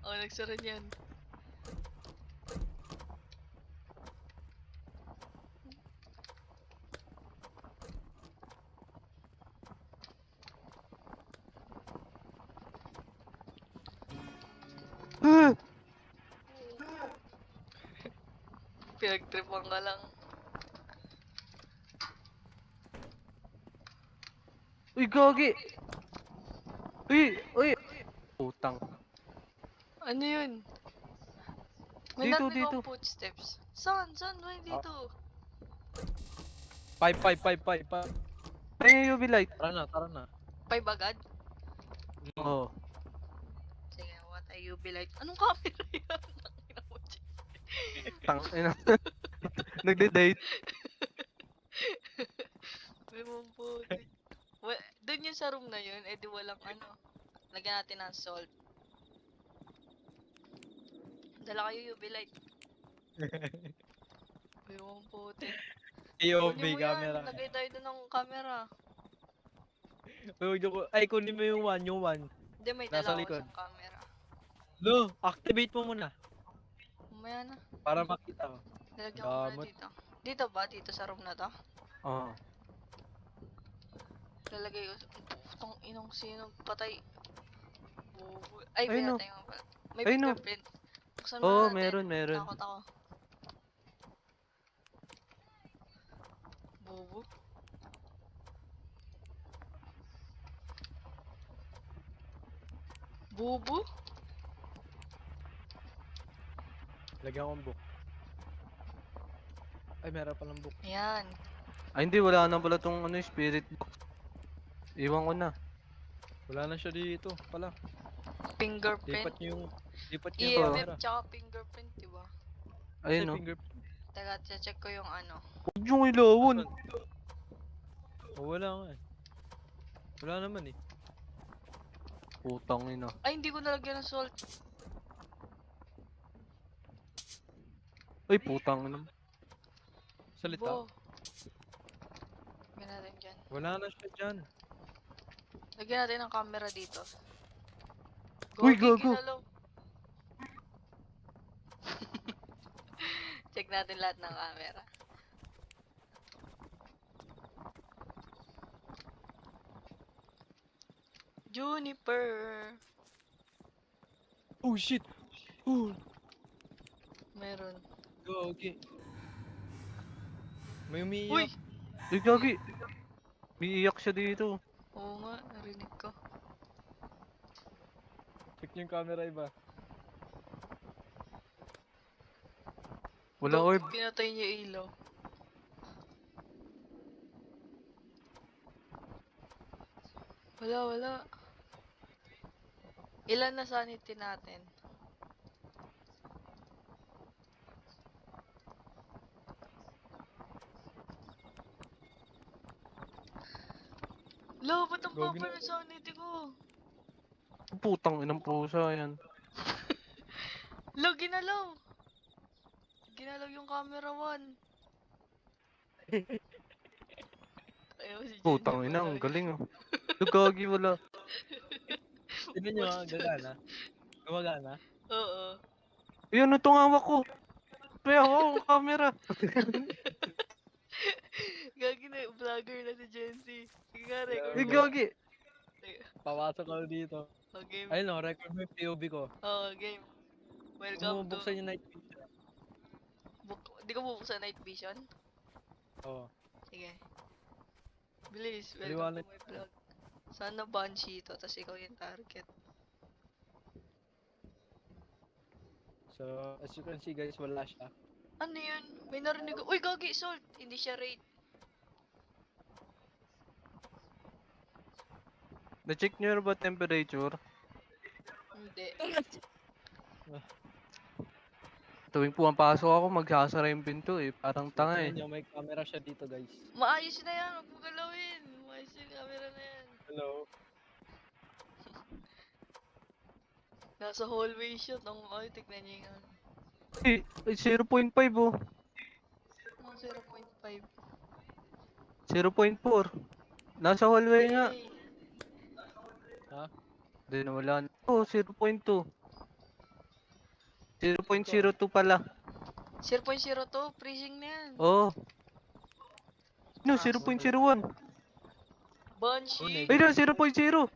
Oh, nagsara niyan. Ah! Pinagtripan ka lang. Uy, gagi! Uy! Uy! Putang. Ano yun? May Dito, narinig dito. akong footsteps. Saan? Saan? May dito. 5, 5, 5, 5, 5. Ayun yung UV light. Tara na, tara na. 5 agad? Oo. Sige, what a UV light. Anong camera yan? Ina mo, Jess. Tang ina. Nagde-date. May mamputi. Doon yun sa room na yun, edi walang ano. Lagyan natin ng salt. Dala kayo UV light. May mamputi. AOV Kunin mo camera. yan. Lagay tayo doon ng camera. Ay, kunin mo yung 1, yung 1. Hindi, may Nasa dala ako likod. isang camera. No, activate mo muna. Mamaya na. Para makita ko. Nilagyan ko muna Damot. dito. Dito ba? Dito sa room na to? Oo. Lalagay ko. Putang inong sino patay. Bobo. Ay, Ayun, no. pinatay mo pala. May Ayun, no. fingerprint. Buksan Oo, muna natin. meron. Takot ako. Bobo. Bubu? Lagyan ko ang book. Ay, meron palang book. Ayan. Ay hindi, wala na pala tong ano, spirit box. Iwan ko na. Wala na siya dito pala. Fingerprint. Lipat niyo yung Oo. camera. EMF tsaka fingerprint, diba? Kasi Ayun, oh. fingerprint. Teka, check ko yung ano. Huwag yung ilawan. Oh, wala nga eh. Wala naman eh. Putang ina. Ay, hindi ko nalagyan ng salt. Ay, putang ina. Salita. Bo. Lagyan natin dyan. Wala na siya dyan. Lagyan natin ng camera dito. Uy, Gogi, gago. ginalaw. Check natin lahat ng camera. Juniper. Oh shit! Oh! Meron. Go, okay. May Uy! umiiyak. Ay, gagi. May iyak siya dito. Oo nga, narinig ko. Check niyo yung camera iba. Wala orb. Pinatay niya yung ilaw. Wala, wala. Ilan na sanity natin? Lo, ba't ang Gogi baba na. ng sanity ko? Putang inang pusa yan. Lo, ginalaw! Ginalaw yung camera 1. Ayaw si Jenny Putang ina, ang palagi. galing oh. Gagi, wala. Tignan niyo ah, gagana. Gumagana. Oo. Ay, ano tong hawak ko? Kaya ako ang camera. Gagi na, vlogger na si Jency. Sige nga, record Ay, mo. gagi. Papasok ako dito. Oh, game. Ayun o, record mo yung POV ko. Oh, game. Huwag Welcome mo to... buksan yung night vision. Di ko bubuksan night vision? Oo. Sige. Bilis, welcome Paliwanag. to my vlog. Sana Banshee to, tas ikaw yung target. So, as you can see guys, wala siya. Ano yun? May narinig ko. Uy, gagi, salt! Hindi siya raid. Na-check nyo ba temperature? Hindi. Tuwing pumapasok ako, magsasara yung pinto eh. Parang tanga eh. Tingnan niyo, may camera siya dito guys. Maayos na yan, huwag mo galawin. Maayos yung camera na yan. Hello. Nasa hallway siya. Ay, tignan niyo yung ano. Ay, 0.5 oh. Ano, 0.5. 0.4. Nasa hallway nga. Hey, Ha? Hindi na wala na. Oh, 0.2. 0.02 pala. 0.02, freezing na yan. Oh. No, Ah, 0.01. Banshee! Ay, no, 0.0. Negative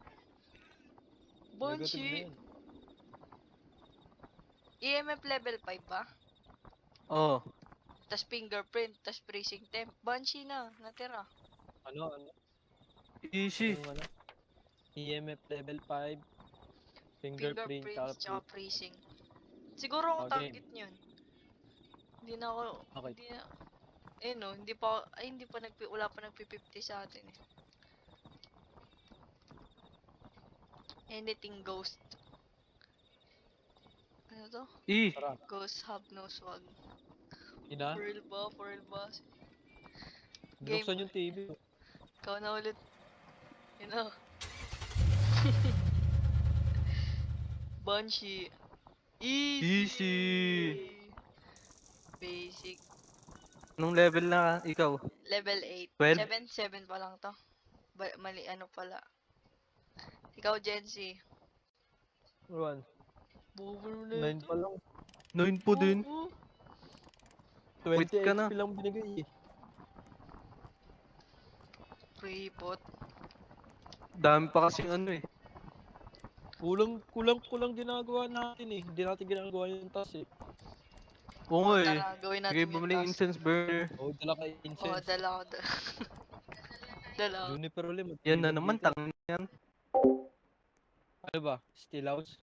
na Banshee! yun. EMF level 5 ba? Oh. Tas fingerprint, tas freezing temp. Banshee na, natira. Ano? Easy. Yung ano? EMF level 5. Fingerprint, Fingerprints, tsaka tsaka freezing. Siguro ako Okay. target yun. Hindi na ako, Okay. hindi na, eh no, hindi pa, ay hindi pa wala pa nagpi-50 sa atin eh. Anything ghost. Ano to? E. Tara. Ghost have no swag. Ina, Pearl ba? Pearl ba? binuksan yung TV. Ikaw na ulit. Yun na. Banshee. Easy. Basic. Anong level na ikaw? Level 8. 12? 7 pa lang to. Mali ano pala. Ikaw, Jency. One. Bobo na 9 pa lang. 9 po din. Bobo. 20 Wait ka na. XP lang binigay eh. Repot. Dami pa kasing ano eh. Kulang ginagawa natin eh. Hindi natin ginagawa yung task eh. Oo nga eh. Tara, gawin natin Sige, yung bumili task. incense burner. O, dala kay Oo, incense. dala ko. Dala ko. Juniper ulit. Yan na naman, tangin yan. Ano ba? Still house?